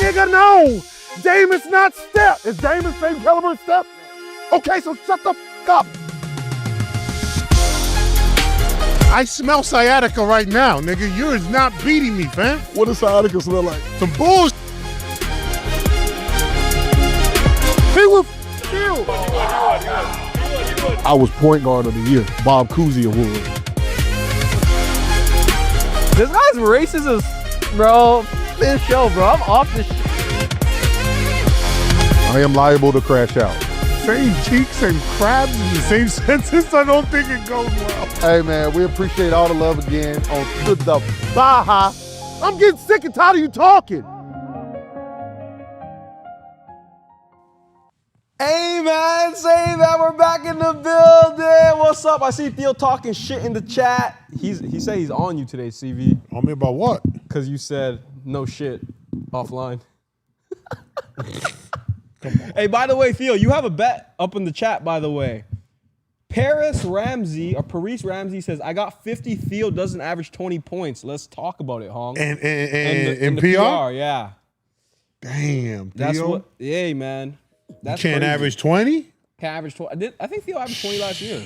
Nigga, no! Damon's not Steph. Is Damon same caliber as Steph? Okay, so shut the f up. I smell sciatica right now, nigga. You is not beating me, fam. What does sciatica smell like? Some bullshit. He was killed. I was point guard of the year, Bob Cousy Award. This guy's racist as, bro. This show, bro. I'm off this shit. I am liable to crash out. Same cheeks and crabs in the same sentence. I don't think it goes well. Hey, man, we appreciate all the love again on To The Baja. I'm getting sick and tired of you talking. Hey, man, say that we're back in the building. What's up? I see Theo talking shit in the chat. He said he's on you today, CV. On me about what? Because you said no shit offline. Hey, by the way, Theo, you have a bet up in the chat, by the way. Paris Ramsey says, I got 50, Theo doesn't average 20 points. Let's talk about it, Hong. And the PR? Yeah. Damn, That's Theo. what, yeah, man. That's You can't crazy. average 20? Can't average 20. I think Theo averaged 20 last year.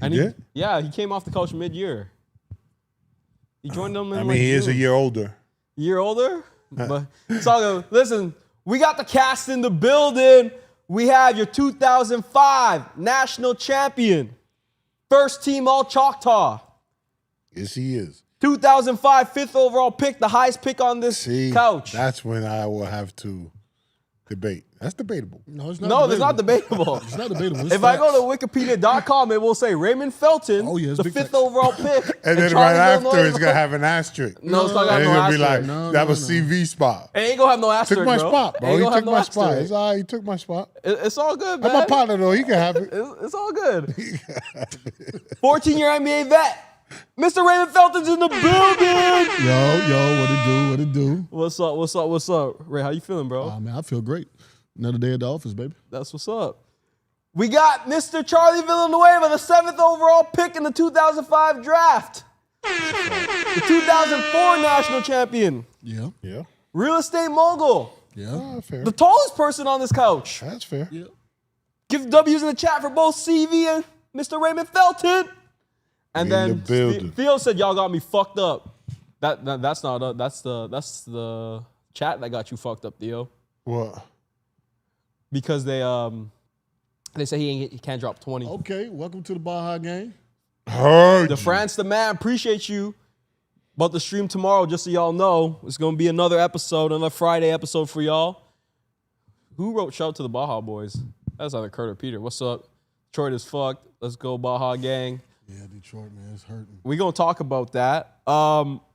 And He did? Yeah, he came off the couch mid-year. He joined them in he is a June. year older. Year older? But it's all good. Listen, we got the cast in the building. We have your 2005 national champion, first team all Choctaw. Yes, he is. 2005 fifth overall pick, the highest pick on this couch. That's when I will have to debate. That's debatable. No, it's not No, it's not debatable. It's not debatable. It's If I facts. go to wikipedia.com, it will say Raymond Felton, it's the big fifth facts. overall pick. And then Charlie right after, Villanueva. it's going to have an asterisk. No, it's not gonna And have it's no going to be asterisk. like, that was CV spot. It ain't gonna have no asterisk, Took my bro. spot, bro. Ain't He gonna have took no my spot. asterisk. It's all right. He took my spot. It's all good, I'm man. a partner, though. He can have it. It's all good. 14-year NBA vet, Mr. Raymond Felton's in the building. Yo, what it do? What's up? Ray, how you feeling, bro? Oh, man, I feel great. Another day at the office, baby. That's what's up. We got Mr. Charlie Villanueva, the 7th overall pick in the 2005 draft. The 2004 national champion. Yeah. Yeah. Real estate mogul. Yeah. Fair. The tallest person on this couch. That's fair. Yeah. Give W's in the chat for both CV and Mr. Raymond Felton. And In then the building. Theo said y'all got me fucked up. That's not that's the chat that got you fucked up, Theo. What? Because they say he can't drop 20. Okay, welcome to the Baja game. Heard The France the man, appreciate you. About the stream tomorrow, just so y'all know, it's gonna be another episode, another Friday episode for y'all. Who wrote shout out to the Baja boys? That's either Kurt or Peter. What's up? Detroit is fucked. Let's go Baja gang. Yeah, Detroit, man, it's hurting. We're gonna talk about that.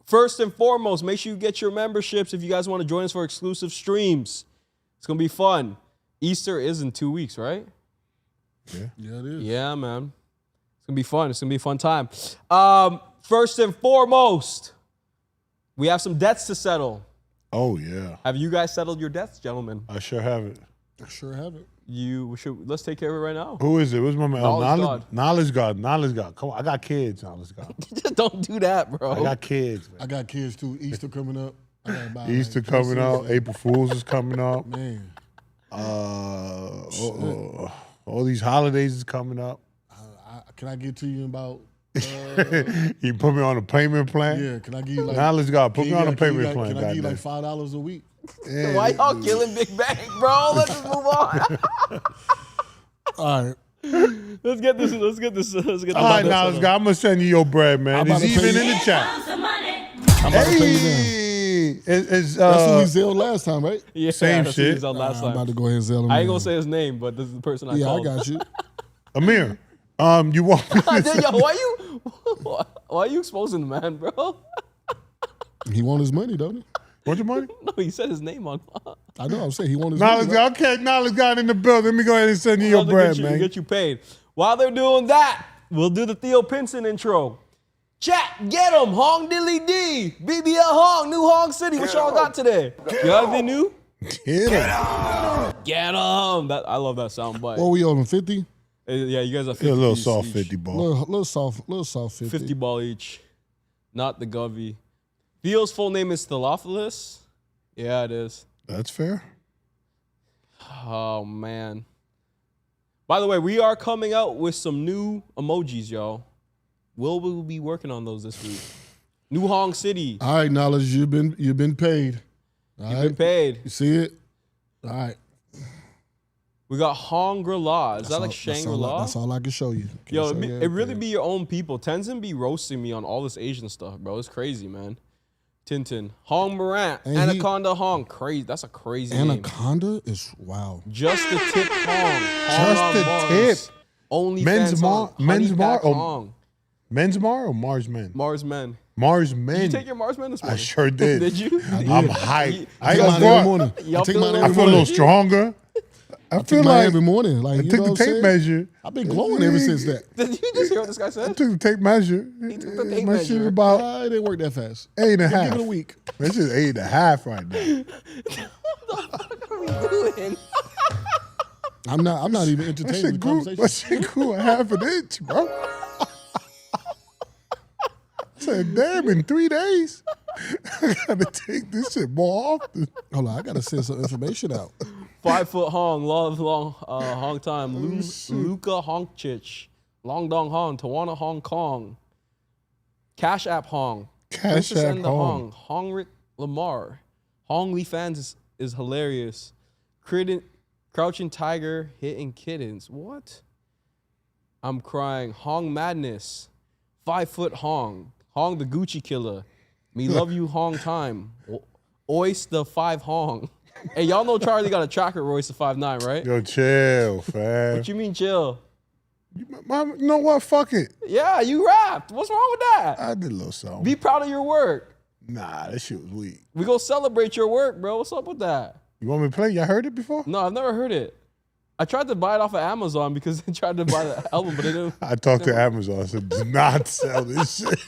First and foremost, make sure you get your memberships if you guys want to join us for exclusive streams. It's gonna be fun. Easter is in 2 weeks, right? Yeah, it is. Yeah, man. It's gonna be fun. It's gonna be a fun time. First and foremost, we have some debts to settle. Oh, yeah. Have you guys settled your debts, gentlemen? I sure have it. I sure have it. Let's take care of it right now. Who is it? What's my man? Knowledge God. Knowledge God. Come on. I got kids, Knowledge God. Just don't do that, bro. I got kids, man. I got kids too. Easter coming up. I gotta buy, Easter like, coming dresses. up. April Fool's is coming up. Man, All these holidays is coming up. can I get to you in about? You put me on a payment plan? Yeah, can I give you like? Knowledge God. Put me on a payment Can plan, I give you like goddamn. $5 a week? Yeah. Why y'all killing Big Bang, bro? Let's just move on. All right. Let's get this. All right, Knowledge God. I'm going to send you your bread, man. I'm about It's to pay even you. in the chat. I'm about to pay you now. Hey! It's, That's who we zelled last time, right? Yeah, Same that's shit. what he was on last I'm time. about to go ahead and zell him. I ain't now. gonna say his name, but this is the person I Yeah, called. I got you. Amir, you want me to Yo, why you exposing the man, bro? He want his money, don't he? want your money? No, he said his name on. I know. I'm saying he want his Knowledge money. Right? God. Okay, Knowledge God in the building. Let me go ahead and send you your bread, man. Get you paid. While they're doing that, we'll do the Theo Pinson intro. Chat, get him. Hong Dilly D. BBL Hong, New Hong City. What y'all got today? You have anything new? Get him. Get him. I love that sound bite. What we on him, 50? Yeah, you guys are 50 Yeah, a little piece soft each. 50 ball. Little soft 50. 50 ball each. Not the Govey. Theo's full name is Theophilus. Yeah, it is. That's fair. Oh, man. By the way, we are coming out with some new emojis, y'all. We'll be working on those this week. New Hong City. I acknowledge you've been paid. You've been paid. You see it? All right. We got Hong-Gri-La. Is that like Shangri-La? That's all I can show you. Yo, it really be your own people. Tenzin be roasting me on all this Asian stuff, bro. It's crazy, man. Tintin. Hong Morant. Anaconda Hong. Crazy. That's a crazy name. Anaconda is wow. Just the tip Hong. Just the tip. Only Men's Hong. Hong. Men's Mar or Mars Men? Mars Men. Mars Men. Did you take your Mars Men this morning? I sure did. Did you? I'm hyped. I take ain't mine gonna every front. morning. Y'all take mine feeling I every feel a morning. little stronger. I feel Take mine like every morning. Like, I you took know the what I'm tape saying? measure. I've been glowing ever since that. Did you just hear what this guy I said? took the tape measure. He took the tape My measure. shit about It didn't work that fast. 8.5. Give it a week. That's just 8.5 right now. What are we doing? I'm not even That entertaining shit the grew. conversation. That shit grew a half an inch, bro. I said, damn, in 3 days, I gotta take this shit more often. Hold on, I gotta send some information out. 5 foot Hong, love long Hong time. Luca Hongchich, Long Dong Hong, Tawana Hong Kong, Cash App Hong, Cash Princess App and the Hong. Hongrick Lamar, Hong Lee fans is hilarious. Crouching Tiger hitting kittens. What? I'm crying. Hong Madness, 5 foot Hong, Hong the Gucci Killer, me love you Hong time, Oist the 5 Hong. Hey, y'all know Charlie got a tracker Royce the 5'9", right? Yo, chill, fam. What you mean chill? You know what? Fuck it. Yeah, you rapped. What's wrong with that? I did a little something. Be proud of your work. Nah, that shit was weak. We go celebrate your work, bro. What's up with that? You want me to play? Y'all heard it before? No, I've never heard it. I tried to buy it off of Amazon because they tried to buy the album, but they didn't. I talked to Amazon. I said, do not sell this shit.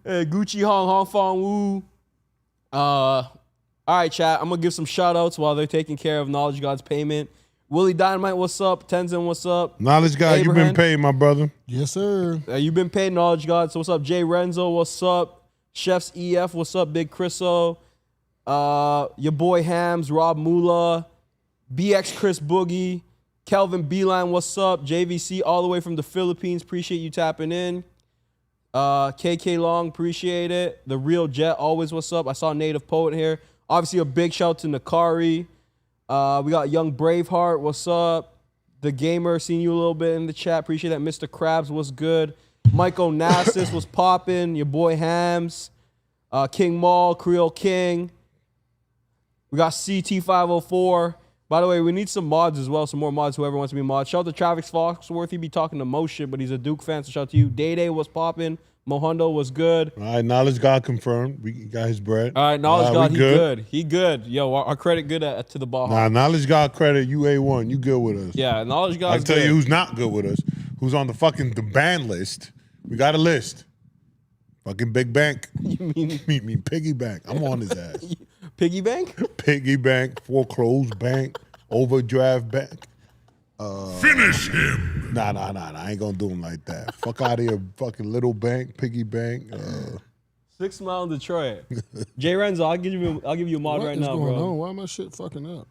Hey, Gucci Hong, Hong Fong Wu. All right, chat. I'm going to give some shout outs while they're taking care of Knowledge God's payment. Willie Dynamite, what's up? Tenzin, what's up? Knowledge God, you've been Abraham. paid, my brother. Yes, sir. You've been paid, Knowledge God. So what's up? Jay Renzo, what's up? Chefs EF, what's up? Big Chriso. Your boy Hams, Rob Mula, BX Chris Boogie, Kelvin Beeline, what's up? JVC all the way from the Philippines. Appreciate you tapping in. KK Long, appreciate it. The Real Jet, always what's up? I saw Native Poet here. Obviously, a big shout to Nakari. We got Young Braveheart, what's up? The Gamer, seen you a little bit in the chat. Appreciate that. Mr. Krabs, what's good? Mike Onassis was popping. Your boy Hams. King Maul, Creole King. We got CT504. By the way, we need some mods as well. Some more mods, whoever wants to be mods. Shout out to Travis Foxworth. He be talking to most shit, but he's a Duke fan, so shout out to you. Day was popping. Mohundo was good. All right, Knowledge God confirmed. We got his bread. All right, Knowledge God, we he good. He good. Yo, our credit good to the ball. Nah, Knowledge God credit, you A1. You good with us. Yeah, Knowledge I God's can tell good. you who's not good with us. Who's on the ban list. We got a list. Fucking Big Bank. You mean Me Piggy Bank. I'm on his ass. Piggy Bank? Piggy Bank, foreclosed bank, overdraft bank. Finish him. Nah. I ain't gonna do him like that. Fuck out of here, fucking little bank, piggy bank. 6 Mile Detroit. Jay Renzo, I'll give you a mod What right is now, going bro. on? Why my shit fucking up?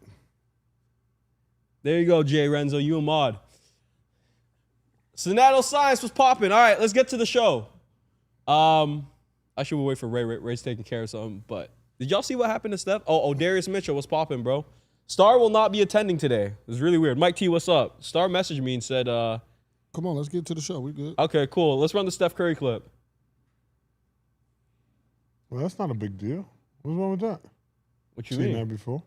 There you go, Jay Renzo. You a mod. Sonato Science was popping. All right, let's get to the show. I should wait for Ray. Ray's taking care of something. But did y'all see what happened to Steph? Oh, Darius Mitchell was popping, bro. Star will not be attending today. It's really weird. Mike T, what's up? Star messaged me and said, Come on, let's get to the show. We good. okay, cool. Let's run the Steph Curry clip. Well, that's not a big deal. What's wrong with that? What you Seen mean? that before?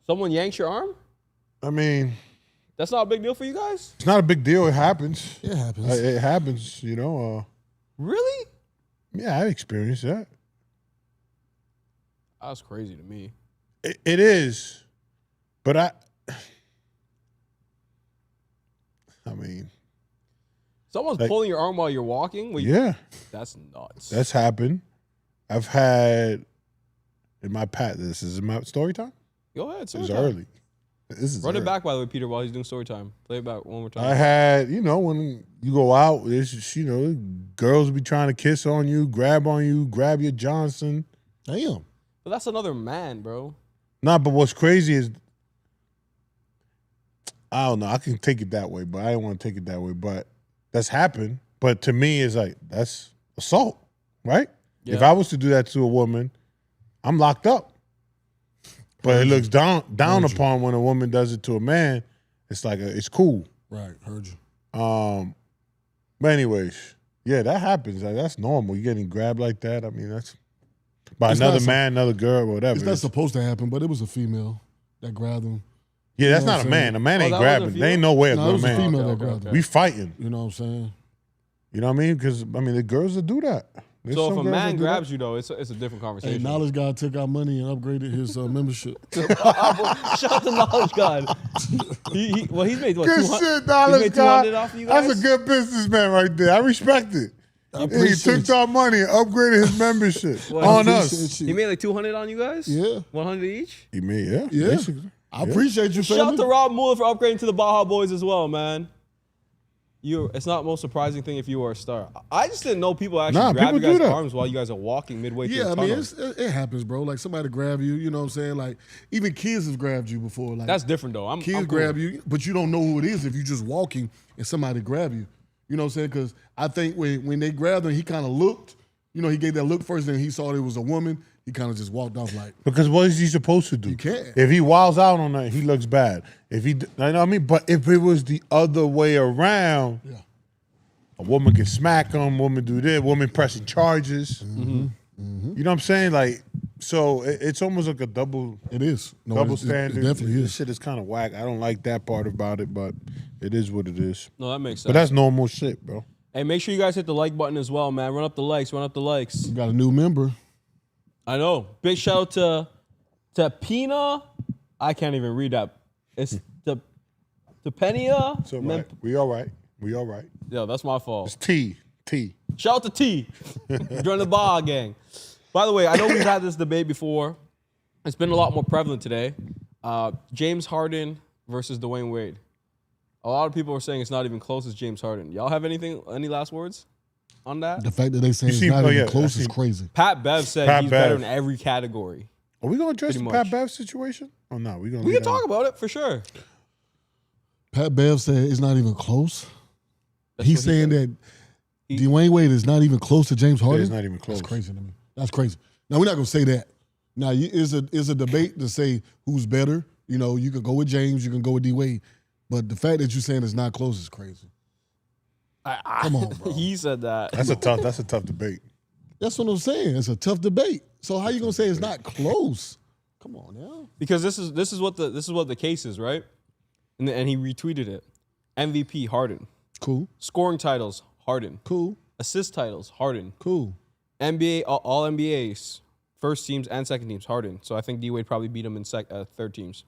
Someone yanks your arm? I mean, That's not a big deal for you guys? it's not a big deal. It happens. It happens. It happens, you know. Really? Yeah, I experienced that. That's crazy to me. It is, but I mean, Someone's Like- pulling your arm while you're walking? Yeah, That's nuts. that's happened. I've had in my past. This is my story time. Go ahead, This story is time. early. This is Run it early. back, by the way, Peter, while he's doing story time. Play it back one more time. I had, when you go out, it's just, girls be trying to kiss on you, grab your Johnson. Damn. But that's another man, bro. Nah, but what's crazy is, I don't know. I can take it that way, but I don't want to take it that way. But that's happened. But to me, it's like, that's assault, right? Yeah. If I was to do that to a woman, I'm locked up. But it looks down upon when a woman does it to a man. It's like, it's cool. Right, heard you. But anyways, yeah, that happens. Like, that's normal. You getting grabbed like that. I mean, that's by It's another not man, another girl, whatever. It's not supposed to happen, but it was a female that grabbed him. Yeah, that's You know not a what I'm man. saying? A man ain't that was a grabbing. female? There ain't no way a No, it was a man. female that Okay, grabbed okay. him. We fighting. You know what I'm saying? You know what I mean? Because the girls that do that. There's So if some a girls man that do grabs you, though, it's a different Hey, conversation. Knowledge God took our money and upgraded his membership. Shout out to Knowledge God. He's made what, Good 200? shit, He Knowledge made God. 200 off of you guys? That's a good businessman right there. I respect it. He appreciate took our money and upgraded his membership What? on I us. appreciate you. He made like 200 on you guys? Yeah. 100 each? He made, yeah. Yeah. Basically. I appreciate you, Shout out family. to Rob Mueller for upgrading to the Baja Boys as well, man. It's not the most surprising thing if you were a star. I just didn't know people actually Nah, grab people you guys' do that. arms while you guys are walking midway through Yeah, the I tunnel. mean, it happens, bro. Like somebody grab you, you know what I'm saying? Like even kids have grabbed you before. Like That's different, though. kids I'm cool. grab you, but you don't know who it is if you just walking and somebody grab you. You know what I'm saying? Because I think when they grabbed him, he kind of looked. You know, he gave that look first, then he saw it was a woman. He kind of just walked off like. Because what is he supposed to do? You can't. If he wilds out on that, he looks bad. If he, you know what I mean? But if it was the other way around, Yeah. a woman can smack him, woman do this, woman pressing charges. Mm-hmm. You know what I'm saying? Like, so it's almost like a double It is. No, double it standard. definitely This is. shit is kind of whack. I don't like that part about it, but it is what it is. No, that makes sense. But that's normal shit, bro. Hey, make sure you guys hit the like button as well, man. Run up the likes. Run up the likes. Got a new member. I know. Big shout out to Pina. I can't even read that. It's the Penia. It's all right. We all right. We all right. Yeah, that's my fault. It's T. Shout out to T. Join the Baja gang. By the way, I know we've had this debate before. It's been a lot more prevalent today. James Harden versus Dwayne Wade. A lot of people are saying it's not even close as James Harden. Y'all have any last words on that? The fact that they say it's see- not oh, even yeah, close I is see. crazy. Pat Bev said Pat he's better Bev. in every category. Are we gonna address Pretty the Pat much. Bev situation? Oh no, we gonna. We can talk about it for sure. Pat Bev said it's not even close. That's He's what he saying said. that Dwayne Wade is not even close to James Harden. it's not even close. That's crazy to me. That's crazy. Now we're not gonna say that. Now is a debate to say who's better. You know, you could go with James, you can go with D Wade, but the fact that you're saying it's not close is crazy. Come on, bro. He said that. That's a tough debate. That's what I'm saying. It's a tough debate. So how you gonna say it's not close? Come on now. Because this is what the case is, right? And he retweeted it. MVP Harden. Cool, Scoring titles Harden. cool, Assist titles Harden. cool. NBA all NBAs, first teams and second teams Harden. So I think D Wade probably beat him in third teams.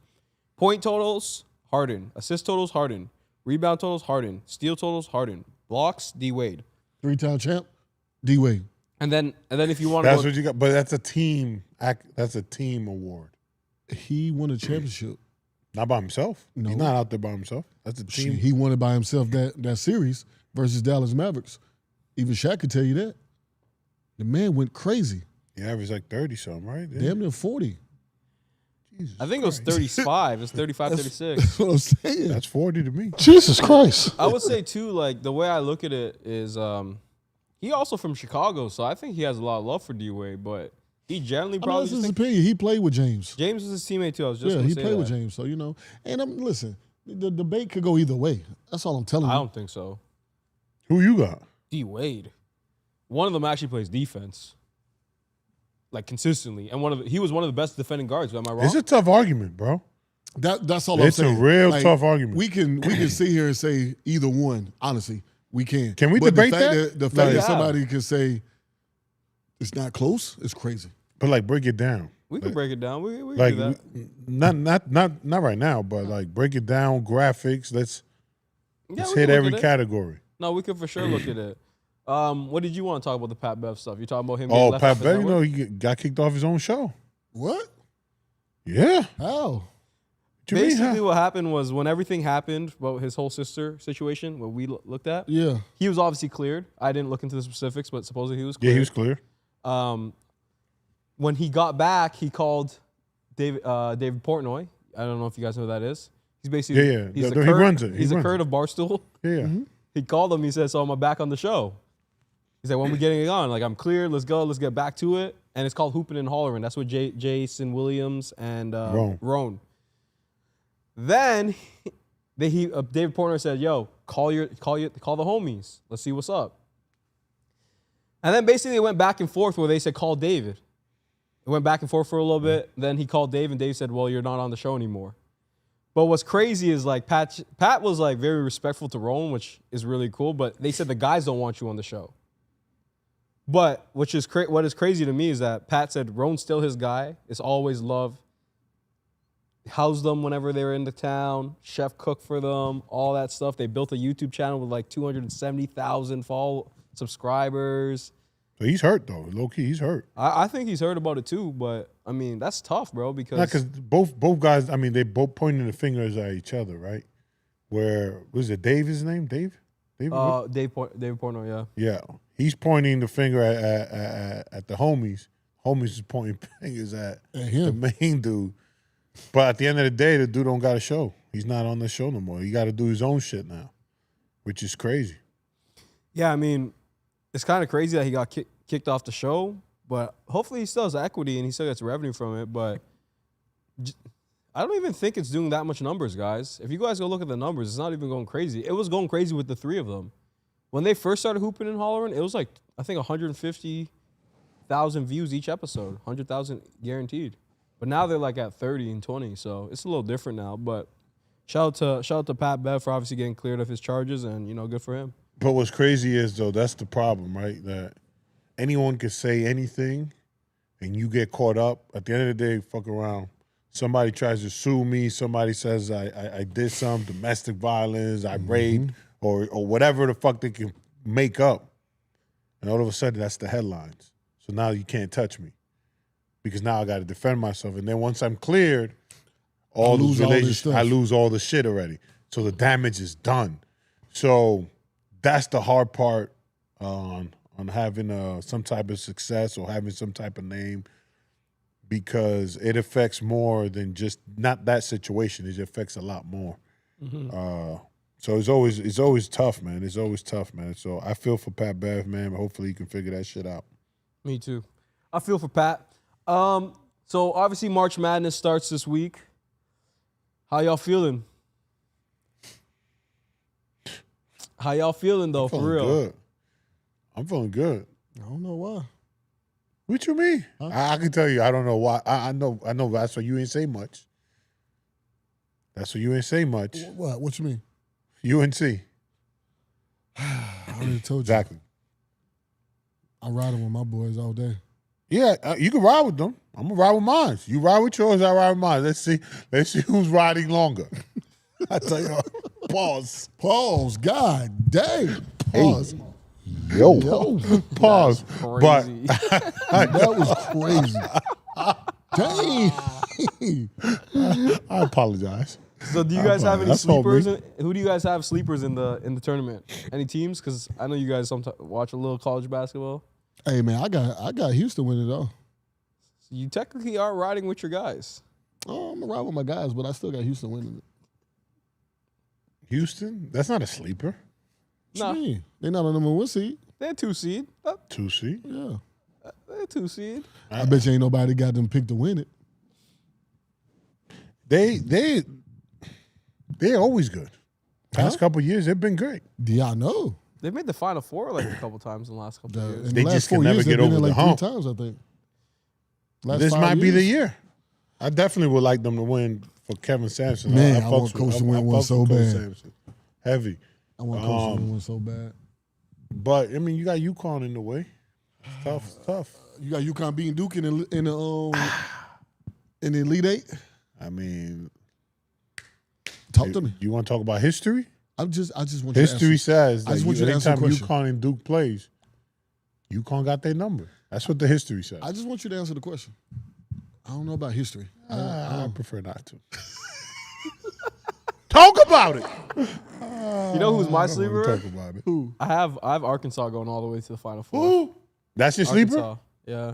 Point totals Harden. Assist totals Harden. Rebound totals Harden. Steal totals Harden. Blocks D Wade. 3-time champ, D Wade. And then if you want That's to what you got. But that's a team. That's a team award. He won a championship. Not by himself. No. He's not out there by himself. That's a team. He won it by himself that series versus Dallas Mavericks. Even Shaq could tell you that. The man went crazy. He averaged like 30 something, right? Yeah. Damn near 40. Jesus I think it was Christ. 35. It's 35, 36. That's what I'm saying. That's 40 to me. Jesus Christ. I would say too, like the way I look at it is, he also from Chicago, so I think he has a lot of love for D Wade, but he generally I mean, probably that's just his think opinion. He played with James. James was his teammate too. I was just Yeah, gonna he say played with that. James. So, you know. And listen, the debate could go either way. That's all I'm telling I you. don't think so. Who you got? D Wade, one of them actually plays defense, like consistently, and he was one of the best defending guards. Am I wrong? It's a tough argument, bro. That's all I'm It's a saying. real tough argument. We can sit here and say either one. Honestly, we can. Can we But debate the fact that? The fact No, that yeah. somebody can say it's not close is crazy. But like, break it down. we can break it down. We can Like, do that. not right now, but like, break it down. Graphics. Let's Yeah, we hit can look every at it. category. No, we could for sure look at it. What did you want to talk about the Pat Bev stuff? You talking about him? Oh, left Pat off his Bev, you know, network? he got kicked off his own show. What? Yeah. How? What you mean, Basically, huh? what happened was when everything happened about his whole sister situation, what we looked at, Yeah. he was obviously cleared. I didn't look into the specifics, but supposedly he was Yeah, cleared. he was clear. When he got back, he called David Portnoy. I don't know if you guys know who that is. He's basically Yeah. He's He a Kurt, runs it. He He's a runs Kurt it. of Barstool. Yeah. He called him. He said, "So I'm back on the show." He's like, "When we getting it on? Like, I'm cleared. Let's go. Let's get back to it." And it's called Hooping and Hollering. That's with Jason Williams and Roan. Then David Portnoy said, "Yo, call the homies. Let's see what's up." And then basically it went back and forth where they said, "Call David." It went back and forth for a little bit. Then he called Dave, and Dave said, "Well, you're not on the show anymore." But what's crazy is like Pat was like very respectful to Rowan, which is really cool. But they said the guys don't want you on the show. But what is crazy to me is that Pat said Rowan's still his guy. It's always love. House them whenever they're in the town. Chef cook for them. All that stuff. They built a YouTube channel with like 270,000 subscribers. So he's hurt though. Low key, he's hurt. I think he's heard about it too, but I mean that's tough, bro. Because both guys, I mean, they both pointing the fingers at each other, right? Where was it? Dave his name? Dave? David Portnoy, yeah. Yeah, he's pointing the finger at the homies. Homies is pointing fingers at him. the main dude. But at the end of the day, the dude don't got a show. He's not on the show no more. He got to do his own shit now, which is crazy. Yeah, I mean, it's kind of crazy that he got kicked off the show, but hopefully he still has equity and he still gets revenue from it. But I don't even think it's doing that much numbers, guys. If you guys go look at the numbers, it's not even going crazy. It was going crazy with the three of them. When they first started hooping and hollering, it was like, I think 150,000 views each episode, 100,000 guaranteed. But now they're like at 30 and 20, so it's a little different now. But shout out to Pat Bev for obviously getting cleared of his charges, and good for him. But what's crazy is, though, that's the problem, right? That anyone can say anything and you get caught up. At the end of the day, fuck around. Somebody tries to sue me. Somebody says I did some domestic violence, I raped, or whatever the fuck they can make up. And all of a sudden, that's the headlines. So now you can't touch me because now I got to defend myself. And then once I'm cleared, I lose all the shit already. So the damage is done. So that's the hard part on having some type of success or having some type of name, because it affects more than just not that situation. It affects a lot more. So it's always tough, man. It's always tough, man. So I feel for Pat Bev, man. Hopefully he can figure that shit out. Me too. I feel for Pat. So obviously March Madness starts this week. How y'all feeling? How y'all feeling though, for real? Good. I'm feeling good. I don't know why. What you mean? Huh? I can tell you. I don't know why. I know. That's why you ain't say much. That's why you ain't say much. What? What you mean? UNC. I already told you. Exactly. I ride with my boys all day. Yeah, you can ride with them. I'm gonna ride with mine. You ride with yours. I ride with mine. Let's see who's riding longer. I tell you. Pause. God dang. Pause. Yo. Pause. But Crazy. That was crazy. Dang. I apologize. So do you guys have any That's all sleepers? me. Who do you guys have sleepers in the tournament? Any teams? Because I know you guys sometimes watch a little college basketball. Hey man, I got Houston winning though. So you technically are riding with your guys. Oh, I'm gonna ride with my guys, but I still got Houston winning it. Houston? That's not a sleeper. No, What you mean? They not on number 1 seed. they're 2 seed. 2 seed. Yeah. They're 2 seed. I bet you ain't nobody got them picked to win it. They're always good. Past couple years, they've been great. Yeah, I know. They've made the Final Four like a couple times in the last couple of years. In They the just last can 4 never years, get they've been over there the like hump. 3 times, I think. Last This 5 might be the years. year. I definitely would like them to win for Kevin Sampson. Man, I fucks want with- Coach to I win one fucks so with Coach bad. Sampson. Heavy. I want Coach to win so bad. But, I mean, you got UConn in the way. It's tough. You got UConn beating Duke in the Elite Eight. I mean, Talk to me. you want to talk about history? I just want you History to answer. says I that just want you to answer the anytime question. UConn and Duke plays, UConn got their number. That's what the history says. I just want you to answer the question. I don't know about history. I prefer not to. Talk about it. You know who's my I don't sleeper? wanna talk about it. Who? I have Arkansas going all the way to the Final Four. Who? That's your sleeper? Arkansas. Yeah.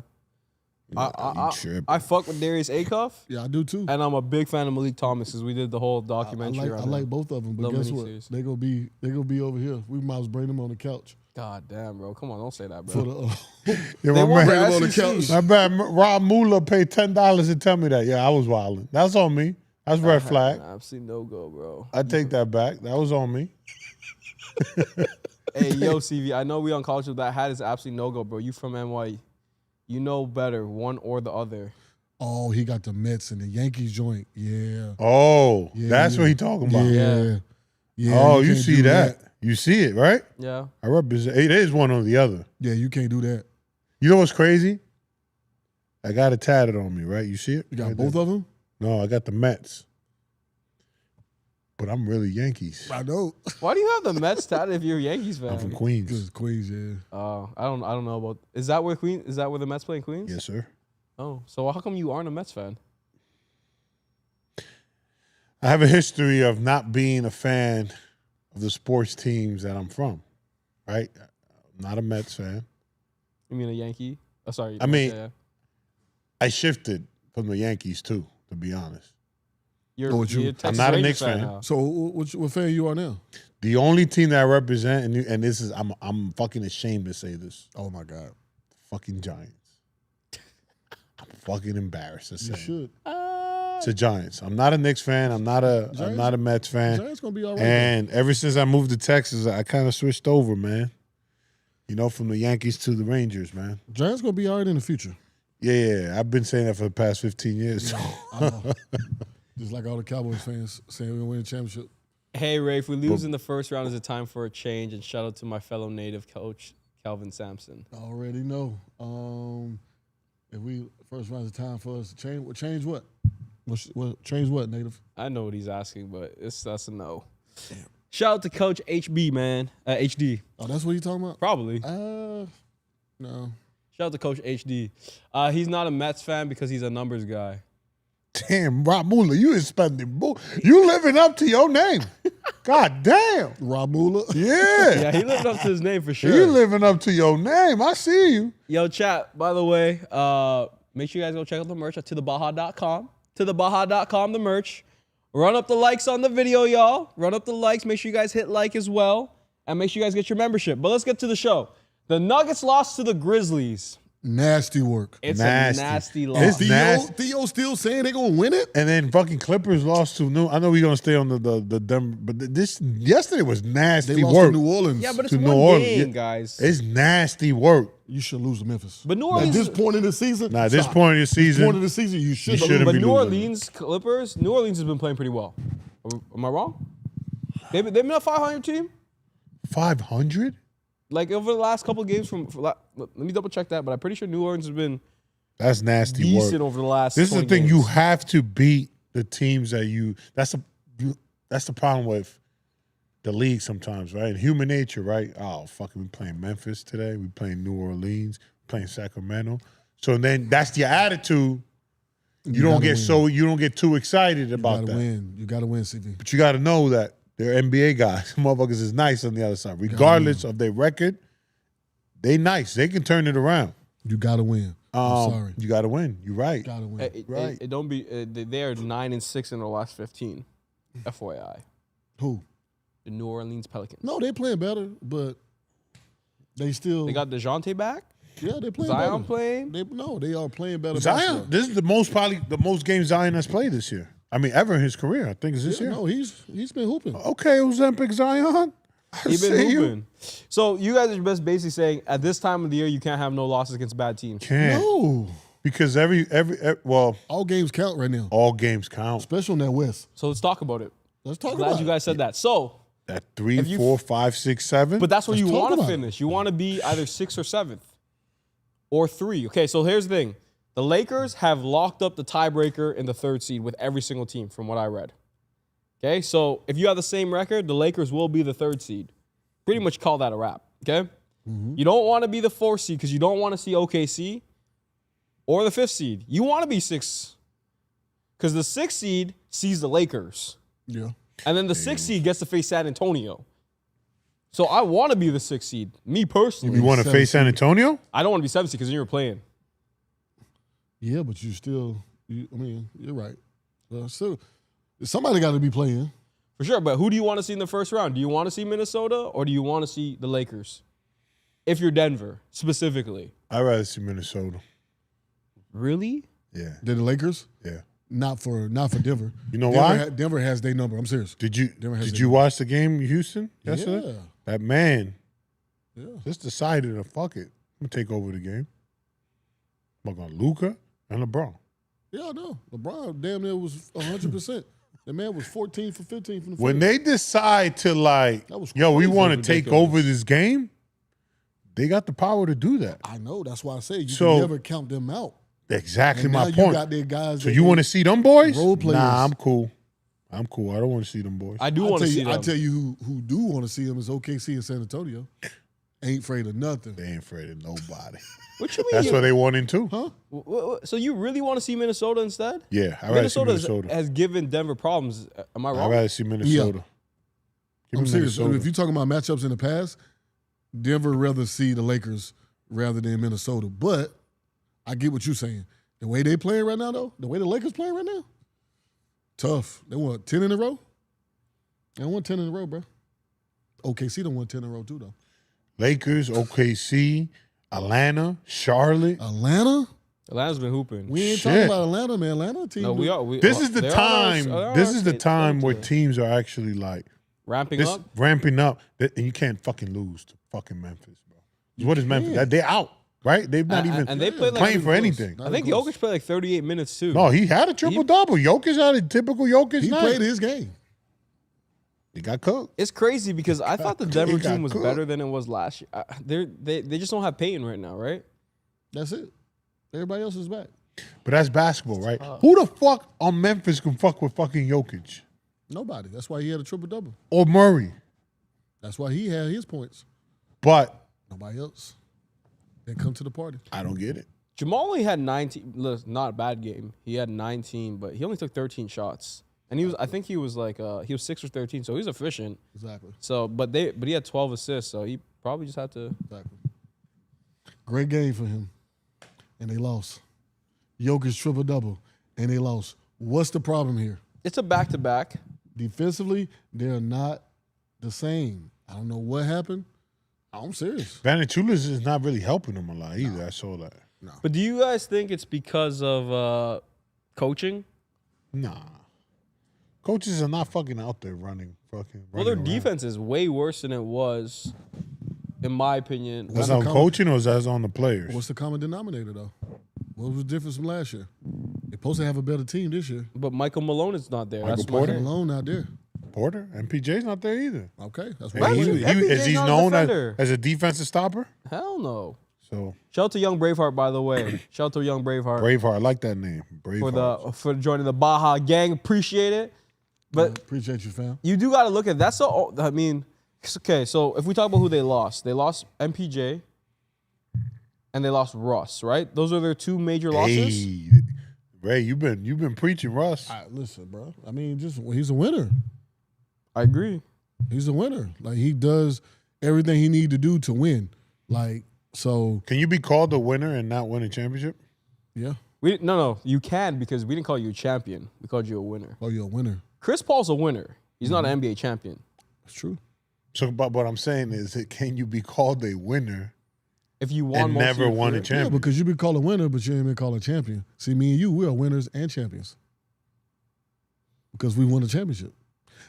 You tripping. I fuck with Darius Acuff, Yeah, I do too. and I'm a big fan of Malik Thomas because we did the whole documentary. I on like him. both of them, but Little guess what? miniseries. They gonna be over here. We might as well bring them on the couch God damn, bro. Come on, don't say that, for bro. the. Yeah, They my won man- for on the SEC. couch. My bad. Rob Mueller paid $10 to tell me that. Yeah, I was wilding. That's on me. That's red flag. Absolutely no go, bro. I take that back. That was on me. Hey, yo, CV, I know we on college, but that hat is absolutely no go, bro. You from NY. You know better, one or the other. Oh, he got the Mets and the Yankees joint. Yeah. Oh, Yeah, that's yeah. what he talking about. Yeah. Yeah. Oh, you can't see do that. You see it, right? Yeah. I represent. It is one or the other. Yeah, you can't do that. You know what's crazy? I got it tatted on me, right? You see it? You got Right both there? of them? No, I got the Mets. But I'm really Yankees. I know. Why do you have the Mets tatted if you're a Yankees fan? I'm from Queens. Because Queens, yeah. I don't know about. Is that where the Mets play in Queens? Yes, sir. Oh, so how come you aren't a Mets fan? I have a history of not being a fan of the sports teams that I'm from, right? I'm not a Mets fan. You mean a Yankee? Oh, sorry. I mean- yeah. I shifted from the Yankees too, to be honest. You're, Oh, what you- you're a I'm Texas not a Rangers Knicks fan. now. So what fan you are now? The only team that I represent, and this is I'm fucking ashamed to say this, Oh, my God. fucking Giants. I'm fucking embarrassed to say You it. should. It's the Giants. I'm not a Knicks fan. I'm not a Mets fan. Giants going to be all right. And ever since I moved to Texas, I kind of switched over, man. You know, from the Yankees to the Rangers, man. Giants going to be all right in the future. Yeah. I've been saying that for the past 15 years. I know. Just like all the Cowboys fans saying we're going to win a championship. Hey, Ray, if we lose in the first round, is it time for a change? And shout out to my fellow native coach, Calvin Sampson. I already know. If we first round is time for us to change, change what? Change what, Native? I know what he's asking, but that's a no. Shout out to Coach HB, man. HD, Oh, that's what you talking about? probably. No. Shout out to Coach HD. He's not a Mets fan because he's a numbers guy. Damn, Rob Mueller, you is spending you living up to your name. God damn. Rob Mueller? Yeah. Yeah, he lived up to his name for sure. You living up to your name. I see you. Yo, chat, by the way, make sure you guys go check out the merch at tothebaja.com. Tothebaja.com, the merch. Run up the likes on the video, y'all. Run up the likes. Make sure you guys hit like as well. And make sure you guys get your membership. But let's get to the show. The Nuggets lost to the Grizzlies. Nasty work. It's Nasty. a nasty It's loss. nasty. Theo still saying they going to win it? And then fucking Clippers lost to New. I know we're gonna stay on the Denver, but this yesterday was nasty They lost work. to New Orleans. Yeah, but it's to one New Orleans. game, Yeah. guys. It's nasty work. You should lose to Memphis. But New At Orleans, this point in the season? Now, at this stop. point in the season, Point of the season, you should shouldn't lose. but be New losing. Orleans Clippers, New Orleans has been playing pretty well. Am I wrong? They've been a 500 team. 500. Like over the last couple of games let me double check that, but I'm pretty sure New Orleans has been That's nasty decent work. over the last. This is the 20 thing. games. You have to beat the teams that you. That's the problem with the league sometimes, right? Human nature, right? Oh, fucking, we playing Memphis today. We playing New Orleans. Playing Sacramento. So then that's your attitude. You don't get you don't get too excited about that. You got to win, CV. But you got to know that they're NBA guys. Motherfuckers is nice on the other side. Regardless of their record, they nice. They can turn it around. You got to win. I'm sorry. You got to win. You're right. Got to win. It don't be. They are 9-6 in the last 15. FYI, Who? the New Orleans Pelicans. No, they playing better, but they still. They got DeJounte back. yeah, they playing Zion better. playing. They are playing better. Zion, basketball. this is probably the most games Zion has played this year. I mean, ever in his career. I think it's this Yeah, year. no, he's been hooping. Okay, Ozempic Zion. I He see been you. hooping. So you guys are just basically saying at this time of the year you can't have no losses against bad teams. Can't. No, Because every all games count right now, all games count. especially on that West. So let's talk about it. Let's talk Glad about you it. guys said that. So, That 3, If you- 4, 5, 6, 7. but that's where Let's you talk want to about it. finish. You want to be either 6th or 7th or 3. Okay, so here's the thing. The Lakers have locked up the tiebreaker in the 3rd seed with every single team from what I read. Okay, so if you have the same record, the Lakers will be the 3rd seed. Pretty much call that a wrap, okay? You don't want to be the 4th seed because you don't want to see OKC or the 5th seed. You want to be 6th because the 6th seed sees the Lakers. Yeah. And then the 6th seed gets to face San Antonio. So I want to be the 6th seed, me personally. You want to face San Antonio? I don't want to be 7th seed because then you're playing. Yeah, but you still, you're right. So somebody got to be playing. For sure, but who do you want to see in the first round? Do you want to see Minnesota or do you want to see the Lakers? If you're Denver, specifically. I'd rather see Minnesota. Really? Yeah. Did the Lakers? Yeah. Not for Denver. You know Denver why? Denver has their number. I'm serious. Did you has watch the game in Houston yesterday? Yeah. That man Yeah. just decided to fuck it. I'm gonna take over the game. I'm going Luka and LeBron. Yeah, I know. LeBron damn near was 100%. The man was 14 for 15 from the When field. they decide to we crazy. want to take Ridiculous. over this game, they got the power to do that. I know. That's why I say you So- can never count them out. Exactly And my now you point. got their guys. So you want to see them boys? Role players. Nah, I'm cool. I don't want to see them boys. I do I want to see I them. tell you who do want to see them is OKC and San Antonio. Ain't afraid of nothing. They ain't afraid of nobody. What you mean? That's what they want in too. Huh? So you really want to see Minnesota instead? Yeah, I'd rather see Minnesota. has given Denver problems. Am I I'd wrong? rather see Minnesota. Give I'm me serious. Minnesota. If you're talking about matchups in the past, Denver rather see the Lakers rather than Minnesota. But I get what you're saying. The way they playing right now, though, the way the Lakers playing right now, tough. They won 10 in a row. They won 10 in a row, bro. OKC done won 10 in a row too, though. Lakers, OKC, Atlanta, Charlotte. Atlanta? Atlanta's been hooping. We ain't Shit. talking about Atlanta, man. Atlanta team. No, we are. This is the they're time. on our- This is the they're time where on our- teams are actually like ramping up. ramping up, and you can't fucking lose to fucking Memphis, bro. What is Memphis? can't. They're out, right? They've not even and they played like playing for close. anything. Not I think close. Jokic played like 38 minutes too. No, he had a triple double. Jokic had a typical Jokic He night. played his game. He got cooked. It's crazy because I thought the Denver got team was cooked. better than it was last year. They just don't have Peyton right now, right? That's it. Everybody else is back. But that's basketball, right? Who the fuck on Memphis can fuck with fucking Jokic Nobody. That's why he had a triple-double. or Murray? That's why he had his points. But Nobody else. They come to the party. I don't get it. Jamal only had 19. Listen, not a bad game. He had 19, but he only took 13 shots. And I think he was 6 or 13, so he was efficient. Exactly. So, but he had 12 assists, so he probably just had to. Exactly. Great game for him. And they lost. Jokic triple-double. And they lost. What's the problem here? It's a back-to-back. Defensively, they're not the same. I don't know what happened. I'm serious. Valanciunas is not really helping them a lot either. I saw that. But do you guys think it's because of coaching? Nah. Coaches are not fucking out there running. Well, running their around. defense is way worse than it was, in my opinion. Was that on coaching or was that on the players? What's the common denominator, though? What was the difference from last year? They're supposed to have a better team this year. But Michael Malone is not there. Michael That's Porter? my thing. Malone out there. Porter? MPJ's not there either. Okay. That's And what Right. I'm he- saying. MPJ is he not a known defender. as a defensive stopper? Hell no. So Shout out to Young Braveheart, by the way. Shout out to Young Braveheart Braveheart, I like that name. Braveheart. for joining the Baja gang. Appreciate it. But Appreciate you, fam. you do got to look at that's so. I mean, it's okay. So if we talk about who they lost MPJ and they lost Russ. Right? Those are their two major losses. Hey, Ray, you've been preaching Russ. Listen, bro. I mean, he's a winner. I agree. He's a winner. Like, he does everything he need to do to win. Like, so, Can you be called a winner and not win a championship? yeah. No, you can because we didn't call you a champion. We called you a winner. Oh, you're a winner. Chris Paul's a winner. He's not an NBA champion. That's true. So, but what I'm saying is, can you be called a winner If you won and most of never your won a career- Yeah, championship? because you be called a winner, but you ain't been called a champion. See, me and you, we are winners and champions. Because we won a championship.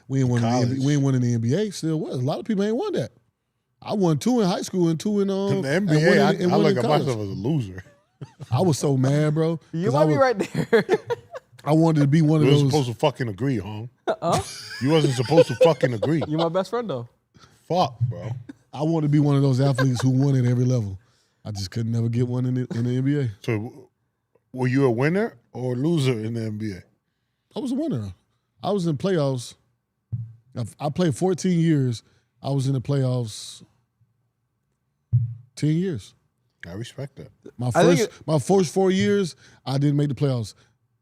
We ain't won College. in the NBA. Still was. A lot of people ain't won that. I won 2 in high school and 2 in In the and NBA, one I in look at college. myself as a loser. I was so mad, bro. 'cause You I might be was- right there. I wanted to be one We of were those. supposed to fucking agree, huh? You wasn't supposed to fucking agree. You're my best friend, though. Fuck, bro. I wanted to be one of those athletes who won at every level. I just could never get one in the NBA. So, were you a winner or a loser in the NBA? I was a winner. I was in playoffs I played 14 years. I was in the playoffs 10 years. I respect that. My first 4 years, I didn't make the playoffs.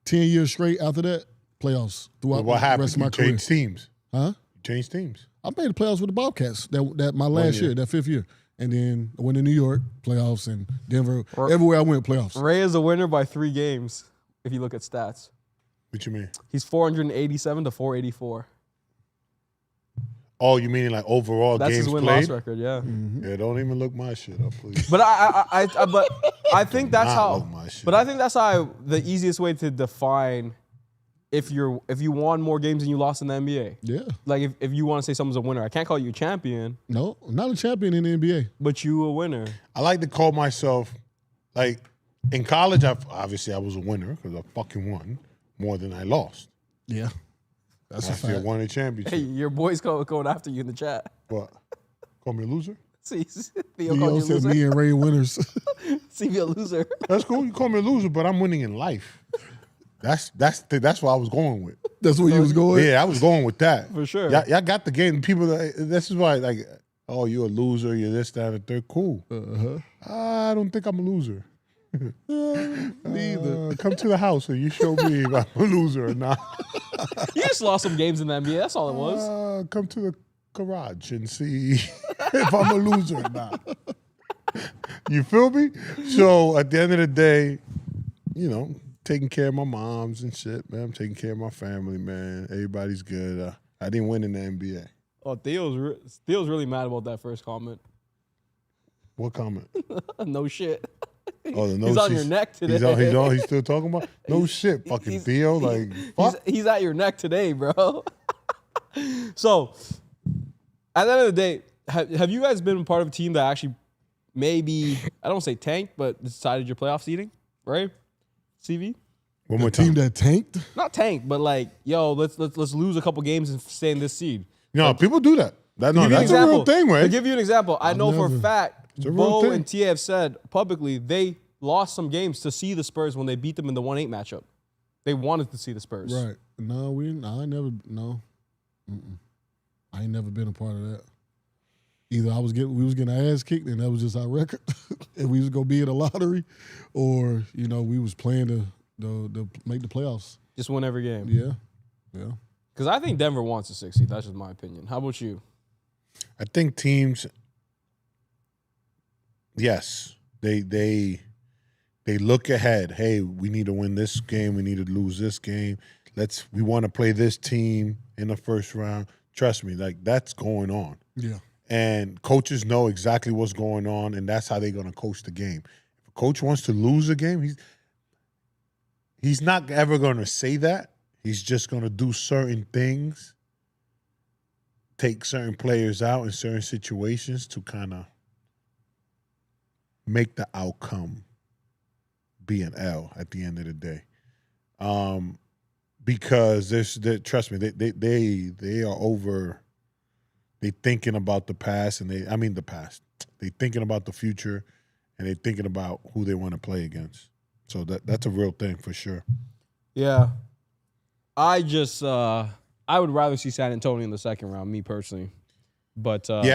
10 years straight after that, playoffs throughout What the happened? rest of my You career. changed teams. Huh? You changed teams. I made the playoffs with the Bobcats that my last year, that 5th year. And then I went to New York, playoffs, and Denver. Everywhere I went, playoffs. Ray is a winner by 3 games, if you look at stats. What you mean? He's 487 to 484. Oh, you meaning like overall That's games his played? win-loss record, yeah. Yeah, don't even look my shit up, please. But I think that's Not how. look my shit But I up. think that's how the easiest way to define if you won more games than you lost in the NBA. Yeah. Like if you want to say someone's a winner, I can't call you a champion, No, not a champion in the NBA. but you a winner. I like to call myself, like, in college, obviously I was a winner because I fucking won more than I lost. Yeah. That's I a still fact. won a championship. Hey, your boys going after you in the chat. But call me a loser? See, Theo Theo called you a said loser. me and Ray winners. See me a loser. That's cool. You call me a loser, but I'm winning in life. That's what I was going with. That's where you was going? Yeah, I was going with that. For sure. Y'all got the game. People, this is why, like, oh, you're a loser, you're this, that, and the third. Cool. I don't think I'm a loser. Neither. Come to the house and you show me if I'm a loser or not. You just lost some games in the NBA. That's all it was. Come to the garage and see if I'm a loser or not. You feel me? So at the end of the day, you know, taking care of my moms and shit, man. I'm taking care of my family, man. Everybody's good. I didn't win in the NBA. Oh, Theo's really mad about that first comment. What comment? No shit. Oh, the no He's on shit. your neck today. He's still talking about no shit, fucking Theo. Like, fuck. He's at your neck today, bro. So, at the end of the day, have you guys been a part of a team that actually maybe, I don't say tanked, but decided your playoff seeding, right? CV? One more Team time. that tanked? Not tanked, but like, yo, let's lose a couple games and stay in this seed. No, people do that. To give you an That's a real example- thing, To right? give you an example, I know for a never- fact, a real Bo thing. and Tia have said publicly they lost some games to see the Spurs when they beat them in the 1-8 matchup. They wanted to see the Spurs. Right. No, I never, no. I ain't never been a part of that. Either we was getting our ass kicked and that was just our record, and we was gonna be in the lottery, or we was playing to make the playoffs. Just win every game. Yeah. Because I think Denver wants a 60. That's just my opinion. How about you? I think teams, yes, they look ahead. Hey, we need to win this game. We need to lose this game. We want to play this team in the first round. Trust me, like that's going on. Yeah. And coaches know exactly what's going on, and that's how they're going to coach the game. If a coach wants to lose a game, he's not ever going to say that. He's just going to do certain things, take certain players out in certain situations to kind of make the outcome be an L at the end of the day. Because trust me, they are over. They thinking about the past, and the past. They thinking about the future, and they thinking about who they want to play against. So that's a real thing for sure. Yeah. I would rather see San Antonio in the second round, me personally. But I'd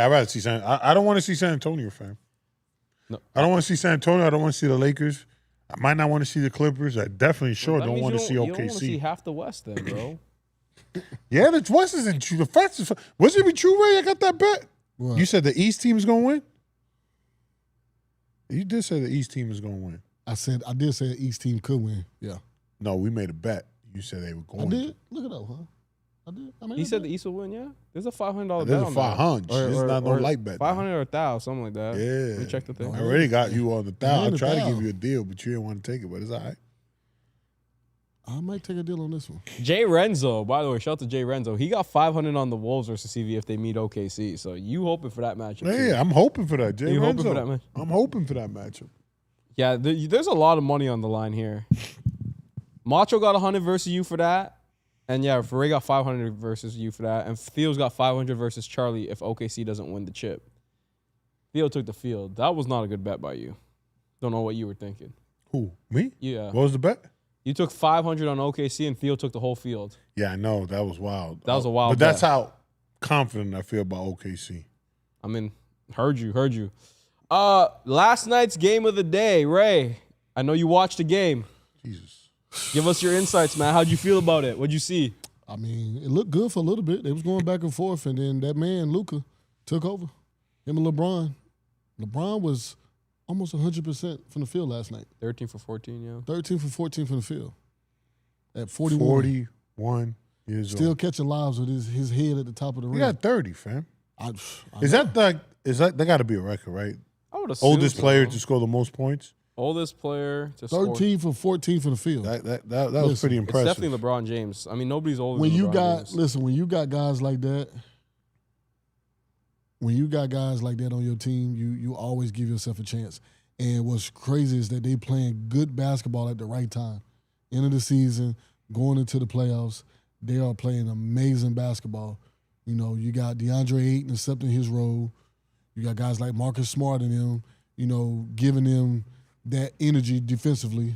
rather see San. I don't want to see San Antonio, fam. No. I don't want to see San Antonio. I don't want to see the Lakers. I might not want to see the Clippers. I definitely don't want to see OKC. You don't want to see half the West then, bro. Yeah, the West isn't true. The fact is, was it be true, Ray? I got that bet. What? You said the East team is going to win? You did say the East team is going to win. I did say the East team could win. Yeah. No, we made a bet. You said they were going I did. to. Look it up, huh? I did. I mean, He said the East will win, yeah? There's a $500 bet There's a on that. 500. It's not no light bet. 500 or 1,000, something like that. Yeah. Let me check the thing. I already got you on the thou. I Man, the tried to thou. give you a deal, but you didn't want to take it, but it's all right. I might take a deal on this one. Jay Renzo, by the way, shout out to Jay Renzo. He got 500 on the Wolves versus CV if they meet OKC. So you hoping for that matchup? too. Yeah, I'm hoping for that, Jay You hoping Renzo. for that match? I'm hoping for that matchup. Yeah, there's a lot of money on the line here. Macho got 100 versus you for that. And yeah, Ray got 500 versus you for that. And Theo's got 500 versus Charlie if OKC doesn't win the chip. Theo took the field. That was not a good bet by you. Don't know what you were thinking. Who? Me? Yeah. What was the bet? You took 500 on OKC, and Theo took the whole field. Yeah, I know. That was wild. That was a wild But that's bet. how confident I feel about OKC. I mean, heard you. Last night's game of the day, Ray. I know you watched the game. Jesus. Give us your insights, man. How'd you feel about it? What'd you see? I mean, it looked good for a little bit. They was going back and forth, and then that man, Luka, took over. Him and LeBron. LeBron was almost 100% from the field last night. 13 for 14, yeah. 13 for 14 from the field. At 41. 41 years Still old. catching lives with his head at the top of the rim. He got 30, fam. I Is know. that got to be a record, right? I would assume Oldest so. player to score the most points? Oldest player to score. 13 for 14 from the field. That was pretty It's impressive. definitely LeBron James. I mean, nobody's older When than you LeBron got James. when you got guys like that, on your team, you always give yourself a chance. And what's crazy is that they playing good basketball at the right time. End of the season, going into the playoffs, they are playing amazing basketball. You know, you got DeAndre Ayton accepting his role. You got guys like Marcus Smart and them, you know, giving them that energy defensively.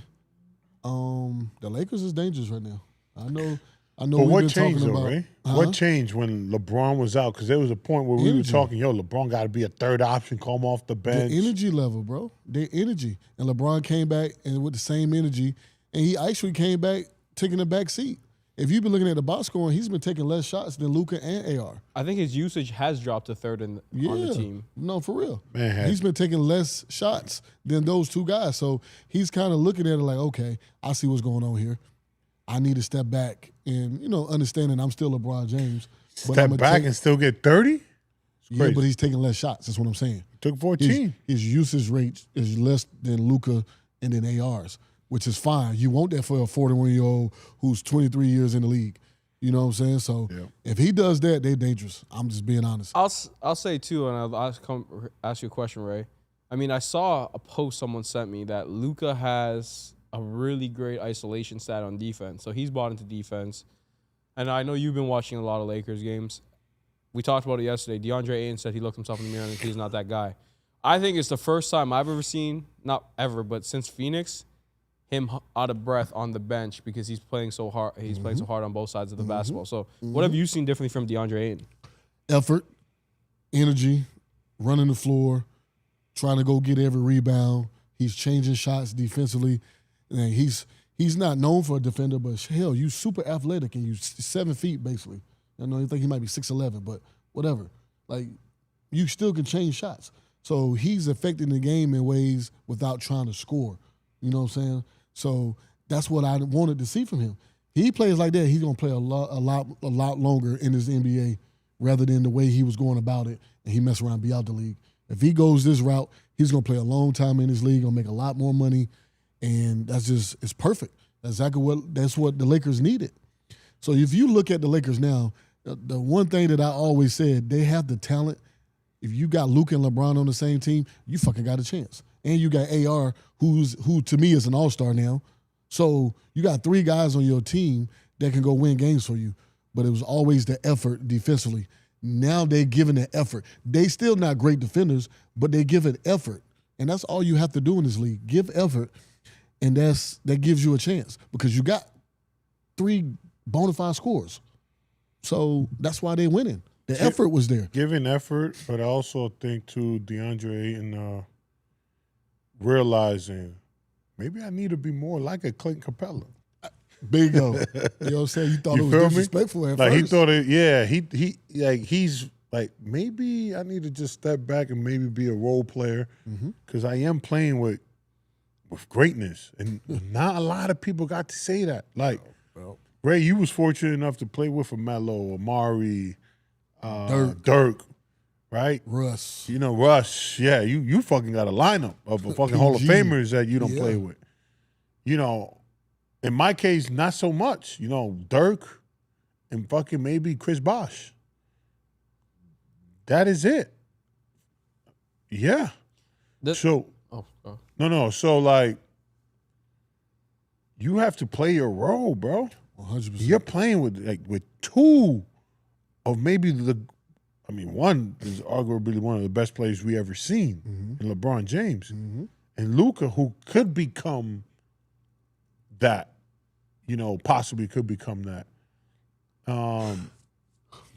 The Lakers is dangerous right now. I know. But we've what been changed, talking though, about Ray? Huh? What changed when LeBron was out? Because there was a point where we were Energy. talking, LeBron got to be a third option, come off the bench. The energy level, bro. Their energy. And LeBron came back and with the same energy, and he actually came back taking the back seat. If you've been looking at the box scoring, he's been taking less shots than Luka and AR. I think his usage has dropped to third on the team. No, for real. Man, he's been taking less shots than those two guys. So he's kind of looking at it like, okay, I see what's going on here. I need to step back and, understanding I'm still LeBron James. But Step back and still get 30? Yeah, but he's taking less shots. That's what I'm saying. Took 14. His usage rate is less than Luka and then AR's, which is fine. You want that for a 41-year-old who's 23 years in the league. You know what I'm saying? So if he does that, they're dangerous. I'm just being honest. I'll say, too, and I'll ask you a question, Ray. I mean, I saw a post someone sent me that Luka has a really great isolation stat on defense. So he's bought into defense. And I know you've been watching a lot of Lakers games. We talked about it yesterday. DeAndre Ayton said he looked himself in the mirror and he's not that guy. I think it's the first time I've ever seen, not ever, but since Phoenix, him out of breath on the bench because he's playing so hard. He's playing so hard on both sides of the basketball. So what have you seen differently from DeAndre Ayton? Effort, energy, running the floor, trying to go get every rebound. He's changing shots defensively. And he's not known for a defender, but hell, you super athletic and you 7 feet basically. I know you think he might be 6'11", but whatever. Like, you still can change shots. So he's affecting the game in ways without trying to score. You know what I'm saying? So that's what I wanted to see from him. He plays like that, he's gonna play a lot longer in this NBA rather than the way he was going about it and he messed around and be out the league. If he goes this route, he's gonna play a long time in this league, gonna make a lot more money. And it's perfect. That's what the Lakers needed. So if you look at the Lakers now, the one thing that I always said, they have the talent. If you got Luka and LeBron on the same team, you fucking got a chance. And you got AR, who to me is an all-star now. So you got 3 guys on your team that can go win games for you. But it was always the effort defensively. Now they're giving the effort. They still not great defenders, but they give it effort. And that's all you have to do in this league. Give effort. And that gives you a chance because you got 3 bona fide scorers. So that's why they're winning. The effort was there. Giving effort, but I also think, too, DeAndre Ayton realizing maybe I need to be more like a Clayton Capella. Bingo. You know what I'm saying? You thought it was disrespectful at like first. He thought it, yeah. He's like, maybe I need to just step back and maybe be a role player because I am playing with greatness, and not a lot of people got to say that. Like, Ray, you was fortunate enough to play with Melo, Amari, Dirk, right? Russ. Russ. Yeah, you fucking got a lineup of fucking Hall of Famers that you don't play with. In my case, not so much. Dirk and fucking maybe Chris Bosh. That is it. Yeah. So like, you have to play your role, bro. 100%. You're playing with 2 of maybe one is arguably one of the best players we ever seen in LeBron James. And Luka, who could become that possibly could become that. You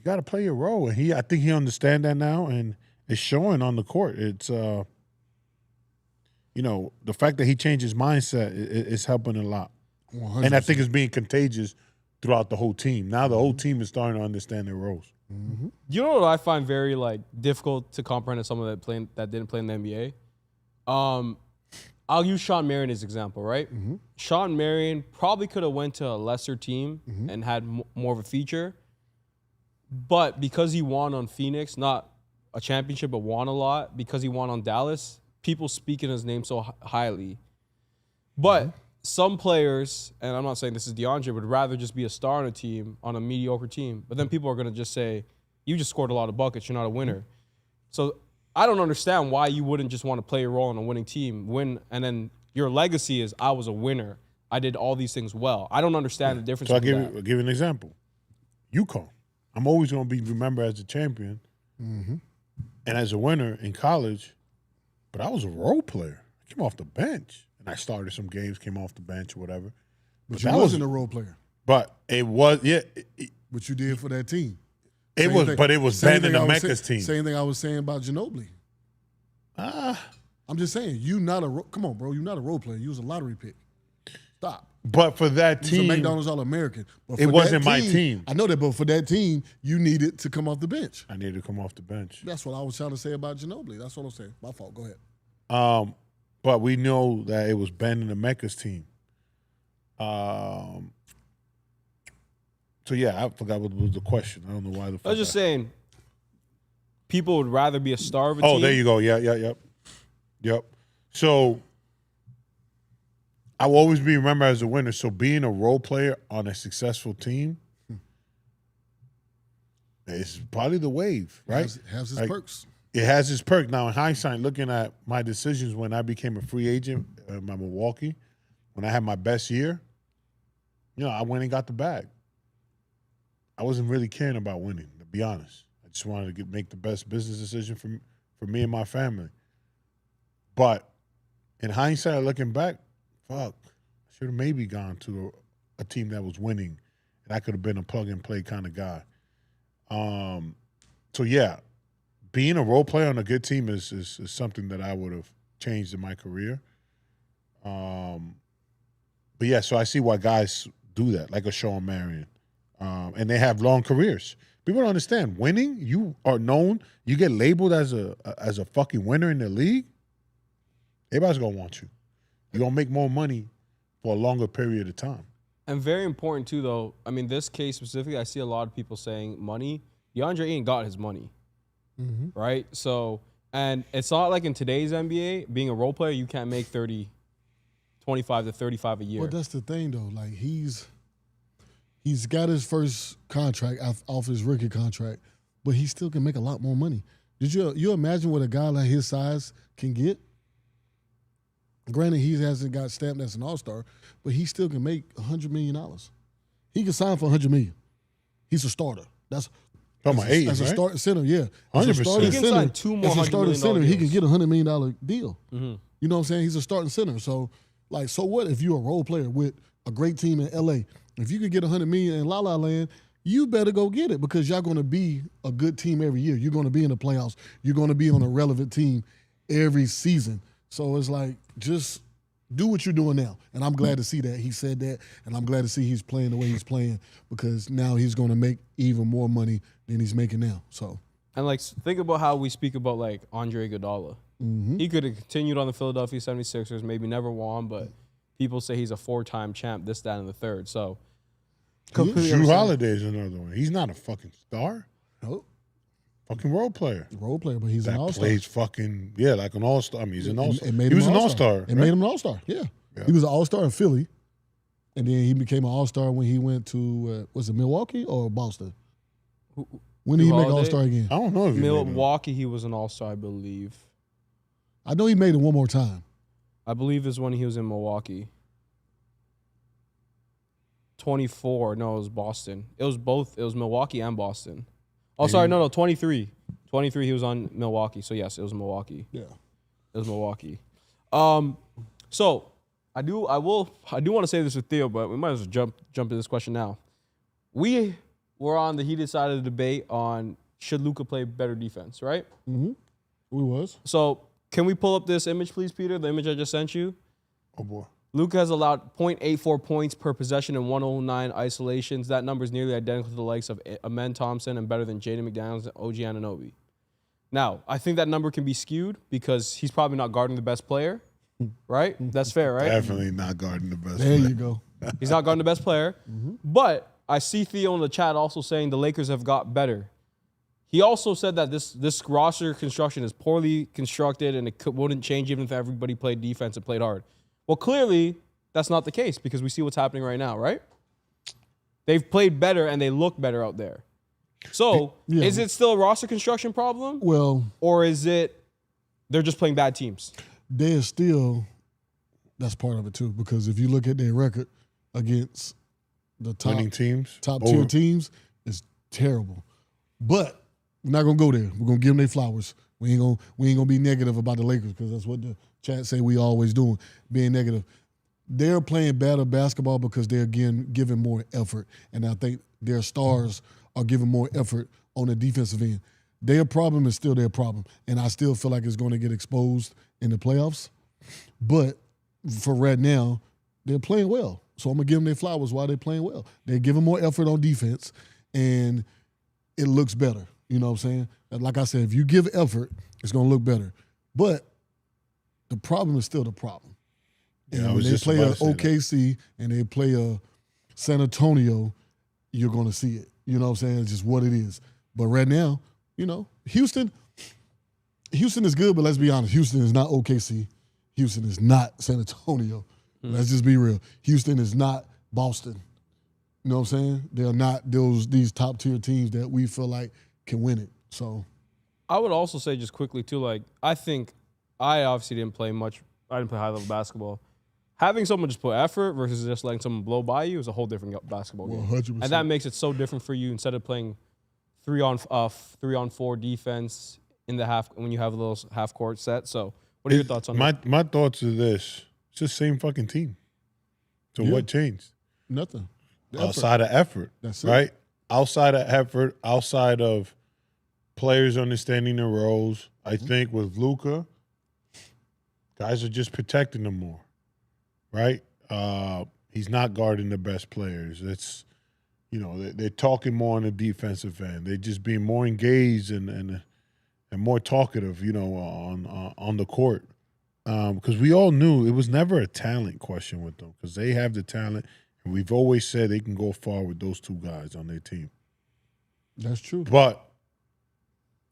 got to play your role, and I think he understands that now, and it's showing on the court. It's the fact that he changed his mindset is helping a lot, 100%. and I think it's being contagious throughout the whole team. Now the whole team is starting to understand their roles. Mm-hmm. You know what I find very difficult to comprehend as someone that didn't play in the NBA? I'll use Sean Marion as an example, right? Mm-hmm. Sean Marion probably could have went to a lesser team Mm-hmm. and had more of a feature, but because he won on Phoenix, not a championship, but won a lot, because he won on Dallas, people speak in his name so highly. But some players, and I'm not saying this is DeAndre, would rather just be a star on a team, on a mediocre team. But then people are going to just say, you just scored a lot of buckets, you're not a winner. So I don't understand why you wouldn't just want to play a role on a winning team, win, and then your legacy is, I was a winner. I did all these things well. I don't understand the difference. So I'll give you an example. UConn. I'm always going to be remembered as a champion and as a winner in college, but I was a role player. I came off the bench, and I started some games, came off the bench or whatever. But you wasn't a role player. But it was, yeah. But you did for that team. It was Ben and the Mecca's team. Same thing I was saying about Ginobili. I'm just saying, come on, bro. You're not a role player. You was a lottery pick. Stop. But for that You was team, a McDonald's All-American. But it for wasn't that my team. I know that, but for that team, you needed to come off the bench. I needed to come off the bench. That's what I was trying to say about Ginobili. That's what I'm saying. My fault. Go ahead. But we know that it was Ben and the Mecca's team. So yeah, I forgot what was the question. I don't know why the fuck. I was just saying, people would rather be a star of a team. Oh, there you go. Yep. So I will always be remembered as a winner. So being a role player on a successful team is probably the wave, right? Has its perks. It has its perk. Now, in hindsight, looking at my decisions when I became a free agent in my Milwaukee, when I had my best year, I went and got the bag. I wasn't really caring about winning, to be honest. I just wanted to make the best business decision for me and my family. But in hindsight, looking back, fuck, I should have maybe gone to a team that was winning, and I could have been a plug-and-play kind of guy. So, yeah, being a role player on a good team is something that I would have changed in my career. But, yeah, so I see why guys do that, like a Sean Marion. And they have long careers. People don't understand. Winning, you are known. You get labeled as a fucking winner in the league. Everybody's gonna want you. You're gonna make more money for a longer period of time. And very important too, though. I mean, this case specifically, I see a lot of people saying money. DeAndre ain't got his money, right? So, and it's not like in today's NBA, being a role player, you can't make 25 to 35 a year. Well, that's the thing though. Like he's got his first contract off his rookie contract, but he still can make a lot more money. Did you imagine what a guy like his size can get? Granted, he hasn't got stamped as an all-star, but he still can make $100 million. He can sign for $100 million. He's a starter. That's my age, as a right? starting center, yeah. 100%. As a starting He can center, sign two more as a $100 starting million center, he can deals. get a $100 million deal. Mm-hmm. You know what I'm saying? He's a starting center. So what if you're a role player with a great team in LA? If you could get $100 million in La La Land, you better go get it because y'all going to be a good team every year. You're going to be in the playoffs. You're going to be on a relevant team every season. So it's like, just do what you're doing now. And I'm glad to see that he said that, and I'm glad to see he's playing the way he's playing because now he's going to make even more money than he's making now. So, And think about how we speak about Andre Iguodala. He could have continued on the Philadelphia 76ers, maybe never won, but people say he's a 4-time champ, this, that, and the third. So, completely Drew understand. Holiday is another one. He's not a fucking star. nope. Fucking role player. Role player, but he's an That all-star. plays fucking, like an all-star. I mean, he's an all-star. It made He him was an all-star. all-star. It made him an all-star, yeah. He was an all-star in Philly, and then he became an all-star when he went to, was it Milwaukee or Boston? When did he Drew make Holiday? all-star again? I don't know if he made it. Milwaukee, he was an all-star, I believe. I know he made it one more time. I believe is when he was in Milwaukee. 24. No, it was Boston. It was both. It was Milwaukee and Boston. Oh, sorry. No, 23. 23, he was on Milwaukee. So, yes, it was Milwaukee. Yeah. It was Milwaukee. So, I do want to say this with Theo, but we might as well jump into this question now. We were on the heated side of the debate on should Luka play better defense, right? Mm-hmm. We was. So can we pull up this image, please, Peter? The image I just sent you. Oh boy. Luka has allowed 0.84 points per possession and 109 isolations. That number is nearly identical to the likes of Amen Thompson and better than Jaden McDaniels and OG Anunoby. Now, I think that number can be skewed because he's probably not guarding the best player, right? That's fair, right? Definitely not guarding the best. There you go. He's not guarding the best player. But I see Theo in the chat also saying the Lakers have got better. He also said that this roster construction is poorly constructed and it wouldn't change even if everybody played defense and played hard. Well, clearly, that's not the case because we see what's happening right now, right? They've played better and they look better out there. So, is it still a roster construction problem? Well, or is it they're just playing bad teams? They're still, that's part of it too, because if you look at their record against the winning teams, top tier teams, it's terrible. But we're not gonna go there. We're gonna give them their flowers. We ain't gonna be negative about the Lakers because that's what the chat say we always doing, being negative. They're playing better basketball because they're again giving more effort, and I think their stars are giving more effort on the defensive end. Their problem is still their problem, and I still feel like it's going to get exposed in the playoffs. But for right now, they're playing well. So I'm going to give them their flowers while they're playing well. They're giving more effort on defense, and it looks better. You know what I'm saying? And like I said, if you give effort, it's going to look better. But the problem is still the problem. And when they play a OKC and they play a San Antonio, you're going to see it. You know what I'm saying? It's just what it is. But right now, you know, Houston is good, but let's be honest. Houston is not OKC. Houston is not San Antonio. Let's just be real. Houston is not Boston. You know what I'm saying? They're not these top-tier teams that we feel like can win it. So I would also say just quickly, too, like, I think I obviously didn't play much. I didn't play high-level basketball. Having someone just put effort versus just letting someone blow by you is a whole different basketball game. 100%. And that makes it so different for you instead of playing 3-on-4 defense in the half when you have those half-court sets. So what are your thoughts on that? My thoughts are this. It's the same fucking team. So what changed? Nothing. Outside of effort. That's it. Right? Outside of effort, outside of players understanding their roles, I think with Luka, guys are just protecting them more. Right? He's not guarding the best players. It's, you know, they're talking more on the defensive end. They're just being more engaged and more talkative, you know, on the court. Because we all knew it was never a talent question with them because they have the talent, and we've always said they can go far with those two guys on their team. That's true. But,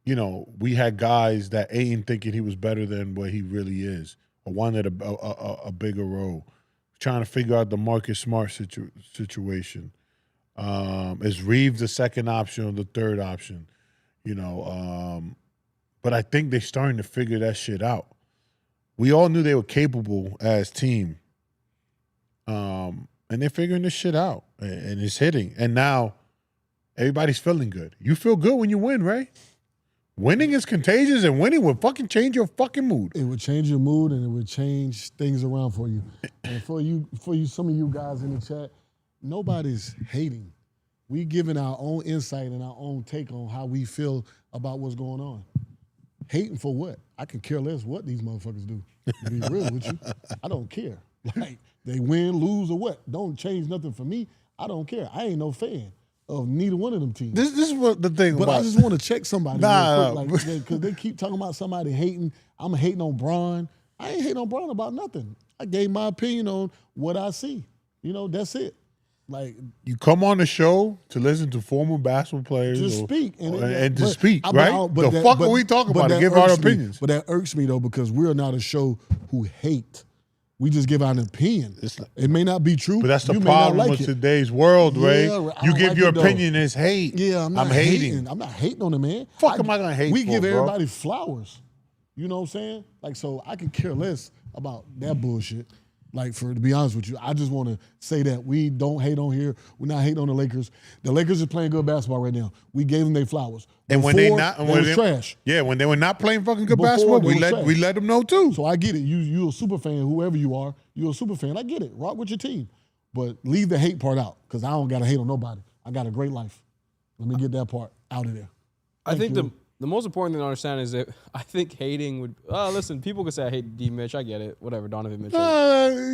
you know, we had guys that ain't thinking he was better than what he really is, or wanted a bigger role, trying to figure out the Marcus Smart situation. Is Reeves the second option or the third option? You know, but I think they're starting to figure that shit out. We all knew they were capable as team, and they're figuring this shit out, and it's hitting. And now everybody's feeling good. You feel good when you win, right? Winning is contagious, and winning will fucking change your fucking mood. It would change your mood, and it would change things around for you. And for you, some of you guys in the chat, nobody's hating. We giving our own insight and our own take on how we feel about what's going on. Hating for what? I can care less what these motherfuckers do. To be real with you, I don't care. Like, they win, lose, or what. Don't change nothing for me. I don't care. I ain't no fan of neither one of them teams. This is what the thing but about. I just want to check somebody real quick, Nah. because they keep talking about somebody hating. I'm hating on Bron. I ain't hating on Bron about nothing. I gave my opinion on what I see. You know, that's it. Like, You come on the show to listen to former basketball players. to speak. And to speak, right? But The fuck are we talking about? To that give our irks me. opinions. But that irks me, though, because we're not a show who hate. We just give out an opinion. It may not be true. But that's the you may not problem like with it. today's world, Ray. Yeah, I You don't give like your it, though. opinion as hate. Yeah, I'm not hating. I'm not hating on the man. Fuck am I gonna hate We for, give bro? everybody flowers. You know what I'm saying? Like, so I could care less about that bullshit. Like, to be honest with you, I just want to say that we don't hate on here. We're not hating on the Lakers. The Lakers are playing good basketball right now. We gave them their flowers. And when they not, they was trash. Yeah, when they were not playing fucking good Before, basketball, they we was let trash. them know too. So I get it. You a super fan, whoever you are, you're a super fan. I get it. Rock with your team. But leave the hate part out, because I don't got to hate on nobody. I got a great life. Let me get that part out of there. I think the most important thing to understand is that I think hating would. Listen, people could say I hate D. Mitch. I get it. Whatever, Donovan Mitchell.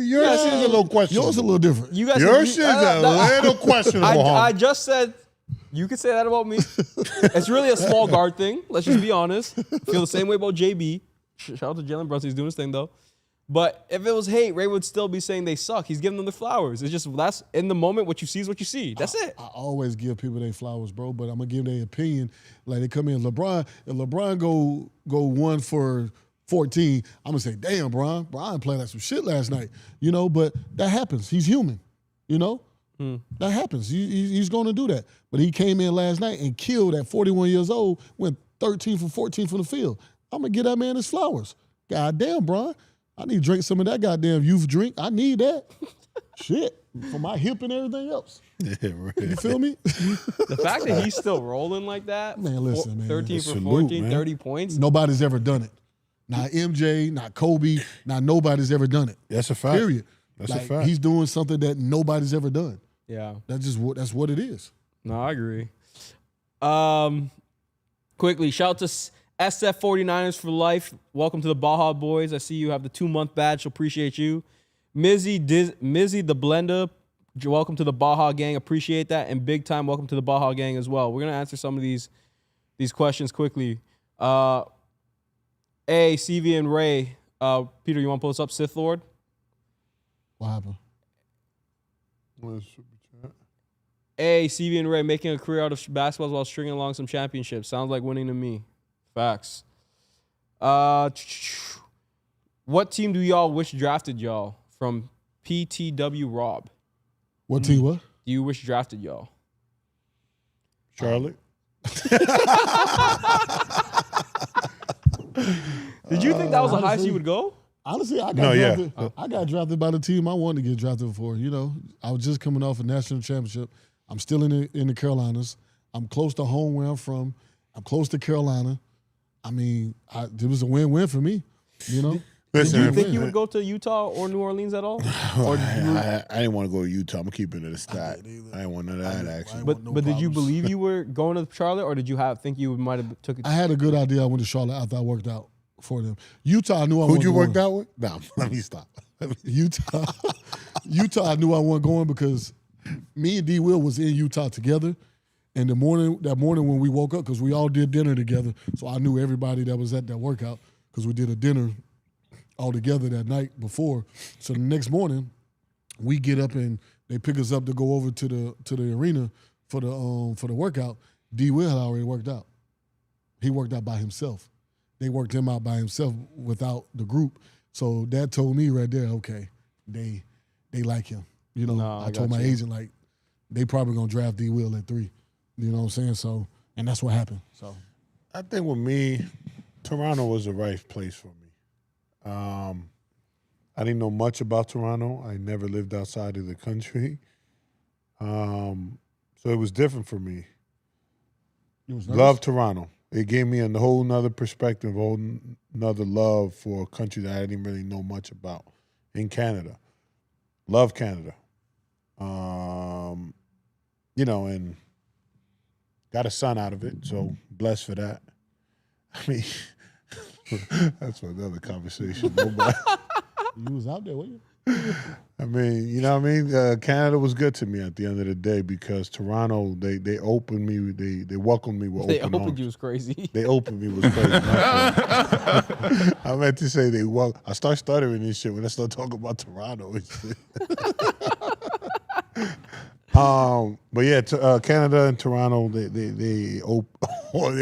Yours is a little questionable. Yours is a little different. You guys, Yours is a little questionable. I just said you could say that about me. It's really a small guard thing. Let's just be honest. Feel the same way about JB. Shout out to Jalen Brunson. He's doing his thing though. But if it was hate, Ray would still be saying they suck. He's giving them the flowers. It's just that's in the moment. What you see is what you see. That's it. I always give people their flowers, bro. But I'm gonna give their opinion. Like they come in, LeBron. If LeBron go 1 for 14, I'm gonna say, damn, Bron played like some shit last night. You know, but that happens. He's human. You know, that happens. He's gonna do that. But he came in last night and killed at 41 years old. Went 13 for 14 from the field. I'm gonna give that man his flowers. God damn, Bron. I need to drink some of that goddamn youth drink. I need that. Shit. For my hip and everything else. Yeah, right. You feel me? The fact that he's still rolling like that. Man, listen, man. 13 for Salute, 14, man. 30 points. Nobody's ever done it. Not MJ, not Kobe, not nobody's ever done it. That's a fact. Period. That's like, a fact. He's doing something that nobody's ever done. Yeah. That's what it is. No, I agree. Quickly, shout out to SF 49ers for life. Welcome to the Baja Boys. I see you have the 2-month badge. Appreciate you. Mizzy the Blender. Welcome to the Baja Gang. Appreciate that. And Big Time, welcome to the Baja Gang as well. We're gonna answer some of these questions quickly. CV and Ray. Peter, you want to pull us up, Sith Lord? What happened? CV and Ray making a career out of basketball while stringing along some championships. Sounds like winning to me. Facts. What team do y'all wish drafted y'all? From PTW Rob. What team what? Do you wish drafted y'all? Charlotte. Did you think that was the highest you would go? Honestly, I got No, yeah. drafted. I got drafted by the team I wanted to get drafted for. You know, I was just coming off a national championship. I'm still in the Carolinas. I'm close to home where I'm from. I'm close to Carolina. I mean, it was a win-win for me. You know. Listen, Did you think you would go to Utah or New Orleans at all? Or I didn't want to go to Utah. I'm keeping it a stat. I didn't want none of that action. but did you believe you were going to Charlotte, or did you think you might have took it? I had a good idea. I went to Charlotte after I worked out for them. Utah, I knew I Who'd wasn't you going. work out with? No, let me stop. Utah, I knew I wasn't going because me and D. Will was in Utah together. And that morning when we woke up, because we all did dinner together, so I knew everybody that was at that workout because we did a dinner all together that night before. So the next morning, we get up and they pick us up to go over to the arena for the workout. D. Will had already worked out. He worked out by himself. They worked him out by himself without the group. So that told me right there, okay, they like him. You know, No, I told my agent, like, they probably gonna draft D. Will at 3. You know what I'm saying? So, and that's what happened. So I think with me, Toronto was the right place for me. I didn't know much about Toronto. I never lived outside of the country. So it was different for me. Love Toronto. It gave me a whole nother perspective, a whole nother love for a country that I didn't really know much about in Canada. Love Canada. You know, and got a son out of it, so blessed for that. I mean, that's another conversation. you was out there, weren't you? I mean, you know what I mean? Canada was good to me at the end of the day because Toronto, they opened me, they welcomed me with They open opened arms. you was crazy. They opened me was crazy. I meant to say I start stuttering this shit when I start talking about Toronto and shit. But yeah, Canada and Toronto, they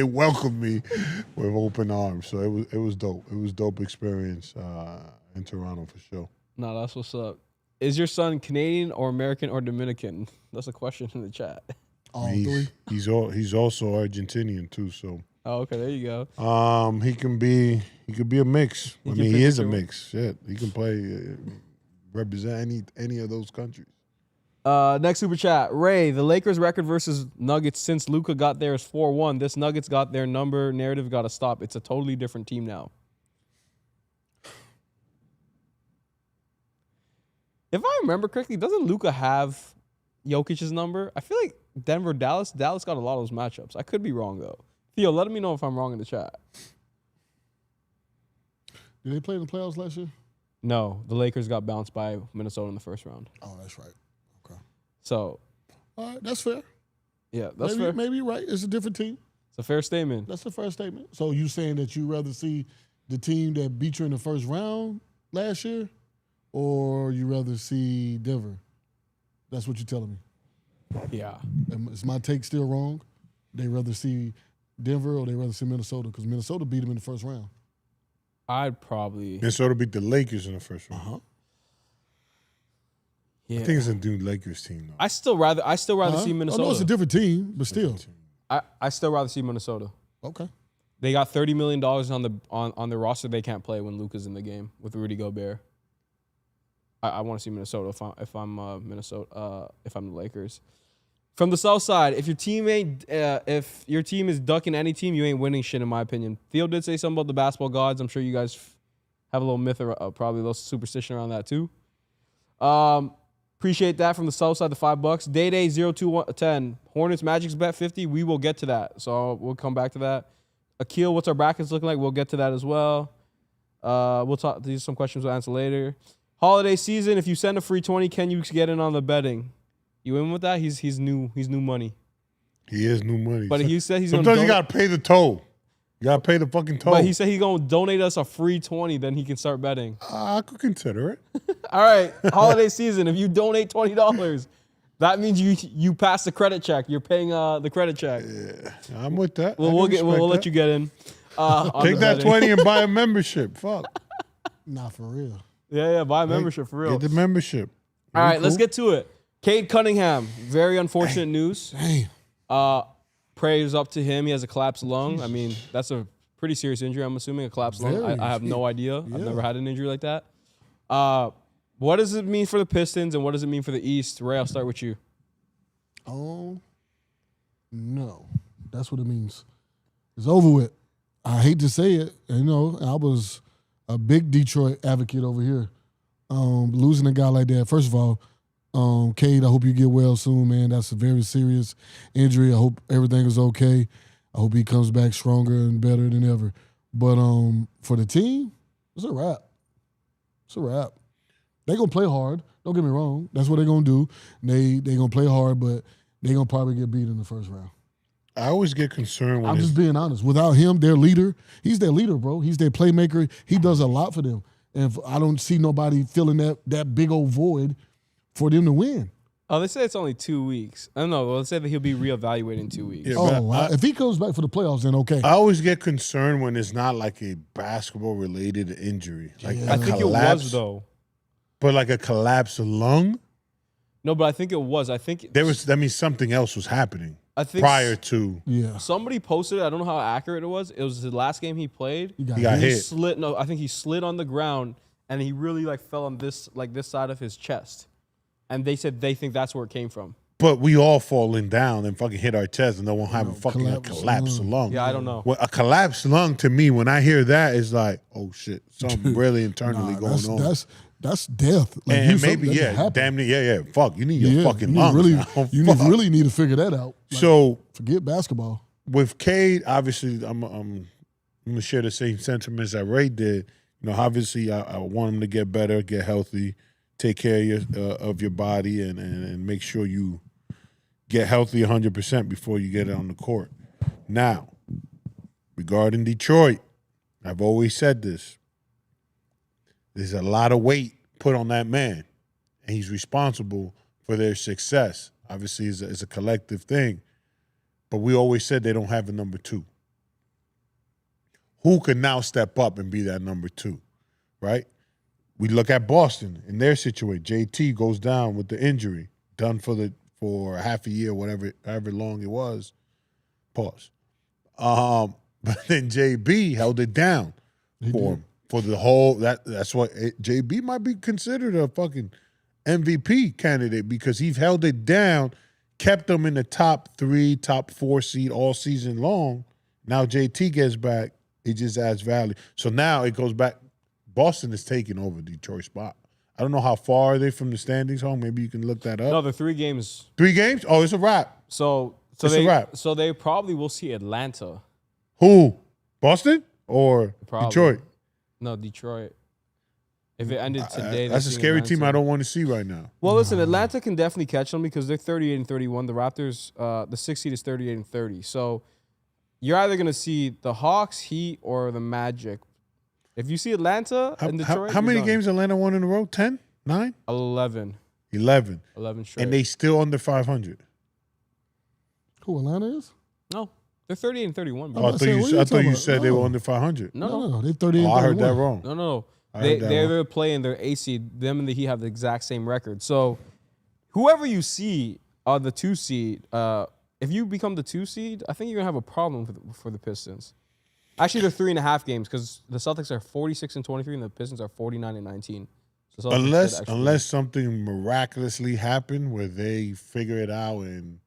welcomed me with open arms. So it was dope. It was dope experience in Toronto for sure. No, that's what's up. Is your son Canadian or American or Dominican? That's a question in the chat. All 3. He's also Argentinian too. So Oh, okay, there you go. he could be a mix. I mean, pick he is a which one. mix. Shit, he can play represent any of those countries. Next super chat. Ray, the Lakers record versus Nuggets since Luka got there is 4-1. This Nuggets got their number. Narrative got to stop. It's a totally different team now. If I remember correctly, doesn't Luka have Jokic's number? I feel like Denver, Dallas got a lot of those matchups. I could be wrong, though. Theo, let me know if I'm wrong in the chat. Did they play in the playoffs last year? No, the Lakers got bounced by Minnesota in the first round. Oh, that's right. Okay. So, All right, that's fair. yeah, that's fair. Maybe you're right. It's a different team. It's a fair statement. That's a fair statement. So you saying that you rather see the team that beat you in the first round last year, or you rather see Denver? That's what you're telling me. Yeah. Is my take still wrong? They rather see Denver or they rather see Minnesota? Because Minnesota beat them in the first round. I'd probably. Minnesota beat the Lakers in the first round. Uh-huh. Yeah. I think it's a new Lakers team, though. I still rather see Minnesota. Oh, no, it's a different team, but still. I still rather see Minnesota. Okay. They got $30 million on the roster they can't play when Luka's in the game with Rudy Gobert. I want to see Minnesota if I'm the Lakers. From the South Side, if your team is ducking any team, you ain't winning shit in my opinion. Theo did say something about the basketball gods. I'm sure you guys have a little myth or probably a little superstition around that too. Appreciate that from the South Side, the $5. Day 0210. Hornets Magic's bet 50. We will get to that, so we'll come back to that. Akil, what's our brackets looking like? We'll get to that as well. We'll talk. These are some questions we'll answer later. Holiday season. If you send a free 20, can you get in on the betting? You in with that? He's new money. He is new money. But he said he's sometimes gonna you gotta pay the toll. You gotta pay the fucking toll. But he said he's gonna donate us a free 20, then he can start betting. I could consider it. All right, holiday season. If you donate $20, that means you pass the credit check. You're paying the credit check. Yeah, I'm with that. We'll let you get in. Take that 20 and buy a membership. Fuck. Nah, for real. Yeah, buy a membership for real. Get the membership. All right, let's get to it. Cade Cunningham, very unfortunate news. Damn. Prayers up to him. He has a collapsed lung. I mean, that's a pretty serious injury, I'm assuming, a collapsed lung. I have no idea. Yeah. I've never had an injury like that. What does it mean for the Pistons and what does it mean for the East? Ray, I'll start with you. Oh, no. That's what it means. It's over with. I hate to say it. You know, I was a big Detroit advocate over here. Losing a guy like that, first of all, Cade, I hope you get well soon, man. That's a very serious injury. I hope everything is okay. I hope he comes back stronger and better than ever. But for the team, it's a wrap. It's a wrap. They're going to play hard. Don't get me wrong. That's what they're going to do. They're going to play hard, but they're going to probably get beat in the first round. I always get concerned when I'm just being honest. Without him, their leader, he's their leader, bro. He's their playmaker. He does a lot for them. And I don't see nobody filling that big old void for them to win. Oh, they say it's only 2 weeks. I don't know. Let's say that he'll be reevaluated in 2 weeks. Yeah, if he comes back for the playoffs, then okay. I always get concerned when it's not like a basketball-related injury. Like I think it was, though. But like a collapsed lung? No, but I think it was. I think that means something else was happening think prior to. Yeah. Somebody posted it. I don't know how accurate it was. It was the last game he played. He got hit. I think he slid on the ground and he really fell on this side of his chest. And they said they think that's where it came from. But we all falling down and fucking hit our chest and no one have a fucking collapsed lung. Yeah, I don't know. Well, a collapsed lung to me, when I hear that, is like, oh shit, something really internally going on. That's death. Like, and maybe, damn near, fuck, you need your fucking lungs. You really need to figure that out. Like, so forget basketball. With Cade, obviously, I'm gonna share the same sentiments that Ray did. You know, obviously, I want him to get better, get healthy, take care of your body, and make sure you get healthy 100% before you get on the court. Now, regarding Detroit, I've always said this. There's a lot of weight put on that man, and he's responsible for their success. Obviously, it's a collective thing, but we always said they don't have a number two. Who can now step up and be that number two, right? We look at Boston in their situation. JT goes down with the injury, done for half a year, however long it was. Pause. But then JB held it down for him for the whole that's what JB might be considered a fucking MVP candidate because he's held it down, kept them in the top 3, top 4 seed all season long. Now JT gets back, it just adds value. So now it goes back. Boston is taking over Detroit's spot. I don't know how far are they from the standings home. Maybe you can look that up. No, they're 3 games. 3 games? Oh, it's a wrap. So It's a wrap. So they probably will see Atlanta. Who? Boston or Probably. Detroit? No, Detroit. If it ended today, That's a scary team I don't want to see right now. Well, listen, Atlanta can definitely catch them because they're 38-31. The Raptors, the 6th seed is 38-30. So you're either going to see the Hawks, Heat, or the Magic. If you see Atlanta and Detroit, how many games Atlanta won in a row? 10? 9? 11. 11. 11 straight. And they still under 500. Who Atlanta is? No, they're 38-31. Oh, I thought you said they were under 500. No, they're 38. Oh, I heard that wrong. No. I heard that wrong. They're playing their A seed. Them and the Heat have the exact same record. So whoever you see on the 2 seed, if you become the 2 seed, I think you're gonna have a problem for the Pistons. Actually, they're 3.5 games because the Celtics are 46-23 and the Pistons are 49-19. So Unless something miraculously happened where they figure it out and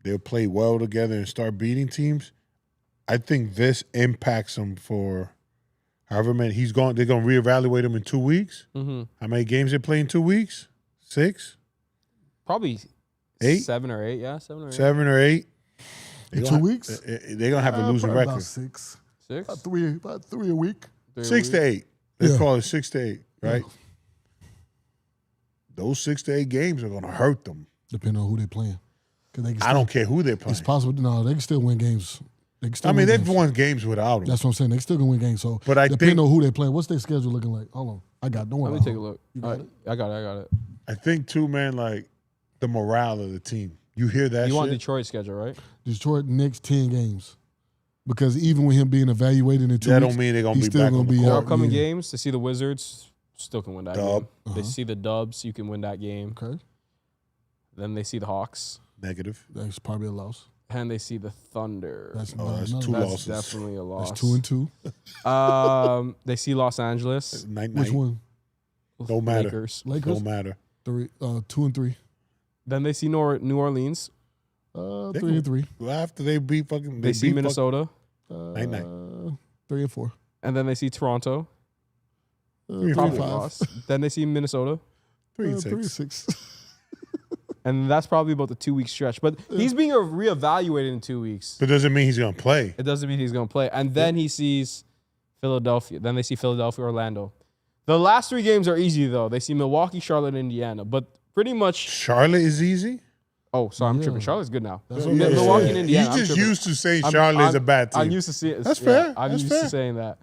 they'll play well together and start beating teams, I think this impacts them for however many he's going. They're going to reevaluate him in 2 weeks. Mm-hmm. How many games they play in 2 weeks? 6? Probably 8? 7 or 8. Yeah, 7 or 8. 7 or 8. In 2 weeks? They're going to have a losing record. About 6. 6? About three a week. 6 to 8. Let's Yeah. call it 6 to 8, right? Yeah. Those 6 to 8 games are going to hurt them. Depending on who they're playing. I don't care who they're playing. It's possible. No, they can still win games. They can still I mean, win they've games. won games without him. That's what I'm saying. They still gonna win games. So, But I depending think- on who they're playing, what's their schedule looking like? Hold on, I got. Don't worry. Let me take a look. You got All right, it? I got it. I think, too, man, like the morale of the team. You hear that You shit? want Detroit's schedule, right? Detroit next 10 games, because even with him being evaluated in 2 That weeks, don't mean they're gonna he's be still back gonna on the be court. out. Upcoming Yeah. games, they see the Wizards, still can win that Dub. game. They see the Dubs, you can win that game. Okay, Then they see the Hawks, Negative. that's probably a loss. and they see the Thunder. That's Oh, that's another- 2 That's losses. definitely a loss. That's 2 and 2. They see Los Angeles, Night. Which one? Don't matter. Lakers. Lakers. Don't matter. 2 and 3. Then they see New Orleans. 3 and 3. After they beat fucking, They see beat Minnesota, Night. 3 and 4. and then they see Toronto. 3 and Probably a 5. loss. Then they see Minnesota, 3 and 3 and 6. 6. and that's probably about the 2 week stretch. But he's being reevaluated in 2 weeks. But doesn't mean he's gonna play. It doesn't mean he's going to play. And then he sees Philadelphia. Then they see Philadelphia, Orlando. The last 3 games are easy, though. They see Milwaukee, Charlotte, and Indiana. But pretty much. Charlotte is easy. Oh, sorry, I'm Yeah. tripping. Charlotte's good now. That's Milwaukee and Indiana. You I'm just tripping. used to saying I'm- Charlotte is I'm- a bad team. I'm used to seeing That's fair. I'm That's used fair. to saying that.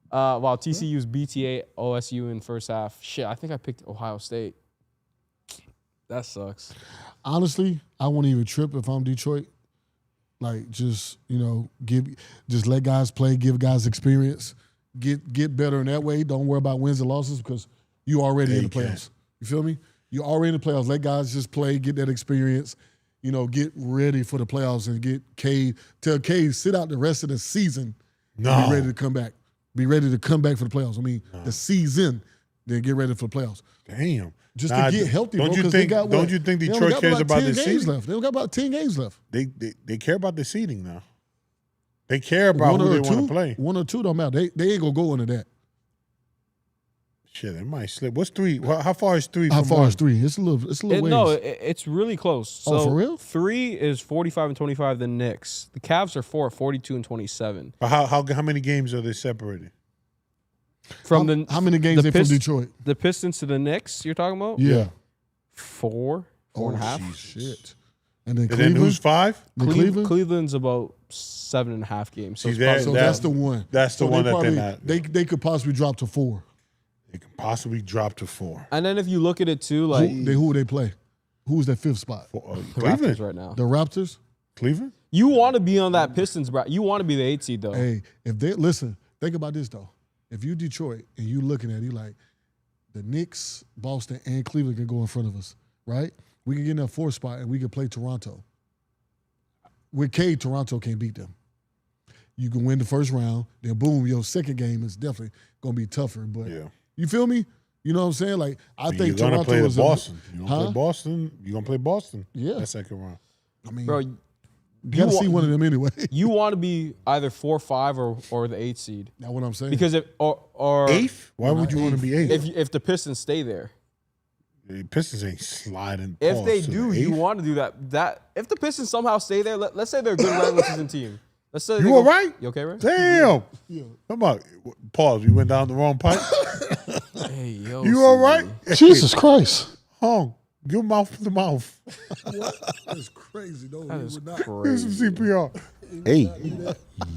While TCU's BTA OSU in first half. Shit, I think I picked Ohio State. That sucks. Honestly, I won't even trip if I'm Detroit. Like, just just let guys play, give guys experience, get better in that way. Don't worry about wins and losses because you already in the playoffs. You feel me? You're already in the playoffs. Let guys just play, get that experience. Get ready for the playoffs and get Cade. Tell Cade sit out the rest of the season. No. And be ready to come back. Be ready to come back for the playoffs. I mean, the season, then get ready for the playoffs. Damn. Just Nah, to get healthy, don't bro, you 'cause think? they got Don't you think they only Detroit got cares about 10 the games seeding? left. They only got about 10 games left. They care about the seeding now. They care about who they want to play. 1 or 2 don't matter. They ain't gonna go into that. Shit, it might slip. What's 3? How far is 3? How from far one? is 3? It's a little ways. No, it's really close. So Oh, for real? 3 is 45-25. The Knicks. The Cavs are 4 at 42-27. But how many games are they separated? From how many games the they from Detroit? The Pistons to the Knicks. You're talking about? Yeah. 4 and a half. Shit. And then And then Cleveland. who's 5? Cleveland. Cleveland's about 7.5 games. So, See, it's there- probably- So that- that's the one. that's the So one that probably, they're not. They could possibly drop to 4. They can possibly drop to 4. and then if you look at it too, like Who would they play? Who's that 5th spot? the Cleveland. Raptors right now, The Raptors? Cleveland? you want to be on that Pistons bracket. You want to be the 8 seed though. Hey, if they listen, think about this though. If you Detroit and you looking at it, you like the Knicks, Boston, and Cleveland can go in front of us, right? We can get in that 4th spot and we can play Toronto. With Cade, Toronto can't beat them. you can win the first round. Then boom, your second game is definitely gonna be tougher. But you feel me? You know what I'm saying? Like I think you're gonna Toronto play is Boston. You're gonna Huh? play Boston. You're gonna play Boston. Yeah. That second round. I mean, Bro, you gotta see one of them anyway. you want to be either 4-5 or the 8th seed. That's what I'm saying. Because if or Eighth? Why would you want to be eighth? if the Pistons stay there. The Pistons ain't sliding. If they to do, the you eighth. want to do that. That if the Pistons somehow stay there, let's say they're a good regular season team. Let's say You all right? You okay, right? Damn. Yeah. Come on. Pause. You went down the wrong pipe. Hey, yo. You all right? Jesus Christ. Hung. Give mouth to mouth. That's crazy, though. That is Here's crazy. some CPR. Hey.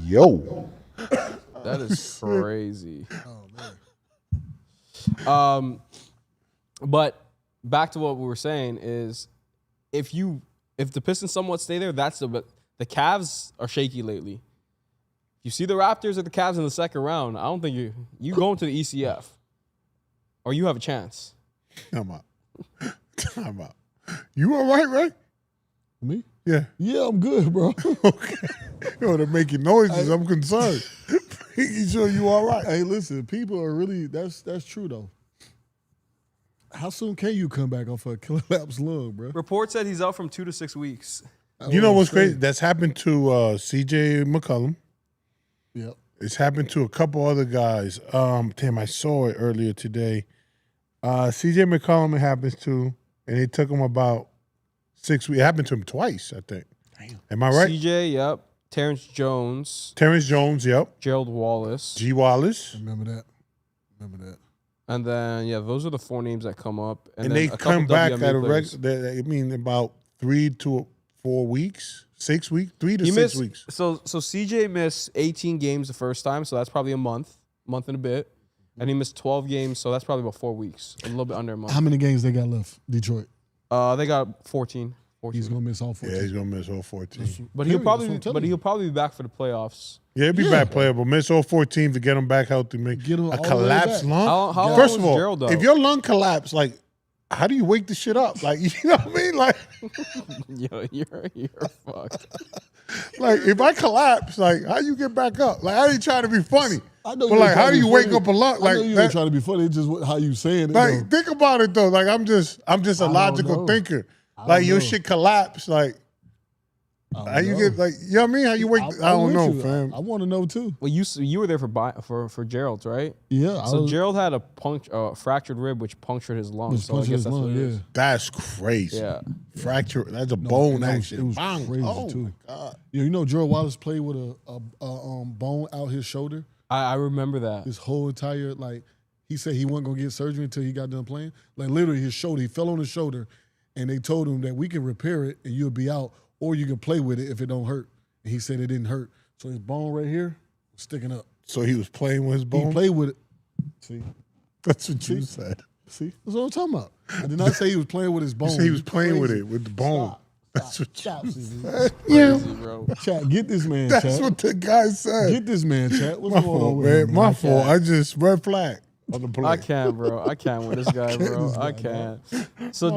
Yo. That is crazy. Oh man. But back to what we were saying is, if the Pistons somewhat stay there, that's the Cavs are shaky lately. You see the Raptors or the Cavs in the second round, I don't think you going to the ECF, or you have a chance. Come on. Time out. You all right, right? Me? Yeah. Yeah, I'm good, bro. Okay. Yo, they're making noises. I'm concerned. Making sure you all right. Hey, listen, people are really that's true though. How soon can you come back off a collapsed lung, bro? Report said he's out from 2 to 6 weeks. You know what's crazy? That's happened to C.J. McCollum. Yep. It's happened to a couple other guys. Damn, I saw it earlier today. C.J. McCollum it happens to, and it took him about 6 weeks. It happened to him twice, I think. Damn. Am I right? CJ, yep. Terrence Jones, Terrence Jones, yep. Gerald Wallace. G. Wallace. Remember that. And then, yeah, those are the 4 names that come up. And then they a couple come back WNBA at a players. I mean, about 3 to 4 weeks, 6 weeks, 3 to He 6 missed, weeks. So CJ missed 18 games the first time, so that's probably a month and a bit. And he missed 12 games, so that's probably about 4 weeks, a little bit under a month. How many games they got left, Detroit? They got 14. He's gonna miss all 14. Yeah, he's gonna miss all 14. But Period, that's what I'm telling you. he'll probably be back for the playoffs. Yeah, he'll be back playable. Miss all 14 to get him back healthy. Get him all A the way collapsed back. lung. How First long of was all, Gerald out? if your lung collapsed, like, how do you wake the shit up? Like, you know what I mean? Like, Yo, you're fucked. like if I collapse, like, how you get back up? Like, I ain't trying to be funny. I know But you like, ain't how trying do to you be wake funny. up a lung? I Like, know you that, ain't trying to be funny. It's just how you saying it. like, though. think about it though. Like, I'm just a don't logical know. thinker. I Like, don't your know. shit collapse. Like, how you get like, you know what I mean? How you wake? I don't with know, you. fam. I want to know too. Well, you were there for Gerald's, right? Yeah. So Gerald had a fractured rib, which punctured his lung. So I guess that's what it is. That's crazy. Yeah. Fracture. That's a bone action. It was Bang. crazy Oh, too. my God. Yeah, you know, Gerald Wallace played with a bone out his shoulder. I remember that. His whole entire he said he wasn't gonna get surgery until he got done playing. Like literally, his shoulder. He fell on his shoulder, and they told him that we can repair it and you'll be out, or you can play with it if it don't hurt. And he said it didn't hurt. So his bone right here was sticking up. So he was playing with his bone? He played with it. See, That's what you said. that's what I'm talking about. I did not say he was playing with his bone. You said he was playing with Crazy. it, with the bone. Stop. That's what Stop, you CZ. said. Crazy, bro. Chat, get this man, That's chat. what the guy said. Get this man, chat. What's My going on fault, with man. him? My fault. I just red flag on the play. I can't, bro. I can't with this guy, bro. I can't. So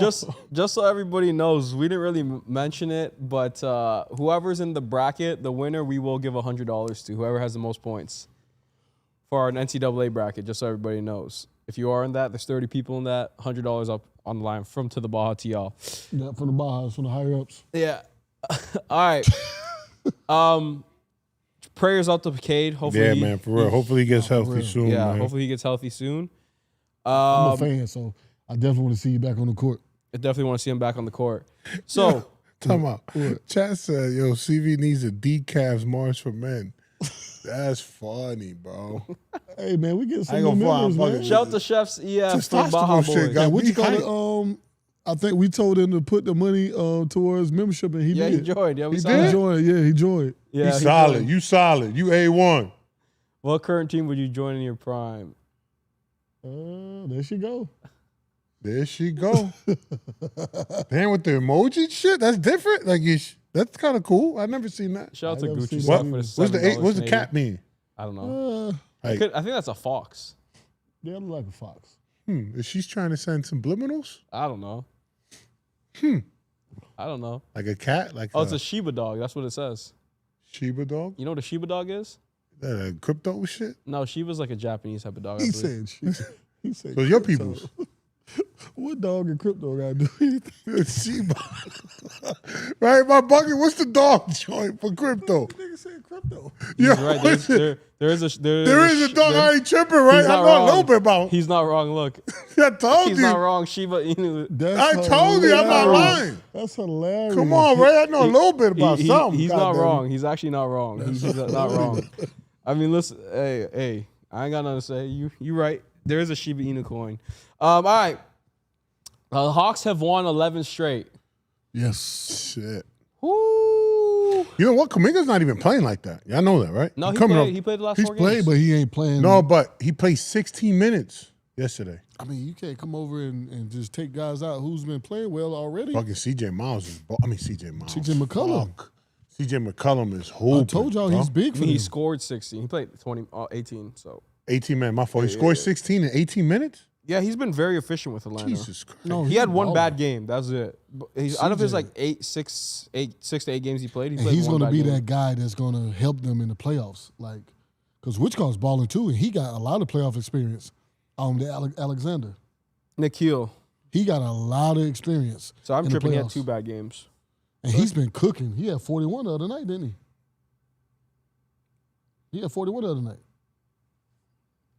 just so everybody knows, we didn't really mention it, but whoever's in the bracket, the winner, we will give $100 to whoever has the most points for our NCAA bracket. Just so everybody knows, if you are in that, there's 30 people in that. $100 up on the line from To the Baja to y'all. Yeah, from the Bajas, from the higher ups. Yeah. All right. Prayers out to Cade. Hopefully, Yeah, man, for real. Hopefully he gets healthy real. soon, Yeah, man. hopefully he gets healthy soon. I'm a fan, so I definitely want to see you back on the court. I definitely want to see him back on the court. So, Talking about, Chad said, yo, CV needs a decaf march for men. That's funny, bro. Hey, man, we get some ain't new gonna front, members, I'm man. fucking- shout out to Chef's EF for Testosterone Baja shit Boys. got Yeah, what you me call hyped. it? I think we told him to put the money towards membership, and he Yeah, did. he joined. Yeah, we He saw did? He that. joined. Yeah, he joined. Yeah, You he solid. joined. You solid. You A1. What current team would you join in your prime? There she go. There she go. Damn, with the emoji shit, that's different. Like, that's kind of cool. I never seen that. Shout out I to never Gucci seen stuff that for the either. $7 What's the Canadian. cat mean? I don't know. Like, I think that's a fox. They look like a fox. is she trying to send subliminals? I don't know. I don't know. Like a cat? Like Oh, it's a Shiba dog. That's what it says. Shiba dog? You know what a Shiba dog is? That a crypto shit? No, Shiba's like a Japanese type of dog. I He believe. said, he said, So your crypto. peoples. What dog in crypto got to do anything? Shiba. Right, my bucket. What's the dog joint for crypto? Nigga said crypto. Yeah, He's right. There is a dog. I ain't tripping, right? He's I not know a wrong. little bit about. He's not wrong. Look, I told he's you. not wrong. Shiba Inu. I told you I'm not lying. That's hilarious. Come on, Ray. I know a little bit about something. He's not goddamn. wrong. He's actually not wrong. He's not wrong. I mean, listen. Hey. I ain't got nothing to say. You right. There is a Shiba Inu coin. All right. The Hawks have won 11 straight. Yes. Shit. Woo. You know what? Kaminga's not even playing like that. Y'all know that, right? No, Coming he played the last He's 4 played, games. but he ain't playing. No, but he played 16 minutes yesterday. I mean, you can't come over and just take guys out who's been playing well already. Fucking CJ Miles is. CJ Miles. CJ McCollum. Fuck. CJ McCollum is hooping. I told y'all bro. he's big for He them. scored 16. He played 18. So 18 minutes. My fault. He scored 16 in 18 minutes? yeah, he's been very efficient with Atlanta. Jesus Christ. No, He had one balling. bad game. That's it. But out of his CJ. like 6 to 8 games he played, he And played he's one going to bad be game. that guy that's going to help them in the playoffs. Like, because Wichko's balling too, and he got a lot of playoff experience. The Alexander. Nikhil. He got a lot of experience. So I'm in the tripping. He had playoffs. 2 bad games. And he's been cooking. He had 41 the other night, didn't he? He had 41 the other night.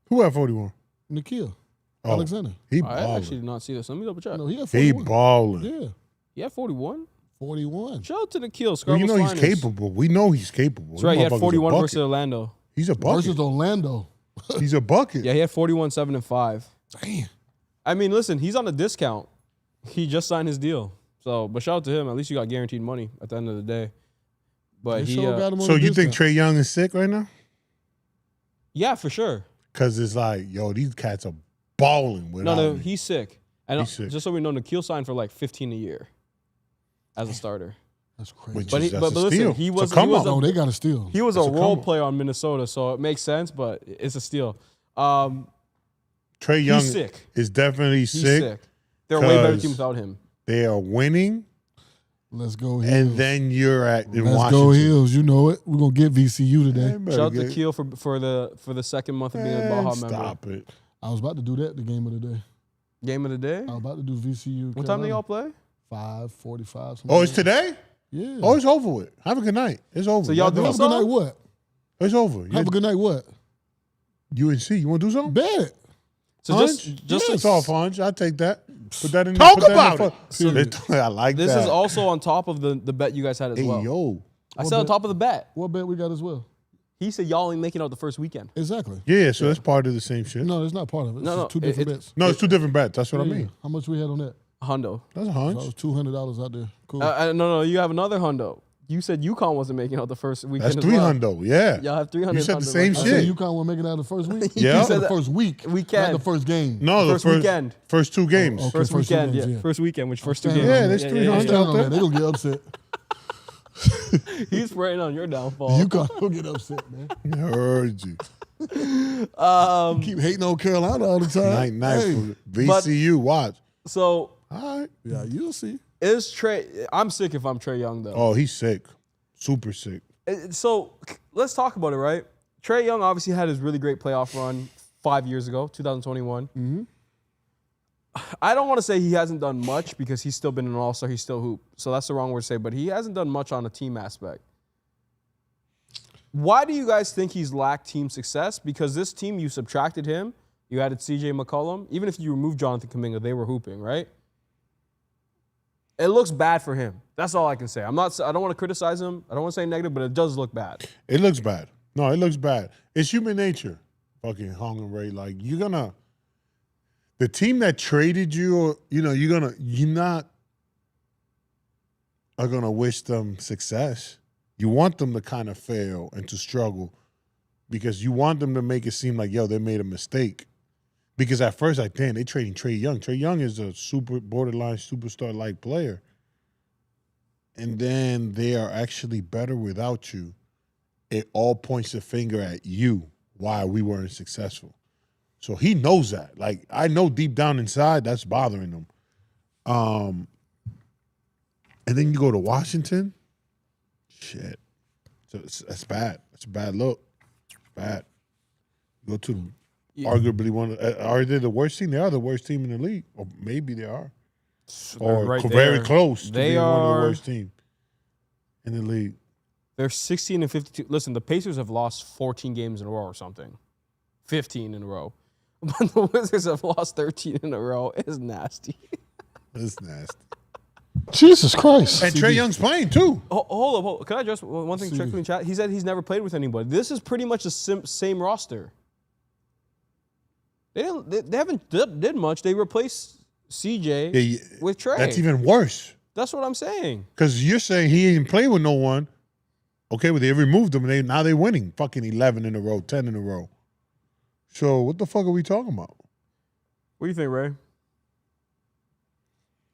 Who had 41? Nikhil. Oh, Alexander. He I actually balling. did not see this. Let me double check. No, he had He 41. balling. Yeah, He had 41. 41. Shout out to Nikhil. Well, you know he's finest. capable. We know he's capable. That's right. He had That motherfucker's a 41 bucket. versus Orlando. He's a bucket. Versus Orlando. He's a bucket. Yeah, he had 41, 7, and 5. Damn. I mean, listen, he's on a discount. He just signed his deal. So, but shout out to him. At least you got guaranteed money at the end of the day. But They he, sure got him on So the you think discount. Trey Young is sick right now? yeah, for sure. Because it's like, yo, these cats are balling without No, me. he's sick. And He's sick. just so we know, Nikhil signed for like 15 a year as a starter. That's crazy. Which But is- but that's a listen, steal. he It's a was come he was up. a, Oh, they got to steal. he was It's a a role come up. player on Minnesota, so it makes sense. But it's a steal. Trey Young sick. is definitely He's sick. sick. They're a way better 'cause team without him. They are winning, Let's go Hills. and then you're in Let's Washington. go Hills. You know it. We're going to get VCU They today. better Shout out to get- Keel for the second month of being a Man, Baja member. stop it. I was about to do that the game of the day. Game of the day. I was about to do VCU. What time do y'all play? 5:45. Oh, it's today? Yeah. Oh, it's over with. Have a good night. It's over. So y'all Let doing go. Have a good night what? It's over. Have a good night what? UNC. You want to do something? Bet. So Hunch? just It's all hunch. I'll take that. Put that in. Talk put that in about the it. fu- I like this that. is also on top of the bet you guys had as Hey, well. yo. I said on top of the bet. What bet we got as well? He said y'all ain't making out the first weekend. Exactly. Yeah, so that's part of the same shit. No, it's not part of it. It's No, just no, two different it- bets. No, it's two different bets. That's what I Yeah. mean. How much we had on that? Hundo. That's a So hunch. that was $200 out there. Cool. No, you have another hundo. You said UConn wasn't making out the first weekend. That's as three well. hundo. Yeah. Y'all have 300. You said the hundo same right I now. shit. said UConn will make it out the first week. Yeah. You said said the that- first week. Weekend. Not the first game. No, First weekend. First two games. okay. First First two weekend, games, yeah. yeah. First weekend, which first two Stand games. Yeah, there's I'm 300 standing out on there. that. They gonna get upset. He's praying on your downfall. UConn will get upset, man. I heard you. Keep hating on Carolina all the time. Night Hey. for VCU. Watch. So All right. Yeah, you'll see. is Trey? I'm sick if I'm Trey Young though. Oh, he's sick. Super sick. So let's talk about it, right? Trey Young obviously had his really great playoff run 5 years ago, 2021. Mm-hmm. I don't want to say he hasn't done much because he's still been an all-star. He's still hoop. So that's the wrong word to say, but he hasn't done much on a team aspect. Why do you guys think he's lacked team success? Because this team, you subtracted him. You added CJ McCollum. Even if you removed Jonathan Kuminga, they were hooping, right? It looks bad for him. That's all I can say. I don't want to criticize him. I don't want to say negative, but it does look bad. It looks bad. No, it looks bad. It's human nature. Fucking Hong and Ray. Like, you're gonna, the team that traded you, or, you know, you're not are gonna wish them success. You want them to kind of fail and to struggle because you want them to make it seem like, yo, they made a mistake. Because at first, like, damn, they trading Trey Young. Trey Young is a super borderline superstar-like player. And then they are actually better without you. It all points the finger at you why we weren't successful. So he knows that. Like, I know deep down inside that's bothering him. And then you go to Washington. Shit. So that's bad. It's a bad look. Bad. Go to arguably one. Are they the worst team? They are the worst team in the league, or maybe they are, or right very there. close to They being one of are- the worst teams in the league. They're 16 and 52. Listen, the Pacers have lost 14 games in a row or something. 15 in a row. But the Wizards have lost 13 in a row. It's nasty. It's nasty. Jesus Christ. And Trae Young's playing too. Hold up. Can I address one thing quickly in chat? He said he's never played with anybody. This is pretty much the same roster. They haven't did much. They replaced CJ with Trae. That's even worse. That's what I'm saying. Because you're saying he ain't played with no one. Okay, well, they removed him, and now they're winning fucking 11 in a row, 10 in a row. So what the fuck are we talking about? What do you think, Ray?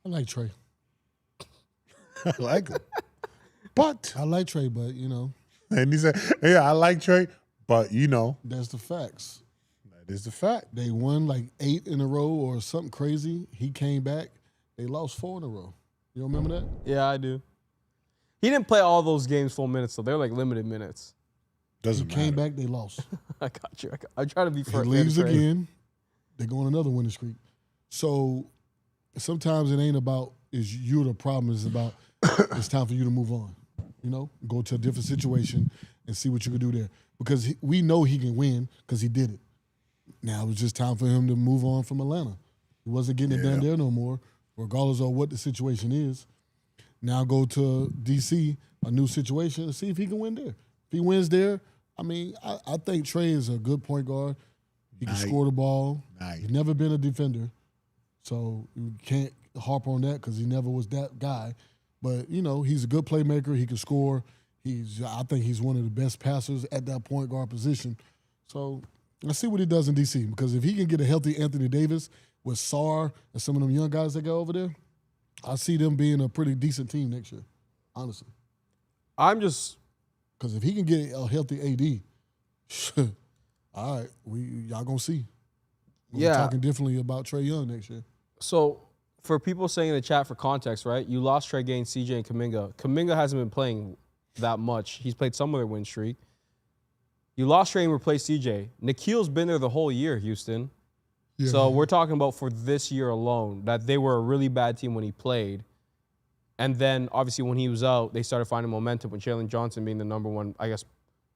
I like Trae. I like him. But. I like Trae, but, you know. And he said, yeah, I like Trae, but, you know. That's the facts. That is the fact. They won like 8 in a row or something crazy. He came back. They lost 4 in a row. You don't remember that? Yeah, I do. He didn't play all those games full minutes, so they're like limited minutes. Doesn't matter. Came back, they lost. I got you. I try to be fair. He leaves again. They go on another winning streak. So sometimes it ain't about is you the problem. It's about it's time for you to move on. You know, go to a different situation and see what you can do there. Because we know he can win because he did it. Now it was just time for him to move on from Atlanta. He wasn't getting it done there no more, regardless of what the situation is. Now go to D.C., a new situation, and see if he can win there. If he wins there, I mean, I think Trae is a good point guard. He can score the ball. He's never been a defender. So you can't harp on that because he never was that guy. But, you know, he's a good playmaker. He can score. I think he's one of the best passers at that point guard position. So let's see what he does in D.C. because if he can get a healthy Anthony Davis with Sarr and some of them young guys that go over there, I see them being a pretty decent team next year, honestly. I'm just... Because if he can get a healthy AD, all right, y'all going to see. We're talking differently about Trae Young next year. So, for people saying in the chat for context, right, you lost Trae Gaines, CJ, and Kuminga. Kuminga hasn't been playing that much. He's played some of their win streak. You lost Trae and replaced CJ. Nikhil's been there the whole year, Houston. Yeah. So we're talking about for this year alone that they were a really bad team when he played. And then, obviously, when he was out, they started finding momentum with Jalen Johnson being the number one, I guess,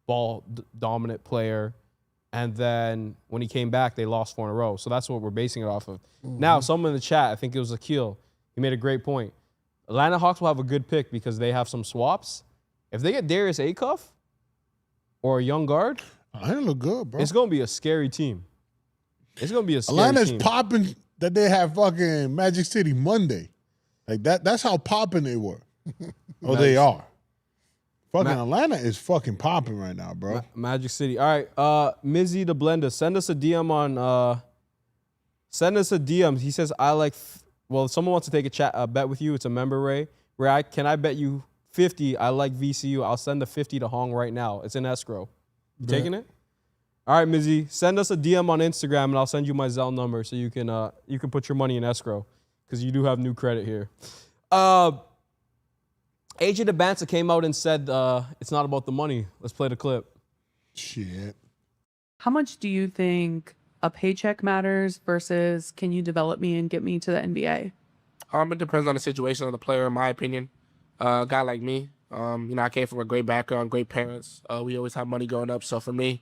ball-dominant player. And then when he came back, they lost 4 in a row. So that's what we're basing it off of. Mm-hmm. Now, someone in the chat, I think it was Akil, he made a great point. Atlanta Hawks will have a good pick because they have some swaps. If they get Darius Acuff or a young guard, Atlanta look good, bro. It's going to be a scary team. It's going to be a scary Atlanta's team. popping that they have fucking Magic City Monday. Like that's how popping they were. Oh, they are. Fucking Atlanta is fucking popping right now, bro. Magic City. All right, Mizzy the Blender, send us a DM on. Send us a DM. He says I like. Well, if someone wants to take a bet with you. It's a member, Ray. Ray, can I bet you 50? I like VCU. I'll send the 50 to Hong right now. It's in escrow. You taking it? All right, Mizzy, send us a DM on Instagram and I'll send you my Zelle number so you can put your money in escrow because you do have new credit here. AJ Dybantsa came out and said it's not about the money. Let's play the clip. Shit. How much do you think a paycheck matters versus can you develop me and get me to the NBA? It depends on the situation of the player, in my opinion. A guy like me, I came from a great background, great parents. We always had money growing up. So for me,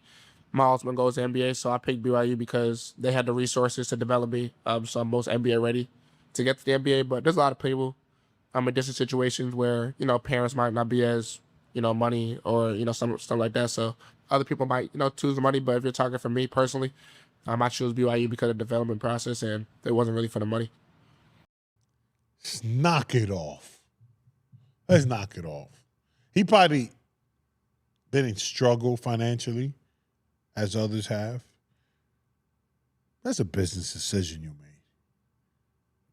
my ultimate goal is the NBA. So I picked BYU because they had the resources to develop me. So I'm most NBA ready to get to the NBA. But there's a lot of people in different situations where, parents might not be as, money or, something like that. So other people might, choose the money. But if you're talking for me personally, I choose BYU because of the development process and it wasn't really for the money. Let's knock it off. Let's knock it off. He probably didn't struggle financially as others have. That's a business decision you made.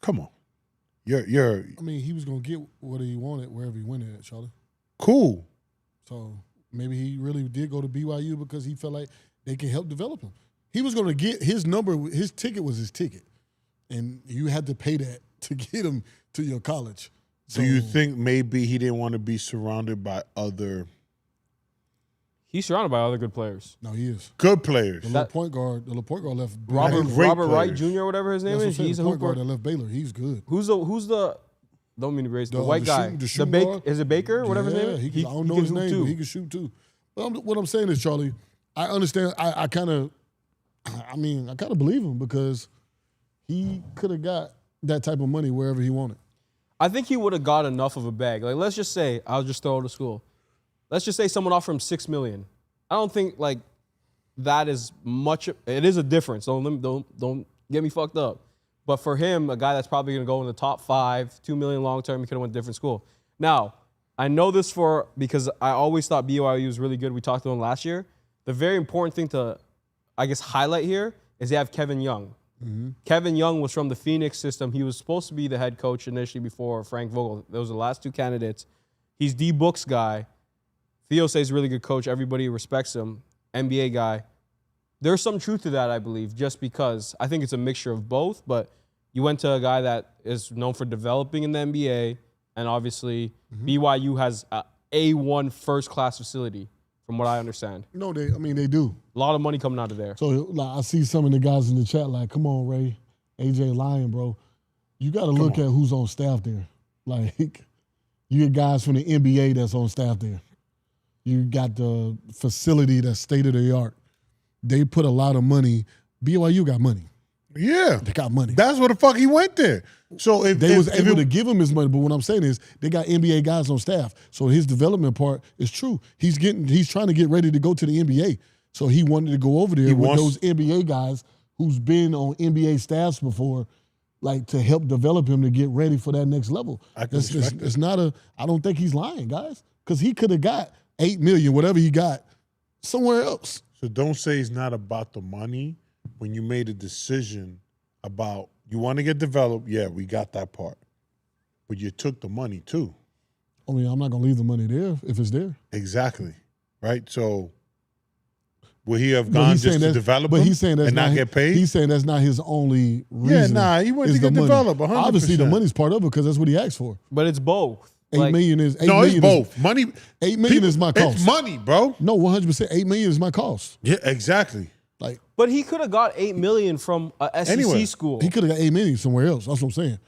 Come on. You're I mean, he was going to get what he wanted wherever he went at, Charlie. Cool. So maybe he really did go to BYU because he felt like they can help develop him. He was going to get his number, his ticket was his ticket. And you had to pay that to get him to your college. So, do you think maybe he didn't want to be surrounded by other He's surrounded by other good players. No, he is. Good players. The little point guard left. Robert great Wright players. Jr. or whatever his name That's what I'm is. saying, He's the a point hooper. guard that left Baylor. He's good. Who's the? Don't mean to raise the white the guy. shooting- the The shooting Baker guard? is it Baker? Whatever his name is. I don't know can his hoop name, too. but he can shoot too. But what I'm saying is, Charlie, I understand. I kind of believe him because he could have got that type of money wherever he wanted. I think he would have got enough of a bag. Like, let's just say, I'll just throw it to school. Let's just say someone offered him $6 million. I don't think like that is much. It is a difference. Don't get me fucked up. But for him, a guy that's probably going to go in the top 5, $2 million long term, he could have went to a different school. Now, I know this because I always thought BYU was really good. We talked to him last year. The very important thing to, I guess, highlight here is they have Kevin Young. Mm-hmm. Kevin Young was from the Phoenix system. He was supposed to be the head coach initially before Frank Vogel. Those are the last 2 candidates. He's D-Book's guy. Theo says he's a really good coach. Everybody respects him. NBA guy. There's some truth to that, I believe, just because I think it's a mixture of both. But you went to a guy that is known for developing in the NBA, and obviously BYU has a A1 first-class facility, from what I understand. No, they do. A lot of money coming out of there. So like, I see some of the guys in the chat like, come on, Ray, AJ Lyon, bro. You got to look at who's on staff there. Like, you get guys from the NBA that's on staff there. You got the facility that's state-of-the-art. They put a lot of money. BYU got money. Yeah. They got money. That's where the fuck he went there. So if They was able to give him his money, but what I'm saying is they got NBA guys on staff. So his development part is true. He's trying to get ready to go to the NBA. So he wanted to go over there with those NBA guys who's been on NBA staffs before, like to help develop him to get ready for that next level. It's not I don't think he's lying, guys, because he could have got $8 million, whatever he got, somewhere else. So don't say it's not about the money when you made a decision about you want to get developed. Yeah, we got that part. But you took the money too. I mean, I'm not going to leave the money there if it's there. Exactly. Right? So would he have gone just to develop him he's saying that's and not get paid? He's saying that's not his only reason. Yeah, he went to get developed 100%. Obviously, the money's part of it because that's what he asked for. But it's both. $8 million is $8 No, it's million both. Money. $8 million is my cost. It's money, bro. No, 100%. $8 million is my cost. Yeah, exactly. Like, But he could have got $8 million from a SEC Anyway, school. he could have got $8 million somewhere else. That's what I'm saying.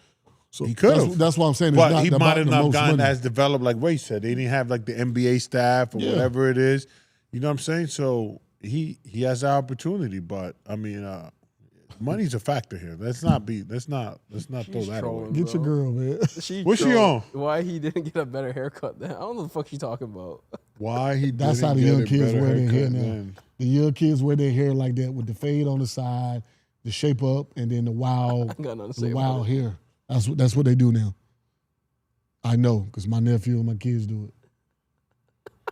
So He could have. That's why I'm saying it's But not he about might the have not most gotten money. as developed like Ray said. They didn't have like the NBA staff or whatever it is. You know what I'm saying? So he has the opportunity, but I mean, money's a factor here. Let's not throw that away. Get your girl, man. What's she on? Why he didn't get a better haircut then? I don't know the fuck she's talking about. Why he That's didn't how the get young a kids better wear their hair haircut now. then. The young kids wear their hair like that with the fade on the side, the shape up, and then the wild, I got nothing to the say wild about it. hair. That's what they do now. I know because my nephew and my kids do it.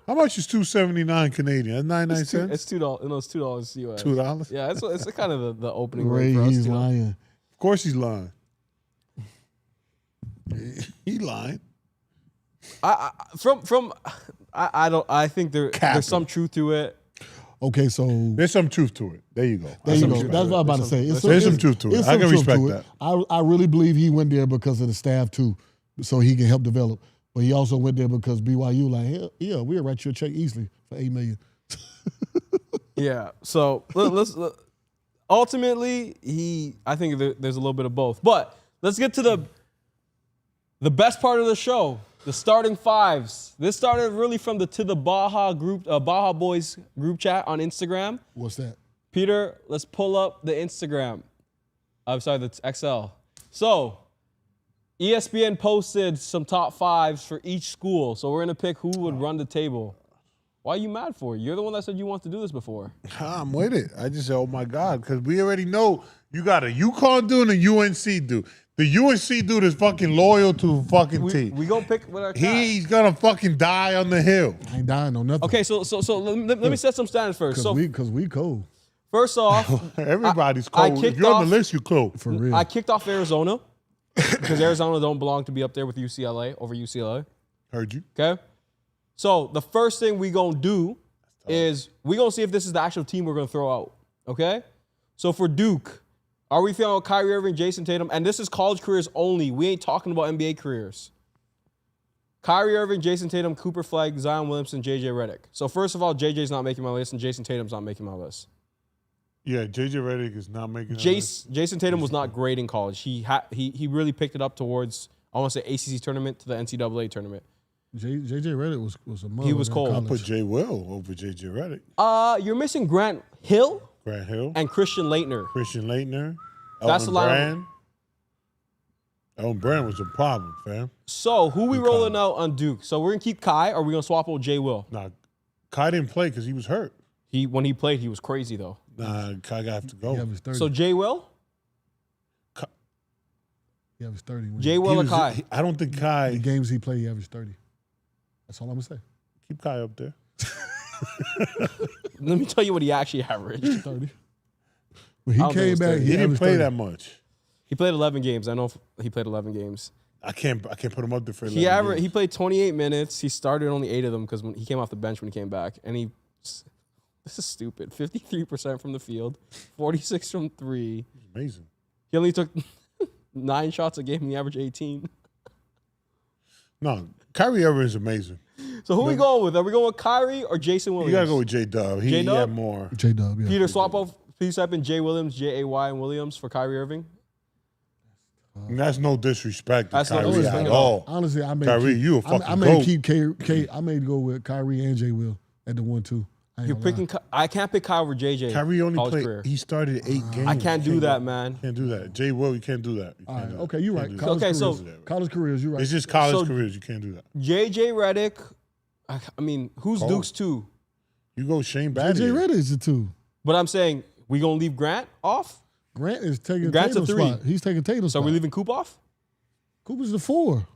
How much is $2.79 Canadian? That's 99 cents. It's $2. No, it's $2 US. $2. Yeah, it's kind of the opening Ray, rate for us. he's $2. lying. Of course he's lying. He lying. I think there's some truth to it. Okay, so There's some truth to it. There you go. there you Some go. truth That's to what I'm it. about to say. There's some truth to it. it's I some can truth respect to it. I really believe he went there because of the staff too, so he can help develop. But he also went there because BYU like, hell, yeah, we'll write you a check easily for $8 million. Yeah. So ultimately, I think there's a little bit of both. But let's get to the best part of the show, the starting fives. This started really from the To the Baja group, Baja Boys group chat on Instagram. What's that? Peter, let's pull up the Instagram. I'm sorry, the XL. So ESPN posted some top fives for each school. So we're gonna pick who would run the table. Why are you mad for it? You're the one that said you want to do this before. I'm with it. I just said, oh my God, because we already know you got a UConn dude and a UNC dude. The UNC dude is fucking loyal to fucking team. We gonna pick with our cat. He's gonna fucking die on the hill. I ain't dying on nothing. Okay, so let me set some standards first. Because we cold. First off, Everybody's I cold. If kicked you're on off- the list, you're cold. For real. I kicked off Arizona because Arizona don't belong to be up there with UCLA over UCLA. Heard you. Okay? So the first thing we gonna do is we gonna see if this is the actual team we're gonna throw out. Okay? So for Duke, are we feeling Kyrie Irving, Jason Tatum? And this is college careers only. We ain't talking about NBA careers. Kyrie Irving, Jason Tatum, Cooper Flag, Zion Williamson, JJ Redick. So first of all, JJ's not making my list, and Jason Tatum's not making my list. Yeah, JJ Redick is not making. Jason Tatum was not great in college. He really picked it up towards, I want to say, ACC tournament to the NCAA tournament. JJ Redick was a mother. He was cold. I put Jay Will over JJ Redick. You're missing Grant Hill and Christian Leitner. That's the Elton lineup. Brand. Elton Brand was a problem, fam. So who we rolling out on Duke? So we're gonna keep Kai, or we're gonna swap out Jay Will? Nah, Kai didn't play because he was hurt. When he played, he was crazy though. Nah, Kai got to go. He averaged 30. So Jay Will? He averaged 30. Jay Will or Kai? I don't think Kai. The games he played, he averaged 30. That's all I'm gonna say. Keep Kai up there. Let me tell you what he actually averaged. 30. When he I don't think it came was back, 30. He didn't averaged play 30. that much. He played 11 games. I know he played 11 games. I can't put him up there for 11 games. He played 28 minutes. He started only 8 of them because he came off the bench when he came back. And this is stupid. 53% from the field, 46 from 3. Amazing. He only took 9 shots a game and he averaged 18. No, Kyrie Irving is amazing. So who we going with? Are we going with Kyrie or Jason Williams? You gotta go with J-Dub. He had more. J-Dub, yeah. Peter, swap off. Please type in Jay Williams, Jay and Williams for Kyrie Irving. And that's no disrespect to That's no Kyrie disrespect at at all. Honestly, I may Kyrie, keep, you a fucking I may goat. keep I may go with Kyrie and J. Will at the 1-2. You're picking. I can't pick Kyrie over JJ. Kyrie only college played. career. He started 8 games. I can't do that, man. Can't do that. Jay Will, you can't do that. You All can't right, do that. okay, you're right. Can't do College Okay, careers, so- college careers, you're right. It's just college So- careers. You can't do that. JJ Redick. I mean, who's Cole. Duke's 2? You go Shane J. Battier. Redick is the 2. But I'm saying we gonna leave Grant off. Grant is taking Grant's a Tatum's 3. spot. He's taking Tatum's So spot. we leaving Coop off. Cooper's the 4.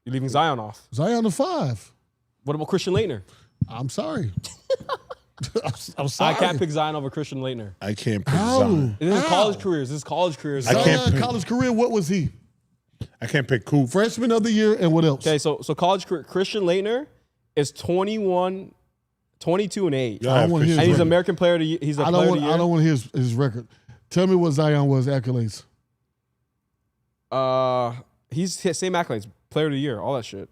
You're leaving Zion off. Zion the 5. What about Christian Leitner? I'm sorry. I'm sorry. I can't pick Zion over Christian Leitner. I can't pick How? Zion. This is How? college careers. This is college careers. I can't Zion pick- college career, what was he? I can't pick Coop. Freshman of the year and what else? Okay, so college career, Christian Leitner is 21, 22 and 8. Y'all I don't have wanna hear Christian And he's his Leitner. American player of the year. He's a I player of the year. don't want to hear his record. Tell me what Zion was accolades. He's hit same accolades, player of the year, all that shit.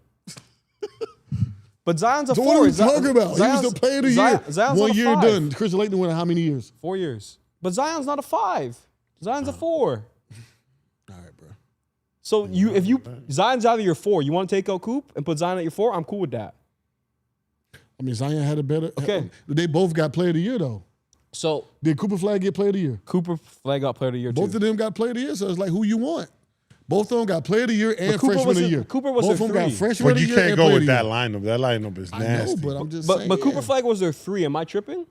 But Zion's a So 4. what are we talking about? Zion's- He was the player of the year. Zion's not 1 a year 5. done. Christian Leitner went how many years? 4 years. But Zion's not a 5. Zion's a 4. All right, bro. So if Zion's out of your 4, you want to take out Coop and put Zion at your 4? I'm cool with that. I mean, Zion had a better. Okay. They both got player of the year, though. So Did Cooper Flag get player of the year? Cooper Flag got player of the year Both too. of them got player of the year, so it's like who you want. Both of them got player of the year and Cooper freshman was of the a- year. Cooper was Both their of them got 3. freshman of But the you year can't and go player with of the that year. lineup. That lineup is I know, nasty. but I'm just saying. But Cooper yeah. Flag was their 3. Am I tripping?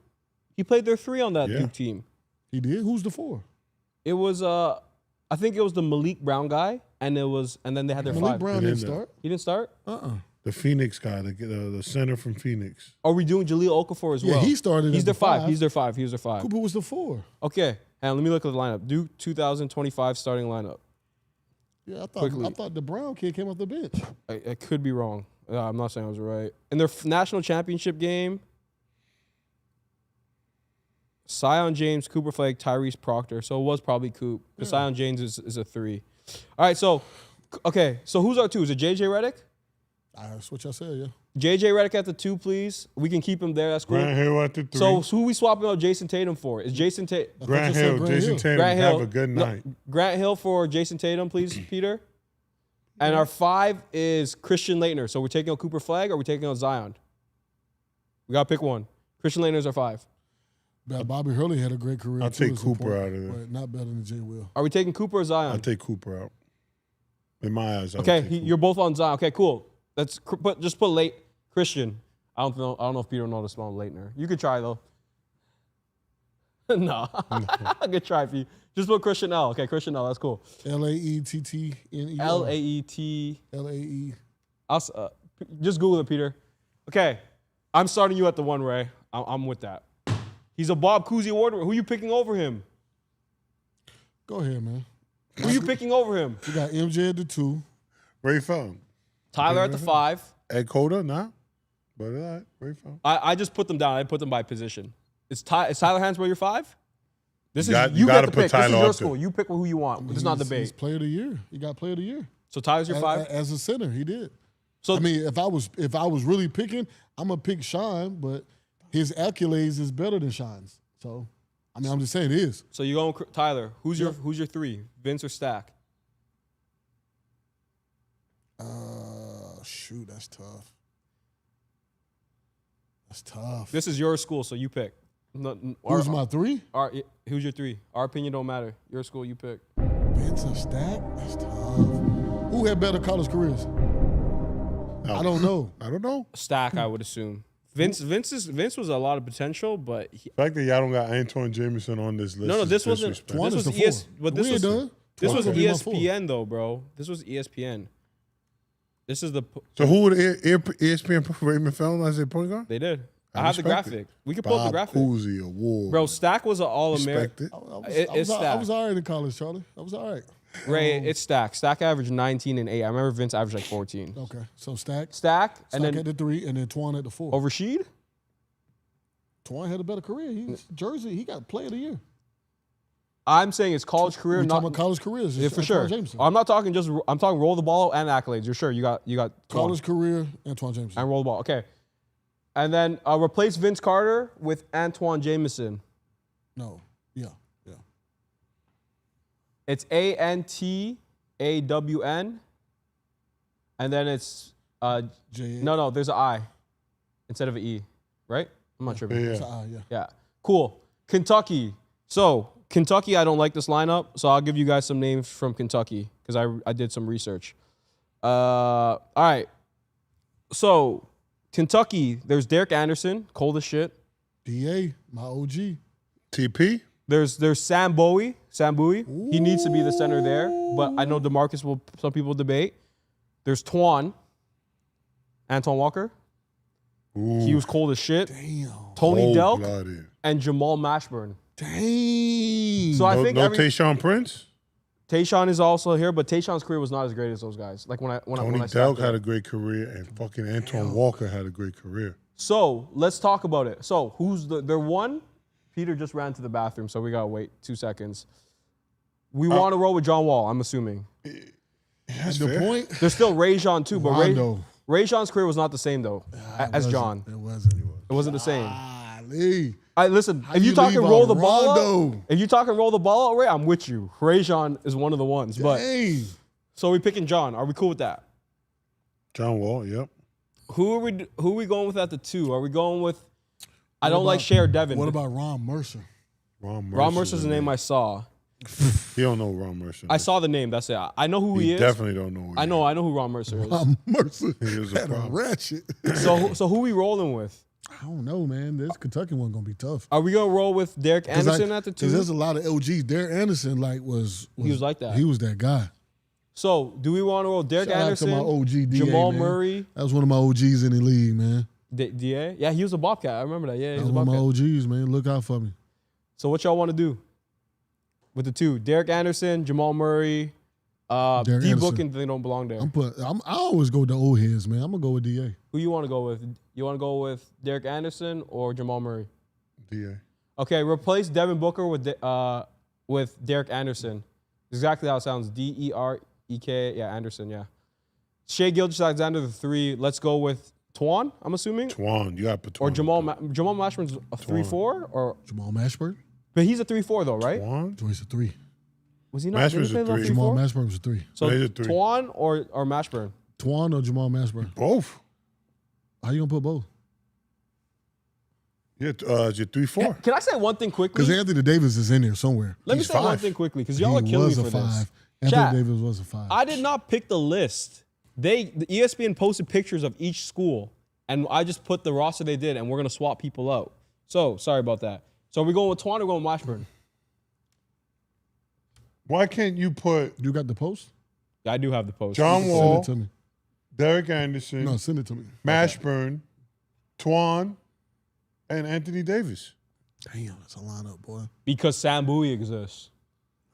He played their 3 on that Yeah. Duke team. He did. Who's the 4? It was I think it was the Malik Brown guy, and then they had their Malik 5. Brown He didn't didn't. start. He didn't start. The Phoenix guy, the center from Phoenix. Are we doing Jahlil Okafor as Yeah, well? he started He's as their the 5. 5. He's their 5. He was their 5. Cooper was the 4. Okay, and let me look at the lineup. Duke 2025 starting lineup. Yeah, I Quickly. thought the Brown kid came off the bench. I could be wrong. I'm not saying I was right. In their national championship game, Zion James, Cooper Flag, Tyrese Proctor. So it was probably Coop. Because Zion James is a 3. All right, so who's our 2? Is it JJ Redick? That's what y'all said, yeah. JJ Redick at the 2, please. We can keep him there. That's cool. Grant Hill at the 3. So who we swapping out Jason Tatum for? Is Jason Tatum? Grant you said Hill, Grant Jason Hill. Tatum, Grant Hill. have a good No, night. Grant Hill for Jason Tatum, please, Peter. And our 5 is Christian Leitner. So we're taking out Cooper Flag or we're taking out Zion? We got to pick one. Christian Leitner's our 5. Bobby Hurley had a great career. I'll too, take as a Cooper point, out of there. But not better than Jay Will. Are we taking Cooper or Zion? I'll take Cooper out. In my eyes, I would Okay, take Cooper. you're both on Zion. Okay, cool. Just put late Christian. I don't know if Peter will know how to spell Leitner. You could try though. No, I could try for you. Just put Christian L. Okay, Christian L. That's cool. Laettne. Laet. Lae. Just Google it, Peter. Okay, I'm starting you at the 1, Ray. I'm with that. He's a Bob Cousy Award winner. Who you picking over him? Go ahead, man. Who you picking over him? We got MJ at the 2. Ray Felton. Tyler at the 5. Ed Cota, nah. But all right, Ray Felton. I just put them down. I put them by position. Is Tyler Hansbrough your 5? This You is got- you you get gotta the put pick. This is Tyler your up there. school. You pick who you want. This is not He's debate. player of the year. He got player of the year. So Tyler's your 5. As a center, he did. So I mean, if I was really picking, I'm gonna pick Sean, but his accolades is better than Sean's. So, I mean, I'm just saying it is. So you going Tyler? Who's your 3? Vince or Stack? Shoot, that's tough. That's tough. This is your school, so you pick. Who's my 3? Who's your 3? Our opinion don't matter. Your school, you pick. Vince or Stack? That's tough. Who had better college careers? I don't know. I don't know. Stack, I would assume. Vince was a lot of potential, but The fact that y'all don't got Antoine Jameson on this list. no, this wasn't. disrespectful. This was the 4. but this We ain't was done. this Twan was gonna be my 4. ESPN though, bro. This was ESPN. This is the So who would ESPN put Raymond Felton as their point guard? they did. I have the respect graphic. it. We could pull up the Bob graphic, Cousy Award. bro. Stack was an All-American. Respect it. It's I Stack. was all right in college, Charlie. I was all right. Ray, it's Stack. Stack averaged 19 and 8. I remember Vince averaged like 14. Okay, so Stack Stack and at then the 3, and then Twan at the 4. over Sheed. Twan had a better career. He's Jersey. He got Player of the Year. I'm saying it's college career, We're not talking about college careers. yeah, for sure. Jameson. I'm not talking just. I'm talking roll the ball and accolades. You're sure you got College Twan career, Antoine Jameson. and roll the ball. Okay, and then replace Vince Carter with Antoine Jameson. No, yeah. It's ANTAWN, and then it's J. no. There's an I instead of an E, right? I'm not sure. Yeah. Yeah. Cool. Kentucky. So Kentucky, I don't like this lineup, so I'll give you guys some names from Kentucky because I did some research. All right. So Kentucky, there's Derek Anderson, cold as shit. DA, my OG. TP? There's Sam Bowie. He needs to be the center there, but I know DeMarcus will. Some people debate. There's Antoine Walker. Ooh, He was cold as shit. Damn. Tony Delk cold-blooded. and Jamal Mashburn. Dang. So I No, think no Tayshaun Prince? Tayshaun is also here, but Tayshaun's career was not as great as those guys. Like when I Tony sat Delk there. had a great career, and fucking Antoine Walker had a great career. So let's talk about it. So who's their one? Peter just ran to the bathroom, so we gotta wait 2 seconds. We want to roll with John Wall, I'm assuming. That's the fair. point. There's still Rajon too, but Rondo. Rajon's career was not the same though as John. It wasn't. It wasn't the same. Lee. Listen, if you you talking leave roll out the ball, Rondo? out, if you talking roll the ball out, Ray, I'm with you. Rajon is one of the ones. But Dang. so we picking John. Are we cool with that? John Wall, yep. Who are we going with at the 2? Are we going with? I don't like Shea or Devin. What about Ron Mercer? Ron Mercer's the name I saw. You don't know Ron Mercer. I saw the name. That's it. I know who he You is. definitely don't know who he I know who Ron Mercer is. Ron Mercer He was a had a problem. ratchet. So who we rolling with? I don't know, man. This Kentucky one gonna be tough. Are we gonna roll with Derek Anderson at the 2? Because there's a lot of LGs. Derek Anderson was like that. He was that guy. So do we want to roll Derek Shout out to Anderson, my OG DA, Jamal man. Murray, That was one of my OGs in the league, man. DA? Yeah, he was a Bobcat. I remember that. Yeah, he That was a was one of Bobcat. my OGs, man. Look out for me. So what y'all want to do with the 2? Derek Anderson, Jamal Murray, Derek D Anderson. Book, and they don't belong there. I always go with the old heads, man. I'm gonna go with DA. Who you want to go with? You want to go with Derek Anderson or Jamal Murray? DA. Okay, replace Devin Booker with Derek Anderson. Exactly how it sounds. Derek. Yeah, Anderson. Yeah. Shea Gilgeous-Alexander the 3. Let's go with Twan. I'm assuming. Twan, you got to put Twan. Or Jamal Mashburn's a 3-4 or Jamal Mashburn. but he's a 3-4 though, right? Twan? Joyce a 3. Was he not? Mashburn's did he a play 3. Jamal 3-4? Mashburn was a 3. So No, he's a 3. Twan or Mashburn? Twan or Jamal Mashburn? Both. How you gonna put both? Yeah, it's your 3-4. Can I say one thing quickly? Because Anthony Davis is in there somewhere. Let me He's say one 5. thing quickly because y'all are He killing me was for a 5. this. Anthony Chat, Davis was a 5. I did not pick the list. The ESPN posted pictures of each school, and I just put the roster they did, and we're gonna swap people out. So sorry about that. So are we going with Twan or going with Washburn? Why can't you put You got the post? I do have the post. John Send Wall, it to me. Derek Anderson, No, send it to me. Mashburn, Twan, and Anthony Davis? Damn, that's a lineup, boy. Because Sam Bowie exists.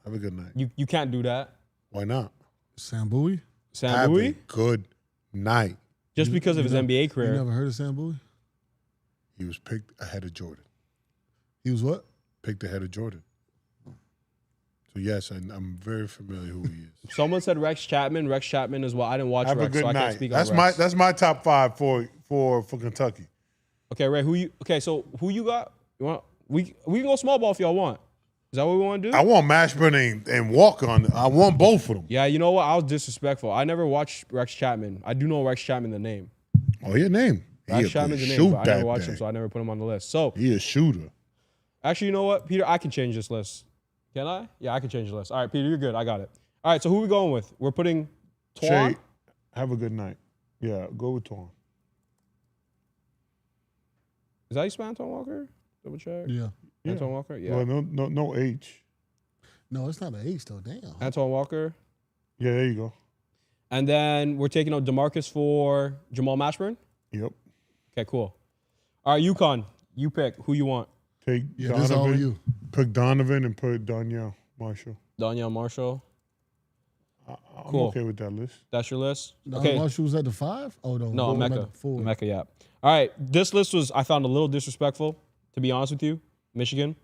Have a good night. You can't do that. Why not? Sam Bowie? Sam Have a Bowie? good night. Just because of his NBA You career. never heard of Sam Bowie? He was picked ahead of Jordan. He was what? Picked ahead of Jordan. So yes, I'm very familiar who he is. Someone said Rex Chapman. Rex Chapman is I didn't watch Have Rex, a good so I can't night. speak That's on Rex. that's my top 5 for Kentucky. Okay, Ray. So who you got? You want we can go small ball if y'all want. Is that what we want to do? I want Mashburn and Walker on. I want both of them. Yeah, you know what? I was disrespectful. I never watched Rex Chapman. I do know Rex Chapman the name. Oh, your name. Rex Chapman's the name, but I never watched him, so I never put him on the list. So he a shooter. actually, you know what, Peter? I can change this list. Can I? Yeah, I can change the list. All right, Peter, you're good. I got it. All right, so who are we going with? We're putting Twan. Shay, have a good night. Yeah, go with Twan. Is that how you spell Antoine Walker? Double check. Yeah. Antoine Walker? Yeah. Well, no H. No, it's not an H though. Damn. Antoine Walker. Yeah, there you go. And then we're taking out DeMarcus for Jamal Mashburn. Yep. Okay, cool. All right, UConn. You pick who you want. Take Yeah, this is all Donovan. you. Pick Donovan and put Danielle Marshall. Danielle Marshall. I'm Cool. okay with that list. That's your list? No, Okay. Marshall was at the 5? Oh, no. No, I'm at Mecca. the 4. Mecca, yeah. All right, this list was, I found a little disrespectful, to be honest with you. Michigan.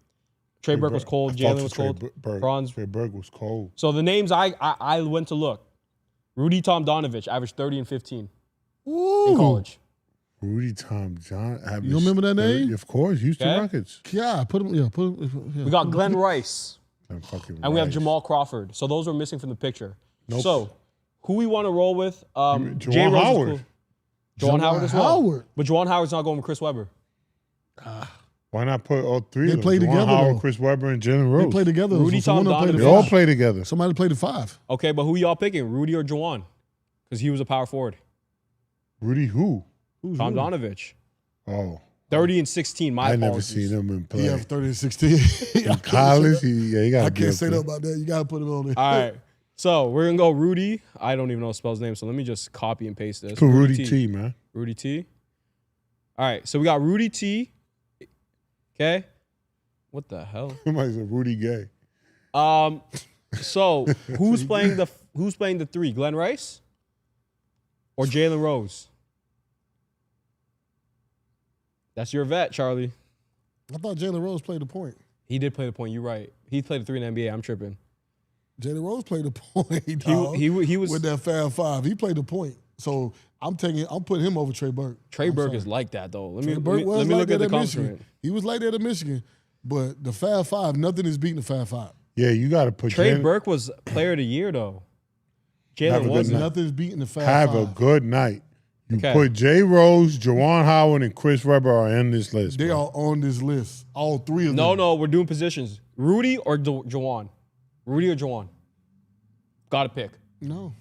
Trey Burke was cold. I Jalen fucked was with cold. Trey Burke. Franz. Trey Burke was cold. So the names I went to look. Rudy Tomjanovich averaged 30 and 15 Ooh. in college. Rudy Tom John. You don't remember that name? Of course, Houston Okay. Rockets. Yeah, put him. Yeah, put him. Yeah. We got Glenn Rice, And fucking and we have Rice. Jamal Crawford. So those are missing from the picture. Nope. So who we want to roll with? Juwan Jay Rose is Howard. cool. Juwan Howard as well. Howard. But Juwan Howard's not going with Chris Webber. Why not put all three They of them? play Juwan together, Howard, though. Chris Webber, and Jalen Rose. They play together. Rudy so someone Tom will play the They Donovan. all five. play together. Somebody play the 5. Okay, but who y'all picking? Rudy or Juwan? Because he was a power forward. Rudy who? Who's Tom Rudy? Donovich. Oh, 30 and 16. My I never apologies. seen him in play. He have 30 and 16. In college, he got. I can't say that about that. You got to put him on there. All right. So we're going to go Rudy. I don't even know how to spell his name, so let me just copy and paste this. Put Rudy T, man. Rudy T. All right. So we got Rudy T. Okay. What the hell? Somebody said Rudy Gay. So who's playing the 3? Glenn Rice or Jalen Rose? That's your vet, Charlie. I thought Jalen Rose played the point. He did play the point. You're right. He played the 3 in the NBA. I'm tripping. Jalen Rose played the point. Dog, He was with that Fab 5. He played the point. So I'm putting him over Trey Burke. Trey I'm Burke sorry. is like that though. Let Trey me Burke was let me like look at that the at Michigan. compliment. He was like that at Michigan, but the Fab 5, nothing is beating the Fab 5. Yeah, you got to put Trey Jalen- Burke was player of the year though. Have a Jalen good wasn't. night. Nothing is beating the Fab Have 5. a good night. You Okay. put Jay Rose, Juwan Howard, and Chris Webber are in this list. They bro. are on this list. All 3 of them. No, we're doing positions. Rudy or Jawan? Rudy or Jawan? Gotta pick. No.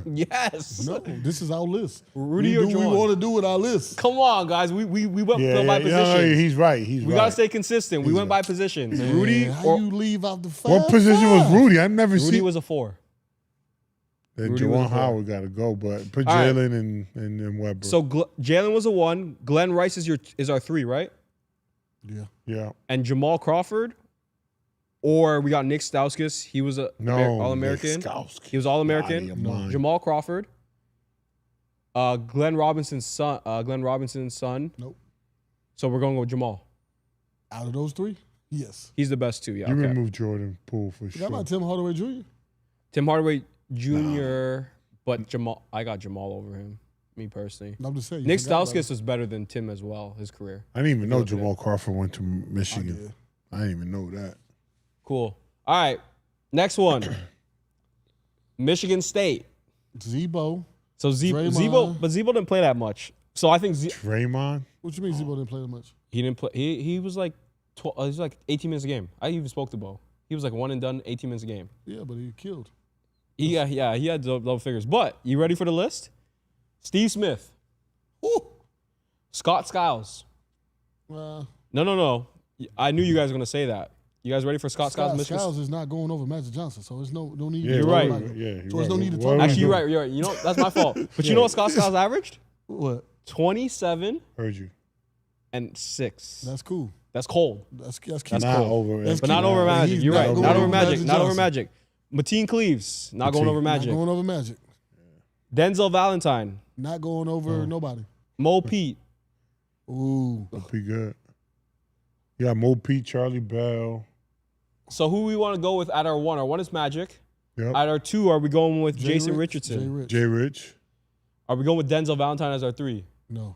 Yes. No. This is our list. Rudy we or do what we Juwan? want to do with our list. Come on, guys. We went Yeah, by yeah, positions. he's right. He's We right. gotta stay consistent. We went by positions. Rudy Man, how or you leave out the Fab What position 5? was Rudy? I've never Rudy seen. was a 4. Then Rudy was a Juwan 4. Howard got to go, but put All right. Jalen and Webber. So Jalen was a 1. Glenn Rice is our 3, right? Yeah. yeah, And Jamal Crawford, or we got Nick Stauskas. He was All American. Nick Stauskas. He was All American. Out of your mind. Jamal Crawford. Glenn Robinson's son. Nope. So we're going to go with Jamal. Out of those 3, yes. He's the best too. Yeah. You Okay. remove Jordan Poole for Forgot sure. about Tim Hardaway Jr. Tim Hardaway Jr. But Jamal, I got Jamal over him. Me personally. I'm just saying. you Nick forgot about Stauskas was better than Tim as well. His career. I didn't even know Look at Jamal Crawford went to it. I Michigan. did. I didn't even know that. Cool. All right. Next one. Michigan State. Zebo. So Draymond. Zebo didn't play that much. So I think Draymond. What you mean Zebo didn't play that much? he didn't play. He was like he was like 18 minutes a game. I even spoke to Bo. He was like 1 and done, 18 minutes a game. Yeah, but he killed. He had double figures. But you ready for the list? Steve Smith, Ooh. Scott Skiles. No. I knew you guys were gonna say that. You guys ready for Scott Skiles? Michigan? Skiles is not going over Magic Johnson, so there's no need. Yeah, You're to right. talk about it. Yeah, So there's no need to What talk are about Actually, we you're doing? right. You're right. You know that's my fault. But you know what Scott Skiles averaged? What? 27 Heard you. and 6. That's cool. That's cold. That's key. That's Not cool. over. That's But not over But Magic. he's You're not right. going Not over over Magic. Magic Not over Johnson. Magic. Mateen Cleaves. Not going Mateen. over Magic. Not going over Magic. Denzel Valentine. Not going over nobody. Mo Pete. Ooh. Pretty good. You got Mo Pete, Charlie Bell. So who we want to go with at our 1? Our 1 is Magic. Yep. At our 2, are we going with Jason Rich, Richardson? Jay Rich. Jay Rich. Are we going with Denzel Valentine as our 3? No.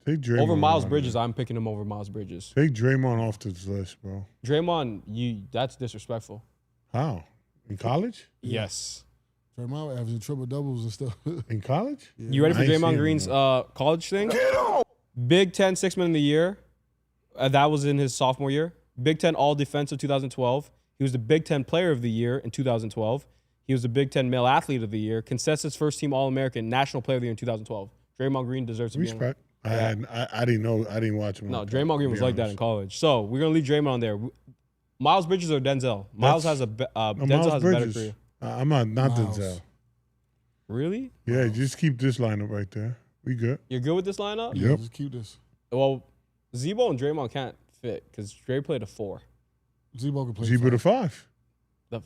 Take Draymond Over Miles out of Bridges, there. I'm picking him over Miles Bridges. Take Draymond off this list, bro. Draymond, that's disrespectful. How? In college? Yes. Draymond averaging triple doubles and stuff. In college? You ready for I ain't Draymond seen Green's him, college thing? Big Ten Sixth Man of the Year. That was in his sophomore year. Big Ten All Defensive 2012. He was the Big Ten Player of the Year in 2012. He was the Big Ten Male Athlete of the Year, consensus First Team All American, National Player of the Year in 2012. Draymond Green deserves to be on it. Respect. I didn't know. I didn't watch him. No, like Draymond Green was to be like that in honest. college. So we're gonna leave Draymond on there. Miles Bridges or Denzel? Miles has a Denzel Miles has a better Bridges. career. I'm not Miles. Denzel. Really? Yeah, just keep this lineup right there. We good. You're good with this lineup? Yeah, Yep. just keep this. Well, Zebo and Draymond can't fit because Dre played a 4. Zebo can play Zebo five. the 5.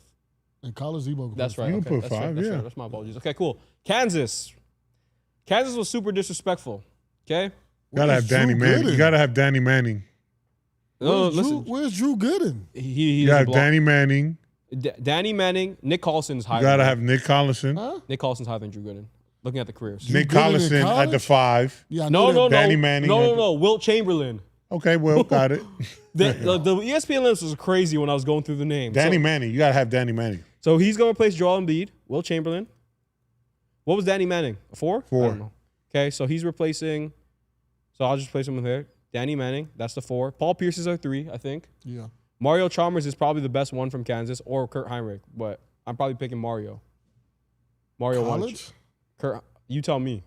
In college, Zebo can That's play right. You Okay, can put that's right, 5, that's yeah. right. That's my apologies. Okay, cool. Kansas. Kansas was super disrespectful. Okay. Gotta have Danny Manning. You gotta have Danny Manning. No, Where's Drew, listen. where's Drew Gooden? He You is a got block. Danny Manning. Danny Manning. Nick Collison's higher. You gotta than- have Nick Collison. Huh? Nick Collison's higher than Drew Gooden. Looking at the careers. Nick Gooden in Collison at the college? 5. Yeah, I No, knew no, no. that. Danny Manning No, at no, the- no. Wilt Chamberlain. Okay, well, got it. The ESPN list was crazy when I was going through the names. Danny So, Manning. You gotta have Danny Manning. so he's going to replace Joel Embiid, Wilt Chamberlain. What was Danny Manning? A 4? 4. I don't know. Okay, so he's replacing. So I'll just place him in there. Danny Manning, that's the 4. Paul Pierce is our 3, I think. Yeah. Mario Chalmers is probably the best one from Kansas, or Kurt Heinrich, but I'm probably picking Mario. Mario won. College? Kurt, you tell me.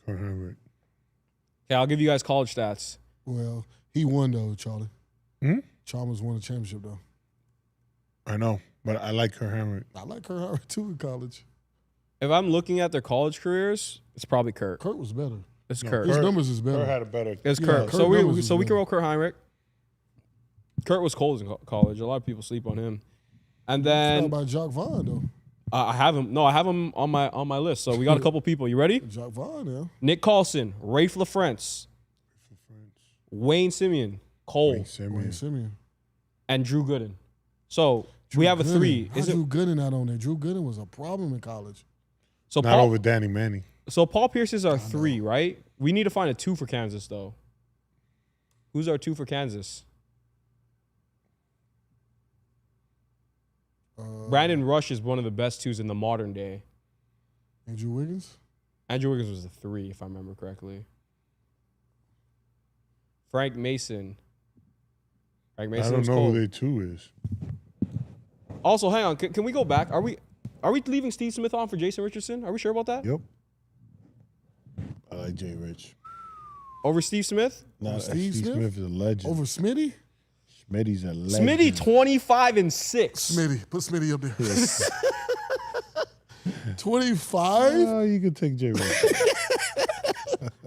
Kurt Heinrich. Okay, I'll give you guys college stats. Well, he won though, Charlie. Hmm? Chalmers won a championship though. I know, but I like Kurt Heinrich. I like Kurt Howard too in college. If I'm looking at their college careers, it's probably Kurt. Kurt was better. It's No, Kurt. His Kurt- numbers is better. Kurt had a better. It's Yeah, Kurt. Kurt So we numbers is so we can better. roll Kurt Heinrich. Kurt was cold in college. A lot of people sleep on him. And How then about Jock Vaughn though? I have him. No, I have him on my list. So we got a couple people. You ready? Jock Vaughn, yeah. Nick Carlson, Rafe LaFrance, Wayne Simeon, Cole, Wayne Simeon. Wayne Simeon. and Drew Gooden. So we have a Gooden. 3. How Is it Drew Gooden not on there? Drew Gooden was a problem in college. so? Not Paul, over Danny Manning. so Paul Pierce is our 3, right? We need to find a 2 for Kansas though. Who's our 2 for Kansas? Brandon Rush is one of the best 2s in the modern day. Andrew Wiggins? Andrew Wiggins was the 3, if I remember correctly. Frank Mason. Frank I Mason don't was know cold. who their 2 is. Also, hang on. Can we go back? Are we leaving Steve Smith on for Jason Richardson? Are we sure about that? Yep. I like Jay Rich. Over Steve Smith? Nah, Steve Steve Smith? Smith is a legend. Over Smitty? Smitty's a legend. Smitty 25 and 6. Smitty. Put Smitty up there. 25? You could take Jay Rich.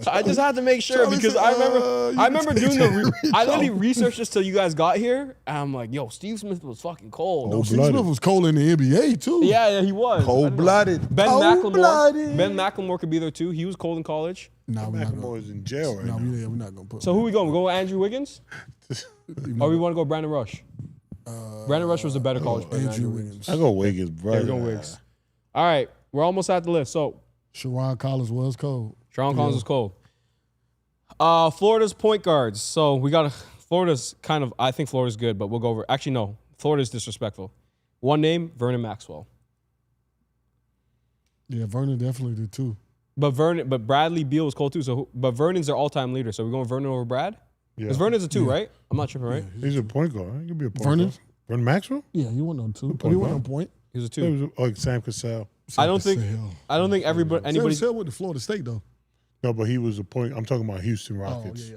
I just had to make sure Charlie because said, I remember you doing can the take I literally researched this till you guys got here, and I'm like, yo, Steve Smith was fucking cold. Oh, Steve blooded. Smith was cold in the NBA too. Yeah, he was. Cold-blooded. Ben Cold-blooded. McLemore could be there too. He was cold in college. No, we're not McLemore going. is in jail right No, now. we're not going to put. So who we going? We go with Andrew Wiggins? Or we want to go Brandon Rush? Brandon Rush was a better college player than Andrew Andrew Wiggins. I go Wiggins, bro. Yeah, we're going Wiggs. All right, we're almost at the list. So Sherrod Collins was cold. Sharon Collins is cold. Florida's point guards. So we got Florida's kind of. I think Florida's good, but we'll go over. Actually, no. Florida's disrespectful. One name: Vernon Maxwell. Yeah, Vernon definitely did too. But Bradley Beal was cold too. So, but Vernon's their all-time leader. So we're going Vernon over Brad. Yeah. Because Vernon's a 2, right? I'm not tripping, right? He's a point guard. He could be a point Vernon? guard. Vernon Maxwell? Yeah, he went on two. Good But he point, went on bro. point. He was a He 2. was like Sam Cassell. I don't think Sam anybody's. Cassell went to Florida State though. No, but he was a point. I'm talking about Houston Rockets.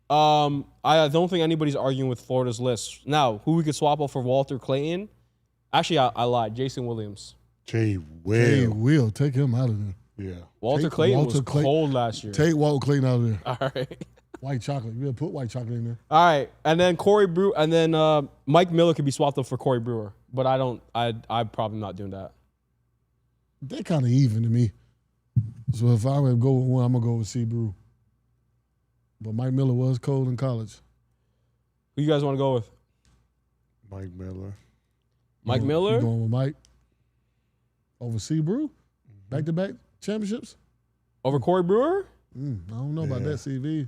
Oh, yeah. I don't think anybody's arguing with Florida's list. Now, who we could swap out for Walter Clayton? Actually, I lied. Jason Williams. Jay Hey, Will. Will take him out of there. Yeah. Walter Take Clayton Walter was Clay- cold last year. Take Walt Clayton out of there. All right. White chocolate. You better put white chocolate in there. All right. And then Mike Miller could be swapped up for Corey Brewer. But I'm probably not doing that. They're kind of even to me. So if I would go with one, I'm gonna go with C. Brew. But Mike Miller was cold in college. Who you guys want to go with? Mike Miller. Mike You Miller? going with Mike over Brew? Back-to-back championships? Over Corey Brewer? I don't know about that, CV.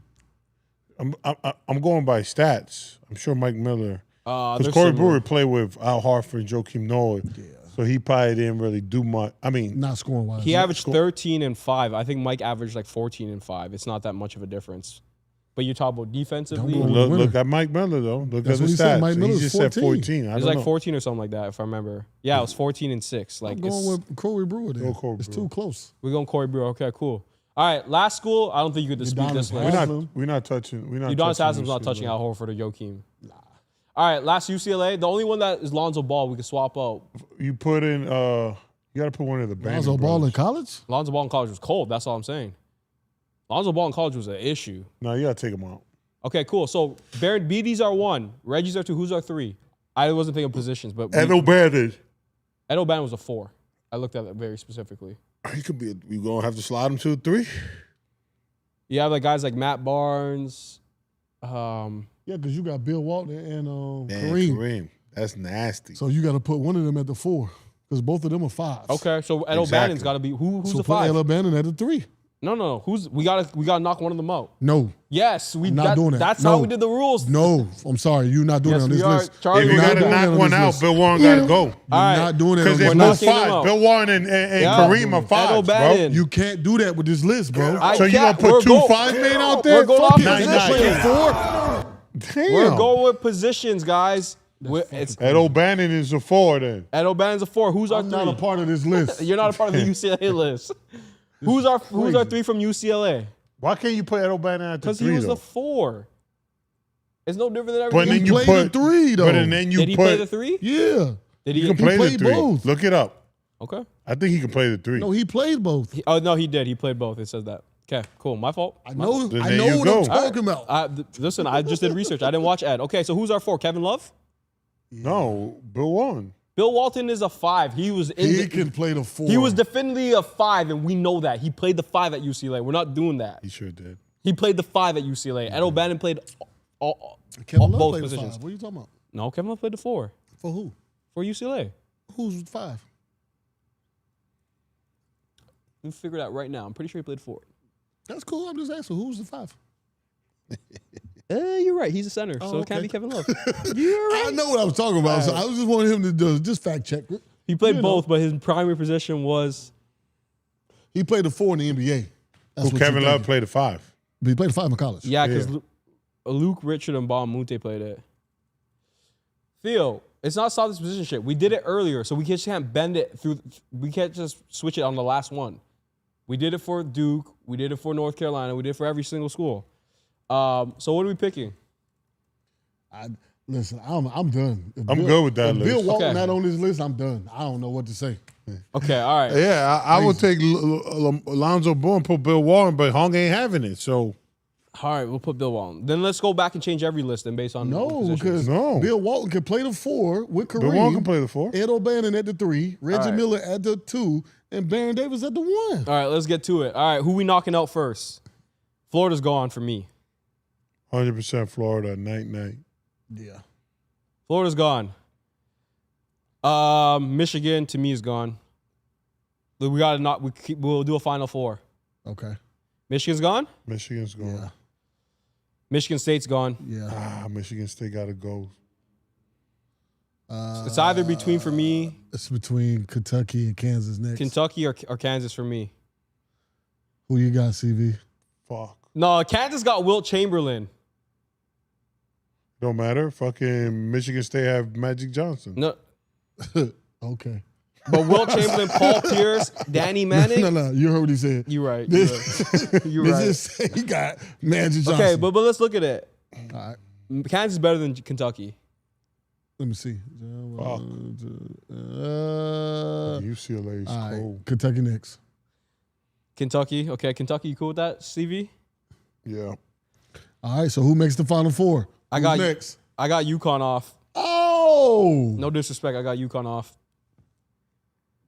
I'm going by stats. I'm sure Mike Miller. Because They're Corey similar. Brewer played with Al Horford and Joakim Noah. Yeah. So he probably didn't really do much. I mean, Not scoring-wise. He averaged 13 and 5. I think Mike averaged like 14 and 5. It's not that much of a difference. But you talk about defensively, Don't go look at Mike Miller, though. Look That's at what the he said. stats. Mike Miller's He just said 14. 14. I it was don't like know. 14 or something like that, if I remember. Yeah, it was 14 and 6. Like I'm going with Corey Brewer then. Go Corey It's Brewer. too close. we're going Corey Brewer. Okay, cool. All right, last school. I don't think you could dispute Udonis this We're list. Haslam. not touching. We're not Udonis touching Haslam's not UCLA. touching Al Horford or Joakim. Nah. All right, last UCLA. The only one that is Lonzo Ball we can swap out. You put in. You got to put one of the Bannon Lonzo Ball in brothers. college? Lonzo Ball in college was cold. That's all I'm saying. Lonzo Ball in college was an issue. No, you got to take him out. Okay, cool. So Baron BD's are 1. Reggie's are 2. Who's our 3? I wasn't thinking of positions, but Ed O'Bannon. Ed O'Bannon was a 4. I looked at that very specifically. He could be. We gonna have to slide him to a 3. You have like guys like Matt Barnes. Yeah, because you got Bill Walton and Man, Kareem. That's nasty. So you got to put one of them at the 4 because both of them are 5s. Okay, so Ed Exactly. O'Bannon's got to be who's So the put 5? Ed O'Bannon at the 3. No. We gotta knock one of them out. No. Yes, I'm not doing that. That's No. how we did the rules. No. I'm sorry. You're not doing Yes, it on we this are. list. Charlie, if You're you not got to doing it knock on one this out, list. Bill Warren got to go. You're All right. not doing it Because on there's this no knocking him list. out. five. Bill Warren and Yeah. Kareem are Ed fives, bro. O'Bannon. You can't do that with this list, bro. I So you can't- gonna we're put two go- 5-man out there? We're going Fuck off it. position. 4? Damn. We're going with positions, guys. It's Ed O'Bannon is a 4 then. Ed O'Bannon's a 4. Who's our I'm 3? not a part of this list. You're not a part of the UCLA list. Who's our 3 from UCLA? Why can't you put Ed O'Bannon at the Because 3 he was though? the 4. It's no different than But everything. then He you played put the 3, though. But then you Did he put. play the 3? Yeah. Did He he? can play the played 3. both. Look it up. Okay. I think he can play the 3. No, he played both. Oh no, he did. He played both. It says that. Okay, cool. My fault. I know. Then I there know you what go. I'm talking about. Listen, I just did research. I didn't watch Ed. Okay, so who's our 4? Kevin Love? No, Bill Warren. Bill Walton is a 5. He was in. He can play the 4. He was definitely a 5, and we know that. He played the 5 at UCLA. We're not doing that. He sure did. He played the 5 at UCLA. Ed O'Bannon played Kevin Love both played the positions. 5. What are you talking about? No, Kevin Love played the 4 For who? for UCLA. Who's 5? We figure it out right now. I'm pretty sure he played 4. That's cool. I'm just asking. Who's the 5? You're right. He's a center, so it can't okay. be Kevin Love. You're right. I know what I was talking about. So I was just wanting him to do just fact check. He played You know. both, but his primary position was. He played the 4 in the NBA. That's Who what Kevin you Love think. played the 5. But he played the 5 in college. Yeah, because Yeah. Luke, Richard, and Ball Munte played it. Theo, it's not solid position shit. We did it earlier, so we just can't bend it through. We can't just switch it on the last one. We did it for Duke. We did it for North Carolina. We did it for every single school. So what are we picking? Listen, I'm done. If I'm good with that if list. Bill Walton Okay. not on this list, I'm done. I don't know what to say. Okay, all right. Yeah, I would take Alonzo Ball and put Bill Warren, but Hung ain't having it. So All right, we'll put Bill Walton. Then let's go back and change every list then based on No, positions. because No. Bill Walton can play the 4 with Kareem. Bill Warren can play the 4. Ed O'Bannon at the 3, Reggie right. Miller at the 2, and Baron Davis at the 1. All right, let's get to it. All right, who we knocking out first? Florida's gone for me. 100% Florida, night. Yeah. Florida's gone. Michigan to me is gone. We gotta not. We'll do a Final Four. Okay. Michigan's gone. Michigan's gone. Yeah. Michigan State's gone. Yeah. Michigan State got to go. It's either between for me, It's between Kentucky and Kansas next. Kentucky or Kansas for me. Who you got, CV? Fuck. No, Kansas got Wilt Chamberlain. Don't matter. Fucking Michigan State have Magic Johnson. No, Okay. but Wilt Chamberlain, Paul Pierce, Danny Manning. No. You heard what he said. You're right. This, You're this right. is- he got Magic Johnson. Okay, but let's look at it. All right. Kansas is better than Kentucky. Let me see. Fuck. UCLA is all right. cold. Kentucky next. Kentucky. Okay, Kentucky, you cool with that, CV? Yeah. All right. So who makes the Final Four? I Who's got next. I got UConn off. Oh. No disrespect, I got UConn off.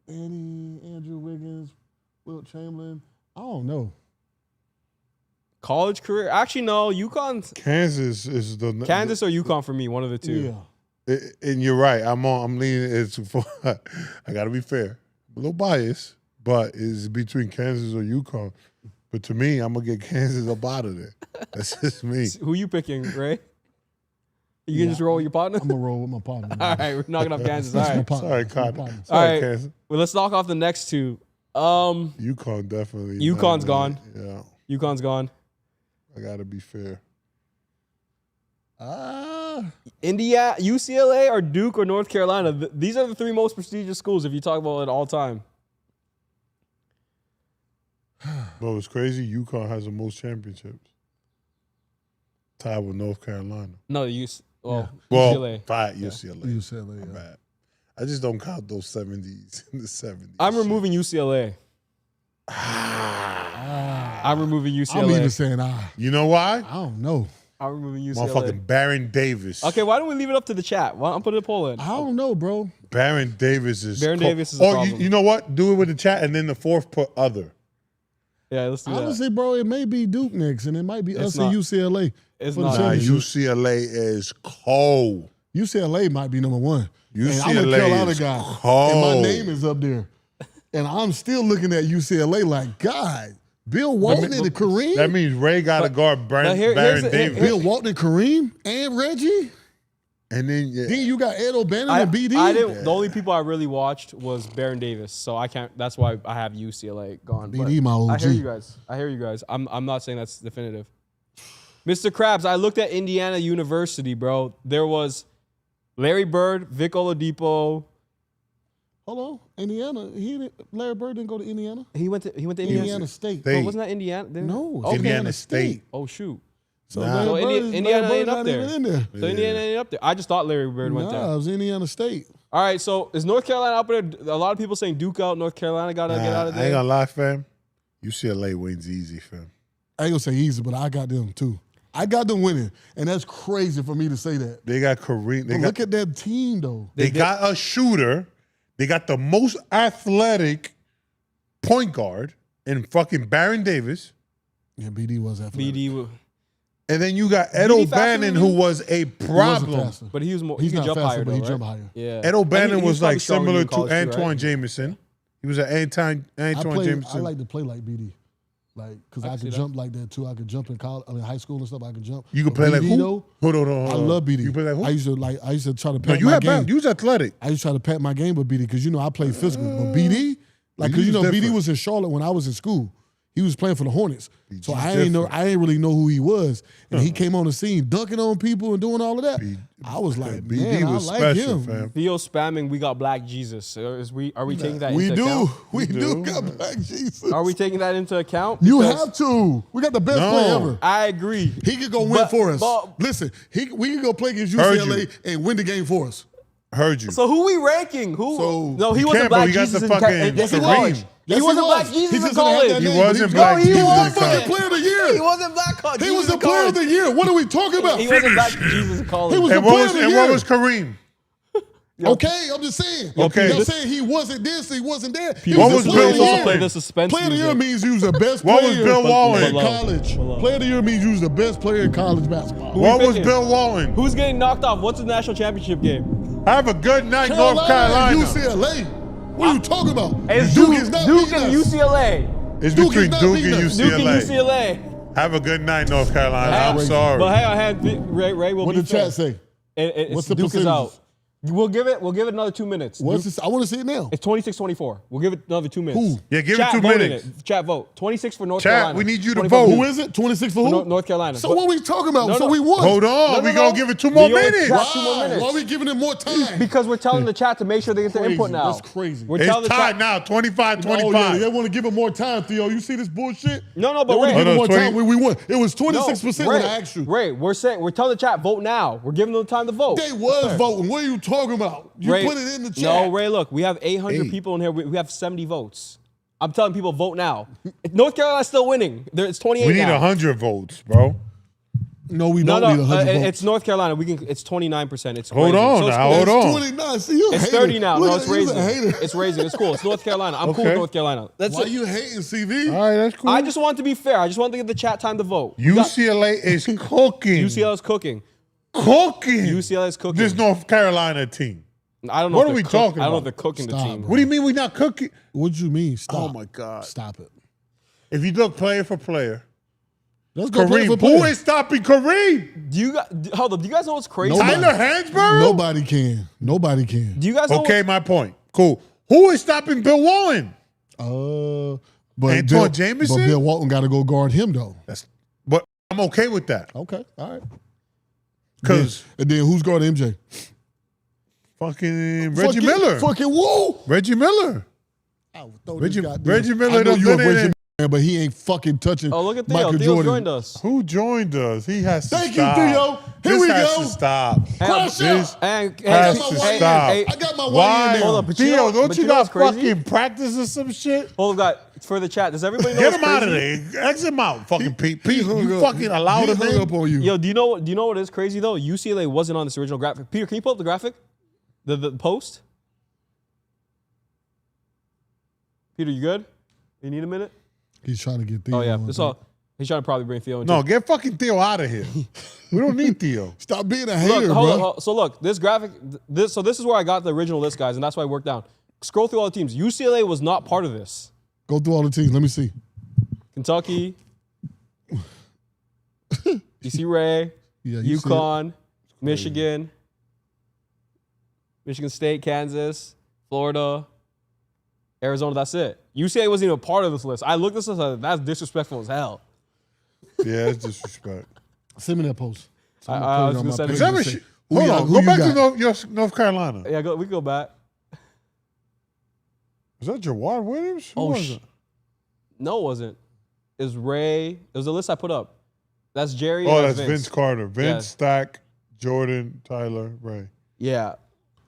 Andrew Wiggins, Wilt Chamberlain. I don't know. College career? Actually, no. UConn's Kansas is the Kansas or UConn for me. One of the two. Yeah. And you're right. I'm leaning. It's I gotta be fair. A little biased, but it's between Kansas or UConn. But to me, I'm gonna get Kansas up out of there. That's just me. Who you picking, Ray? You can just roll with your partner? I'm gonna roll with my partner. All right, we're knocking off Kansas. All That's my right. partner. Sorry, That's my Cotton. partner. Sorry, right. Kansas. Well, let's knock off the next two. UConn definitely. UConn's gone. Yeah, UConn's gone. I gotta be fair. India, UCLA, or Duke, or North Carolina. These are the three most prestigious schools if you talk about it all time. But what's crazy, UConn has the most championships. Tied with North Carolina. No, Well, UCLA. UCLA. UCLA. My Yeah. bad. I just don't count those 70s in the 70s. I'm removing UCLA. I'm removing UCLA. I'm even saying You know why? I don't know. I'm removing UCLA. Motherfucking Baron Davis. Okay, why don't we leave it up to the chat? Why don't I put a poll in? I don't know, bro. Baron Davis is. Baron Davis is a Oh, problem. you know what? Do it with the chat, and then the fourth put other. Yeah, let's do that. Honestly, bro, it may be Duke next, and it might be It's us not. and UCLA. It's for the not. Nah, championship. UCLA is cold. UCLA might be number one. UCLA and I'm a Carolina is guy, cold. and my name is up there. And I'm still looking at UCLA like, God, Bill Walton and Kareem? That means Ray got to guard but here's Baron the- Davis. Bill Walton and Kareem and Reggie? And then, yeah. Then you got Ed O'Bannon and BD? I didn't. The only people I really watched was Baron Davis, so I can't. That's why I have UCLA gone. But BD, my OG. I hear you guys. I'm not saying that's definitive. Mr. Krabs, I looked at Indiana University, bro. There was Larry Bird, Vic Oladipo. Hold on. Indiana. Larry Bird didn't go to Indiana? He went to Indiana State. State. Oh, wasn't that Indiana? No, it's Okay. Indiana State. Oh shoot. So Nah. Larry So Bird is- Indiana Larry ain't Bird's up not there. even in there. So Indiana ain't up there. I just thought Larry Bird went Nah, there. it was Indiana State. All right, so is North Carolina up there? A lot of people saying Duke out. North Carolina got to get out of I ain't there. gonna lie, fam. UCLA wins easy, fam. I ain't gonna say easy, but I got them too. I got them winning, and that's crazy for me to say that. They got Kareem. But look at that team, though. They got a shooter. They got the most athletic point guard in fucking Baron Davis. Yeah, BD was athletic. BD, And then you got Ed BD faster O'Bannon, than who you? was a He wasn't problem. faster. but he was more. He's he could not jump faster, higher, but though, he right? jump higher. Yeah. Ed O'Bannon And he was probably like stronger similar in to college too, Antoine right? Jameson. He was an Antoine I Jameson. like to play like BD. Like, because I see could that. jump like that too. I could jump in college, high school and stuff. I could jump. You could But play like BD, who? though, Hold on. I love BD. You play like who? I used to try to No, pat you my had game. back. You was athletic. I used to try to pat my game with BD because I played physical. But BD, like, because BD was BD different. was in Charlotte when I was in school. He was playing for the Hornets, so BD's I ain't different. really know who he was, and he came on the scene dunking on people and doing all of that. I was like, BD man, was I like special, him. fam. Theo spamming. We got Black Jesus. Are we taking that We into do, account? we do. do got Black Jesus. Are we taking that into account? You Because have to. We got the best No. player ever. I agree. He could go win But- for us. but- Listen, we can go play against Heard UCLA you. and win the game for us. Heard you. So who we ranking? Who? So- no, he You wasn't can't, but Black we got Jesus the in fucking yes, he Kareem. was. Yes, he wasn't Black was. Jesus He in just didn't have college. that He name, wasn't but Black he Jesus He in was the fucking college. player of the year. He wasn't Black Jesus He was the in player of college. the year. What are we talking about? He wasn't Black Jesus in college. He was And the player of the what year. was Kareem? Okay, I'm just saying. Okay. I'm saying he wasn't this, he wasn't that. He What the was player Bill of the Walton? year. Play the suspense Player of the year music. means he was the best What player was Bill Walton? in Below. college. Below. Player of the year means he was the best player in college basketball. What was picking? Bill Walton? Who's getting knocked off? What's the national championship game? Have a good night, North Carolina and Carolina. UCLA. What are you talking about? It's Duke is not Duke beating and us. UCLA. It's Duke between is not Duke beating and us. Duke and UCLA. UCLA. Have a good night, North Carolina. I'm Crazy. sorry. But hang on, Ray will What be did fair. chat say? What's the Duke is out. percentages? We'll give it another 2 minutes. What's Duke- this? I want to see it now. It's 26-24. We'll give it another 2 minutes. Who? Yeah, give it Chat, 2 vote in minutes. it. Chat vote. 26 for North Chat, Carolina. we need you to 24 vote. Who is it? 26 for who? North Carolina. So what are we talking about? No, So no. we won. Hold on. No, we no, going no. to give it 2 more We only minutes. got 2 more Why? minutes. Why are we giving them more time? Because we're telling the chat to make sure they get their Crazy. input now. That's crazy. We're It's telling the tied chat. now, 25-25. Oh, yeah, they want to give him more time, Theo. You see this bullshit? No, They but want to Ray. give him more 20 time when we won. It was No, 26% when I asked you. Ray, we're telling the chat vote now. We're giving them the time to vote. They was voting. What are you talking about? You Ray, put it in the chat. No, Ray, look, we have 800 Eight. people in here. We have 70 votes. I'm telling people vote now. North Carolina's still winning. It's 28 We need now. 100 votes, bro. No, we No, don't need 100 votes. it's North Carolina. It's 29%. It's Hold raising. on So it's now, cool. hold on. 29. See, you a It's hater. 30 now. Look No, at it's you, he's a raising. hater. It's raising. It's cool. It's North Carolina. I'm cool Okay. with North Carolina. That's Why it. you hating, CV? All right, that's cool. I just want to be fair. I just want to give the chat time to vote. UCLA is cooking. UCLA is cooking. Cooking. UCLA is cooking. This North Carolina team. I don't know. What if are we they're talking I don't know if about? they're cooking the Stop, team. bro. What do you mean we're not cooking? What do you mean? Stop. Oh my God. Stop it. If you look player for player, Let's go play for Kareem, player. who is stopping Kareem? Hold up. Do you guys know what's crazy? Nobody. Tyler Hansborough? Nobody can. Nobody can. Do you guys know? Okay, my point. Cool. Who is stopping Bill Walton? But Antoine Jameson? But Bill Walton got to go guard him though. But I'm okay with that. Okay, all right. Because And then who's guarding MJ? fucking Reggie Miller. Fucking whoa. Reggie Miller. Reggie Miller I know done you a done it Reggie in- man, but he ain't fucking touching. Oh, look at Theo. Michael Theo Jordan. joined us. Who joined us? He has to Thank you, stop. Theo. Here this we has go. to stop. Crash This out. And has got to my white stop. hand. I got my white Why? hand Hold now. up, but you Theo, know- don't but you you know got what's crazy? fucking practice or some shit? Hold up, for the chat. Does everybody know Get what's him out of crazy? there. Exit him out, fucking Pete. Pete, hung you up. fucking allowed He him hung in? up on you. Yo, do you know what is crazy though? UCLA wasn't on this original graphic. Peter, can you pull up the graphic? The post? Peter, you good? You need a minute? He's trying to get Theo. Oh yeah. on, This man. all he's trying to probably bring Theo in. No, too. get fucking Theo out of here. We don't need Theo. Stop being a Look, hater, hold bro. on. So look, this graphic, this is where I got the original list, guys, and that's why I worked down. Scroll through all the teams. UCLA was not part of this. Go through all the teams. Let me see. Kentucky, UC Ray, Yeah, you see it. UConn, Michigan, Michigan State, Kansas, Florida, Arizona. That's it. UCLA wasn't even a part of this list. I looked at this and said, that's disrespectful as hell. Yeah, it's disrespect. Send me that post. So I'm I was put it on gonna my send page it. and say, who Hold y'all- on. who Go you back got? to North Carolina. Yeah, we can go back. Is that Jawad Williams? Who Oh, was it? No, it wasn't. It was Ray. It was the list I put up. That's Jerry. Oh, and that's Vince Carter. Vince, Yeah. Stack, Jordan, Tyler, Ray. Yeah.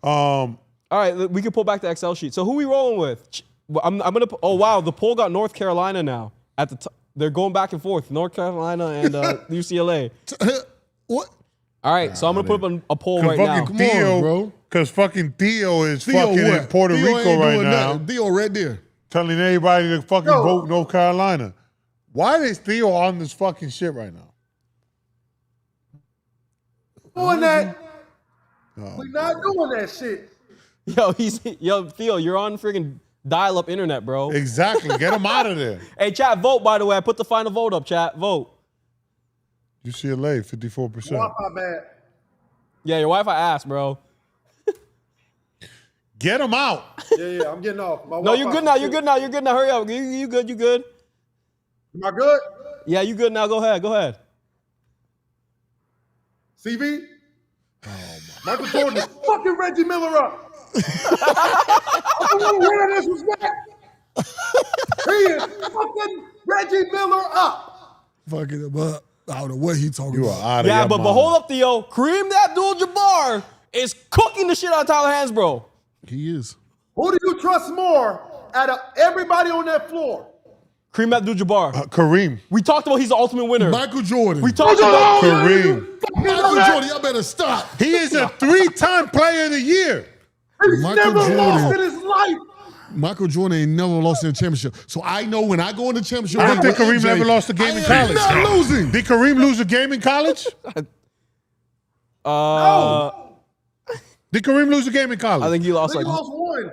Um, All right, we can pull back the Excel sheet. So who we rolling with? I'm gonna. Oh wow, the poll got North Carolina now. At the they're going back and forth. North Carolina and UCLA. What? All right, so I'm gonna put up a poll Cause right now. fucking Come on, Theo, bro. Because fucking Theo is Theo fucking what? in Puerto Theo Rico ain't right doing now, nothing. Theo right there. telling everybody to fucking vote North Carolina. Why is Theo on this fucking shit right now? Doing that. We're not doing that shit. Yo, Theo, you're on freaking dial-up internet, bro. Exactly. Get him out of there. Hey, chat, vote. By the way, I put the final vote up. Chat, vote. UCLA, 54%. Wi-Fi bad. Yeah, your Wi-Fi ass, bro. Get him out. Yeah, I'm getting off. My No, you're Wi-Fi good now. shit. You're good now. You're good now. Hurry up. You good. You good. Am I good? Yeah, you good now. Go ahead. Go ahead. CV? Michael Jordan is fucking Reggie Miller up. I don't know where this was at. He is fucking Reggie Miller up. Fucking him up. I don't know what he talking You about. are out of Yeah, your but mind. hold up, Theo. Kareem Abdul-Jabbar is cooking the shit out of Tyler Hansborough. He is. Who do you trust more out of everybody on that floor? Kareem Abdul-Jabbar. Kareem. We talked about he's the ultimate winner. Michael Jordan. We talked about Kareem. Michael Jordan, y'all better stop. He is a 3-time player of the year. He's Michael never lost Jordan. in his life. Michael Jordan ain't never lost in a championship. So I know when I go in the championship, I don't think with Kareem MJ, ever lost a game I in am college. not losing. Did Kareem lose a game in college? Did Kareem lose a game in college? I think he lost He like lost one.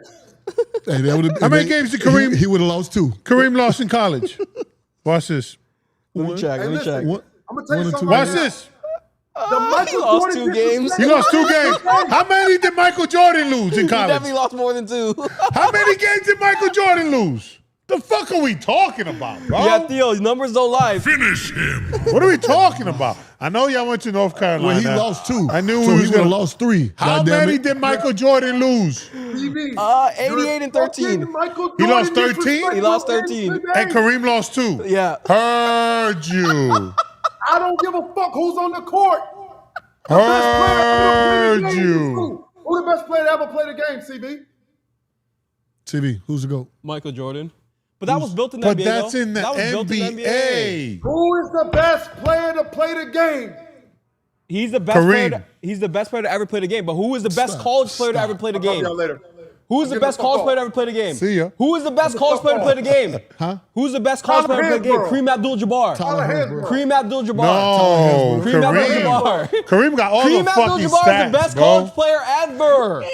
Hey, that would've- How many games did Kareem- He would have lost 2. Kareem lost in college. Watch this. Let me check. Hey, Let me listen, check. What? I'm gonna tell One you or something. two. Right Watch now. this. The Michael lost Jordan 2 games. He lost 2 games. How many did Michael Jordan lose in He college? definitely lost more than 2. How many games did Michael Jordan lose? The fuck are we talking about, bro? Yeah, Theo, numbers don't lie. Finish him. What are we talking about? I know y'all went to North Carolina. Well, he lost 2. I knew so we he was would have gonna lost 3. How God damn many it. did Michael Jordan lose? TV. 88 and 13. Fucking Michael He lost Jordan 13? He lost disrespectful 13. today. And Kareem lost 2. Yeah. Heard you. I don't give a fuck who's on the court. Heard you. Who the best player to ever play the game, CB? TV, who's the GOAT? Michael Jordan. But that was built in the But NBA. that's though. in the That was built in the NBA. Who is the best player to play the game? He's the best player. He's the best player to ever play the game. But who is the best college player to ever play the I'll talk to game? y'all later. Who is the best college player to ever play the game? See ya. Who is the best college player to play the game? Huh? Who's the best college player to play the game? Kareem Abdul-Jabbar. Kareem Abdul-Jabbar. No, Kareem Abdul-Jabbar. Kareem got all Kareem the fucking Abdul-Jabbar stats, is the best bro. college player ever.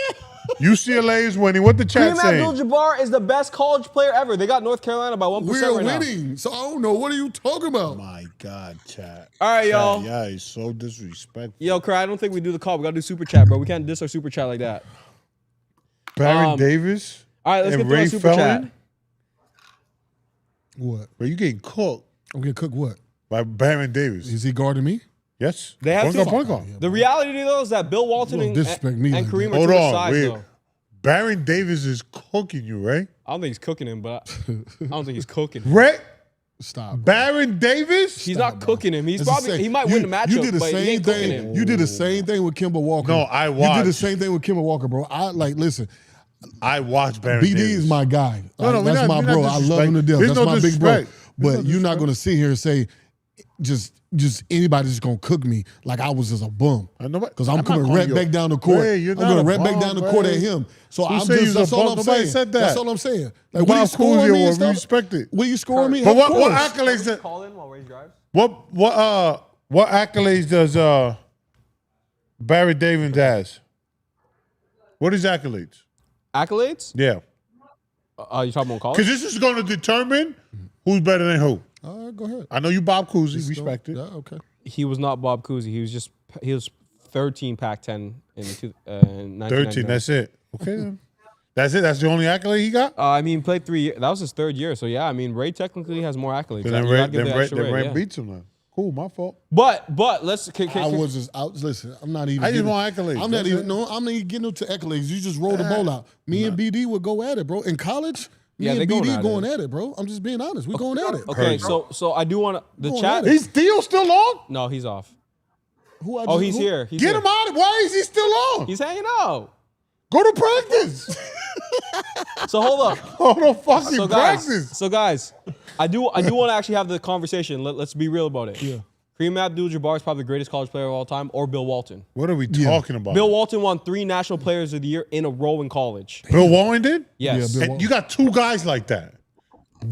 UCLA is winning. What the chat Kareem saying? Abdul-Jabbar is the best college player ever. They got North Carolina by 1% We're right now. winning, so I don't know. What are you talking about? My God, chat. All right, Chat, y'all. Yeah, he's so disrespectful. Yo, Cry, I don't think we do the call. We got to do super chat, bro. We can't diss our super chat like that. Baron Davis. All right, let's and get through Ray our super chat. Felton? What? Bro, you getting cooked I'm gonna cook what? by Baron Davis. Is he guarding me? Yes. They have to. Point guard. The reality, though, is that Bill Walton Don't and disrespect me like Kareem that. are Hold too much on, size, wait. though. Baron Davis is cooking you, right? I don't think he's cooking him, but I don't think he's cooking. Right? Stop. Bro. Baron Davis? He's not cooking him. He's It's the probably same- he might win the matchup, You did the but he same ain't cooking thing. him. You did the same thing with Kimber Walker. No, I You did watched. the same thing with Kimber Walker, bro. I Listen. watched Baron BD Davis. is my guy. No, no, That's we're my not bro. I love him to death. There's That's no my big bro. disrespect. There's But no you're not disrespect. gonna sit here and say just anybody's just gonna cook me like I was just a bum. Because I'm not coming calling right you a- back down the court. Ray, you're I'm not going a right back bum, down the court Ray. at him. So Who I'm said he just was that's a all bum? I'm Nobody saying. said that. That's all I'm saying. Like Bob will you score Cousy me and award, we stuff? respect it. Will you score me? But Of what course. accolades? Call in while Ray drives. What accolades does Barry Davis has? What is accolades? Accolades? Yeah, You talking about college? because this is going to determine who's better than who. All right, go ahead. I know you, Bob Cousy. Respect it. Yeah, okay. He was not Bob Cousy. He was 13 Pac-10 in 1999. 13. That's it. Okay, then. That's it. That's the only accolade he got. I mean, played 3 years. That was his third year. So yeah, I mean, Ray technically has more accolades. Then You gotta give the Ray extra Ray, yeah. beats him then. Cool, my fault. But let's. Listen, I'm not even. I just getting- want accolades. I'm not That's even. it. No, I'm not even getting into accolades. You just roll the ball out. Me and BD would go at it, bro. In college, Yeah, me they and going BD at going it. at it, bro. I'm just being honest. We going at it. Okay, so I do want to the Go chat. ahead. Is Theo still on? No, he's off. Who He's here. He's Get here. him out. Why is he still on? He's hanging out. Go to practice. So hold up. Go to fucking So guys, practice. I do want to actually have the conversation. Let's be real about it. Yeah. Kareem Abdul-Jabbar is probably the greatest college player of all time, or Bill Walton. What are we talking about? Bill Walton won 3 National Players of the Year in a row in college. Bill Walton did? Yes. Yeah, Bill And you got 2 guys like that.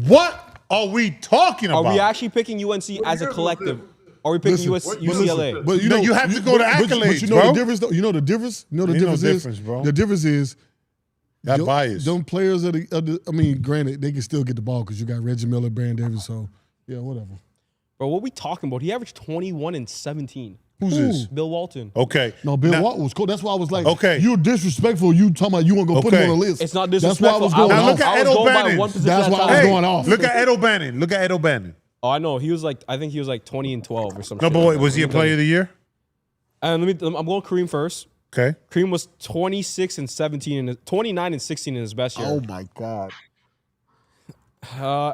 What are we talking Are about? we actually picking UNC as a collective? Are we picking UCLA? But No, you have to go to but accolades, you know bro. the difference, though. You know the difference. You know the Ain't no difference difference, is. bro. The difference is. That bias. Them players of the. I mean, granted, they can still get the ball because you got Reggie Miller, Baron Davis. So yeah, whatever. Bro, what we talking about? He averaged 21 and 17. Who's this? Bill Walton. Okay. No, Bill Now- Walton was cool. That's why I was like, Okay. you're disrespectful. You talking about you want to go put him Okay. on the list. It's not That's why I disrespectful. was going Now off. look at I Ed was going by O'Bannon. one position That's at a why I time. was going off. Look at Ed O'Bannon. Look at Ed O'Bannon. Oh, I know. He was like, I think he was like 20 and 12 or something. No, but wait, was he a player of the year? And I'm going Kareem first. Okay. Kareem was 26 and 17 and 29 and 16 in his best year. Oh my God.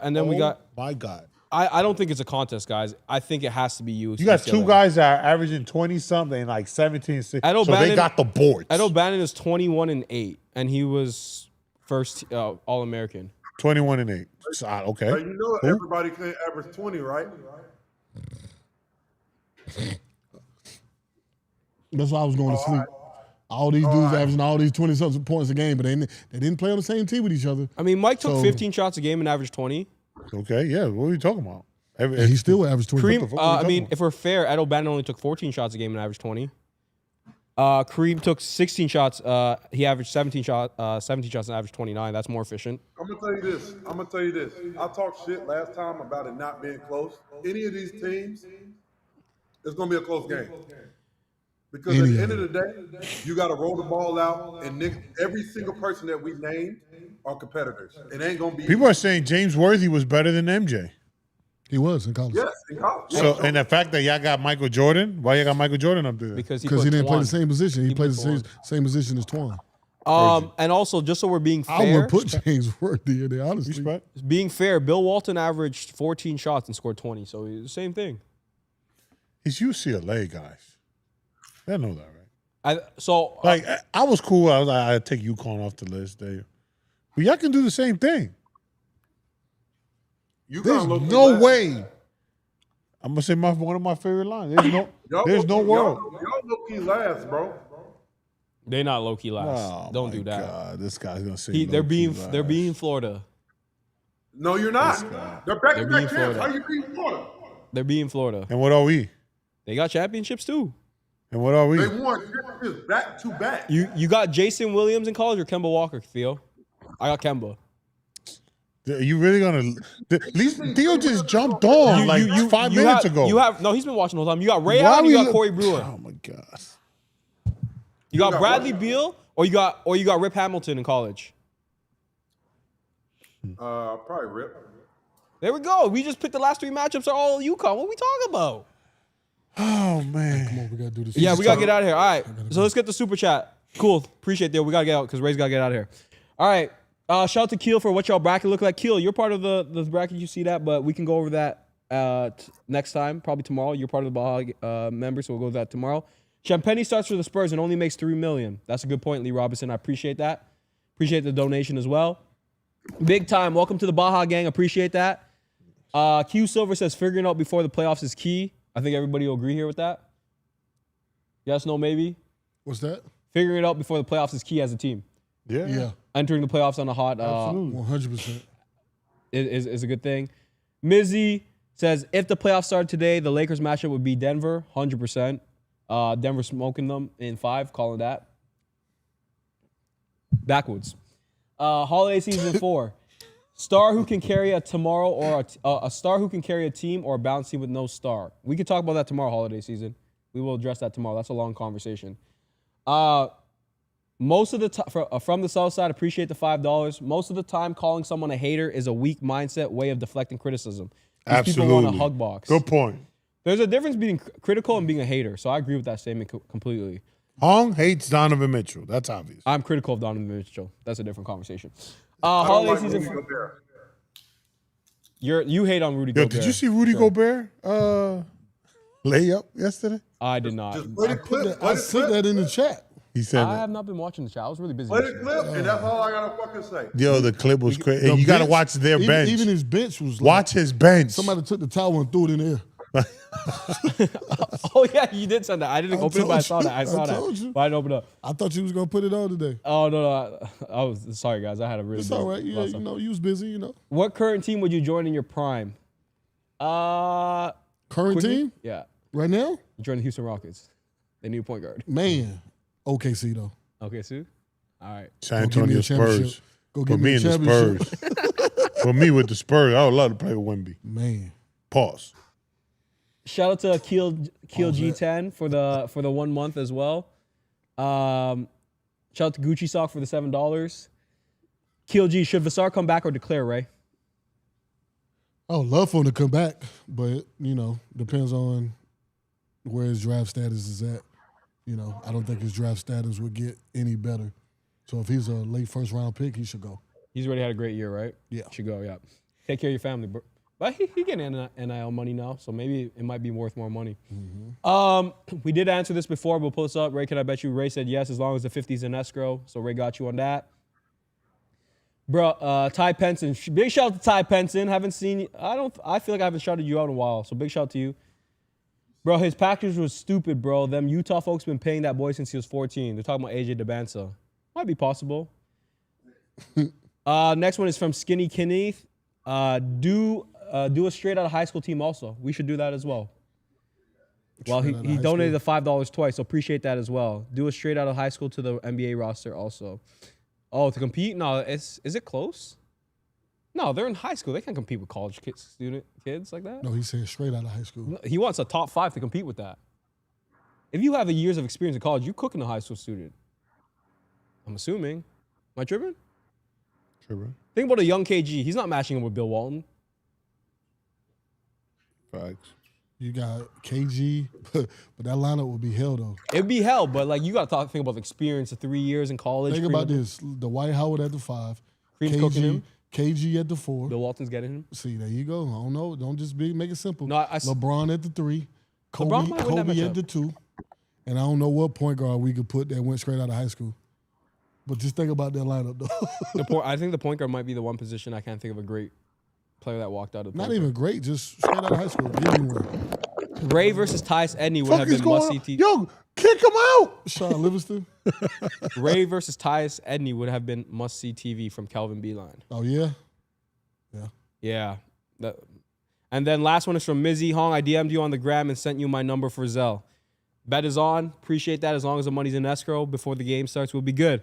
And then we got. My God. I don't think it's a contest, guys. I think it has to be you. You got 2 guys that are averaging 20 something and like 17, 16. Ed So they O'Bannon- got the boards. Ed O'Bannon is 21 and 8, and he was first All American. 21 and 8. So, okay. Hey, you know Who? everybody can't average 20, right? That's why I was going to sleep. All these dudes averaging all these 20-something points a game, but they didn't play on the same team with each other. I mean, Mike took So- 15 shots a game and averaged 20. Okay, yeah. What are we talking about? And he still averaged 20. Kareem, What the fuck are we I mean, talking if we're fair, Ed O'Bannon only took 14 shots a game and averaged 20. Kareem took 16 shots. He averaged 17 shots and averaged 29. That's more efficient. I'm gonna tell you this. I talked shit last time about it not being close. Any of these teams, it's gonna be a close game. Because at the end of the day, you got to roll the ball out, and every single person that we named are competitors. It ain't gonna be. People are saying James Worthy was better than MJ. He was in college. Yes, in college. So, and the fact that y'all got Michael Jordan, why y'all got Michael Jordan up there? Because Because he didn't play Twan. the same position. He played the put same position as Twan. And also, just so we're being I fair, would put James Worthy in there, honestly. Respect. being fair, Bill Walton averaged 14 shots and scored 20. So it's the same thing. It's UCLA guys. They know that, right? Like, I was cool. I was like, I'd take UConn off the list there. But y'all can do the same thing. You There's gotta look no at way. I'm gonna say one of my favorite lines. There's no world. Y'all low key last, bro. They're not low key last. Oh, Don't my do that. God, this guy's gonna say They're low-key being last. Florida. No, you're not. They're back to being back champs. Florida. How you beat Florida? They're being Florida. And what are we? They got championships too. And what are we? They won championships back to back. You got Jason Williams in college or Kemba Walker, Theo? I got Kemba. Are you really gonna? At least Theo just jumped on 5 minutes ago. He's been watching the whole time. You got Ray Why Allen, you we got Corey Brewer. Oh my God. You got Bradley Beal or you got Rip Hamilton in college. Probably Rip. There we go. We just picked the last 3 matchups are all UConn. What are we talking about? Oh man. Come on, we gotta do this. Yeah, we gotta get out of here. All right. So let's get the super chat. Cool. Appreciate that. We gotta get out because Ray's gotta get out of here. All right. Shout out to Keel for what y'all bracket look like. Keel, you're part of the bracket. You see that, but we can go over that next time, probably tomorrow. You're part of the Baja member, so we'll go over that tomorrow. Champagny starts for the Spurs and only makes $3 million. That's a good point, Lee Robinson. I appreciate that. Appreciate the donation as well. Big time. Welcome to the Baja gang. Appreciate that. Q Silver says figuring out before the playoffs is key. I think everybody will agree here with that. Yes, no, maybe. What's that? Figuring it out before the playoffs is key as a team. Yeah. Entering the playoffs on a hot 100%. is a good thing. Mizzy says if the playoffs started today, the Lakers matchup would be Denver, 100%. Denver smoking them in 5, calling that. Backwoods. Holiday season 4. Star who can carry a tomorrow or a star who can carry a team or a balanced team with no star. We could talk about that tomorrow, holiday season. We will address that tomorrow. That's a long conversation. Most of the time, from the south side, appreciate the $5. Most of the time, calling someone a hater is a weak mindset way of deflecting criticism. These Absolutely. people want a hug box. Good point. There's a difference between critical and being a hater, so I agree with that statement completely. Hong hates Donovan Mitchell. That's obvious. I'm critical of Donovan Mitchell. That's a different conversation. I don't Holiday like season. Rudy Gobert. You hate on Rudy Yo, Gobert. did you see Rudy Gobert layup yesterday? I did not. Just play the clip. I sent that in the chat. He said I that. have not been watching the chat. I was really busy. Play this the year. clip, and that's all I gotta fucking say. Yo, the clip was crazy. The You got to bench- watch their bench. Even his bench was like, Watch his bench. somebody took the towel and threw it in the air. Oh yeah, you did send that. I didn't open it, but I saw that. I saw told that. you. But I didn't open it up. I thought you was gonna put it on today. Oh no, I was sorry guys. I had a really. It's big all right. Yeah, loss you up. know, you was busy. You know, What current team would you join in your prime? current Quickly? team Yeah, right now, you join the Houston Rockets. They need a point guard. man. OKC though. Okay, Sue. All right. San Go give me Antonio a Spurs. championship. Go Put give me me a in the championship. Spurs. Put me with the Spurs. I would love to play with Wemby. Man, Pause. Shout out to Keel G10 for the 1 month as well. Shout out to Gucci Sock for the $7. Keel G, should Vassar come back or declare, Ray? I would love for him to come back, but you know, depends on where his draft status is at. You know, I don't think his draft status would get any better. So if he's a late first round pick, he should go. He's already had a great year, right? Yeah. Should go, yeah. Take care of your family, bro. But he getting NIL money now, so maybe it might be worth more money. We did answer this before. We'll pull this up. Ray, can I bet you? Ray said yes, as long as the 50's in escrow. So Ray got you on that. Bro, Ty Pinson. Big shout out to Ty Pinson. Haven't seen you. I feel like I haven't shouted you out in a while. So big shout out to you. Bro, his package was stupid, bro. Them Utah folks been paying that boy since he was 14. They're talking about AJ Dybantsa. Might be possible. Next one is from Skinny Kenneth. Do a straight out of high school team also. We should do that as well. Well, Straight outta he high donated the $5 twice, so appreciate that as well. Do a straight out of high school to the NBA roster also. Oh, to compete? No, is it close? No, they're in high school. They can't compete with college kids like that. No, he said straight out of high school. No, he wants a top 5 to compete with that. If you have the years of experience in college, you cooking a high school student. I'm assuming. Am I tripping? Sure, Think about a young KG. He's not matching him with Bill Walton. Facts. You got KG, but that lineup would be hell though. It'd be hell, but like you got to think about the experience of 3 years in college. Think about this: the Dwight Howard at the 5, Cream's cooking him. KG at the 4. Bill Walton's getting him. See, there you go. I don't know. Don't just make it simple. No, LeBron at the 3, LeBron might win that Kobe matchup. at the 2, and I don't know what point guard we could put that went straight out of high school. But just think about that lineup though. I think the point guard might be the one position I can't think of a great player that walked out of the Not Poker. even great, just straight out of high school. Give me one. Ray versus Tyus Edney would Fuck have is been going must-see on? TV. Yo, kick him out. Sean Livingston. Ray versus Tyus Edney would have been must-see TV from Kelvin Beeline. Oh, yeah? Yeah. And then last one is from Mizzy Hong. I DM'd you on the gram and sent you my number for Zelle. Bet is on. Appreciate that. As long as the money's in escrow before the game starts, we'll be good.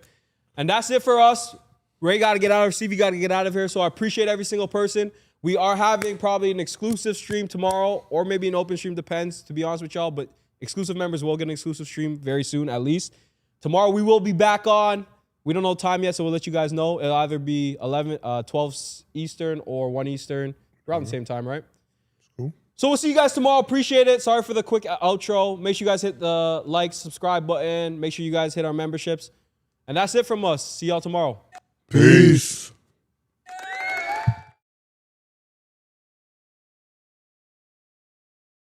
And that's it for us. Ray got to get out of here. CV got to get out of here. So I appreciate every single person. We are having probably an exclusive stream tomorrow or maybe an open stream. Depends, to be honest with y'all. But exclusive members will get an exclusive stream very soon, at least. Tomorrow we will be back on. We don't know time yet, so we'll let you guys know. It'll either be 12 Eastern or 1 Eastern. Around the same time, right? Cool. So we'll see you guys tomorrow. Appreciate it. Sorry for the quick outro. Make sure you guys hit the like, subscribe button. Make sure you guys hit our memberships. And that's it from us. See y'all tomorrow. Peace.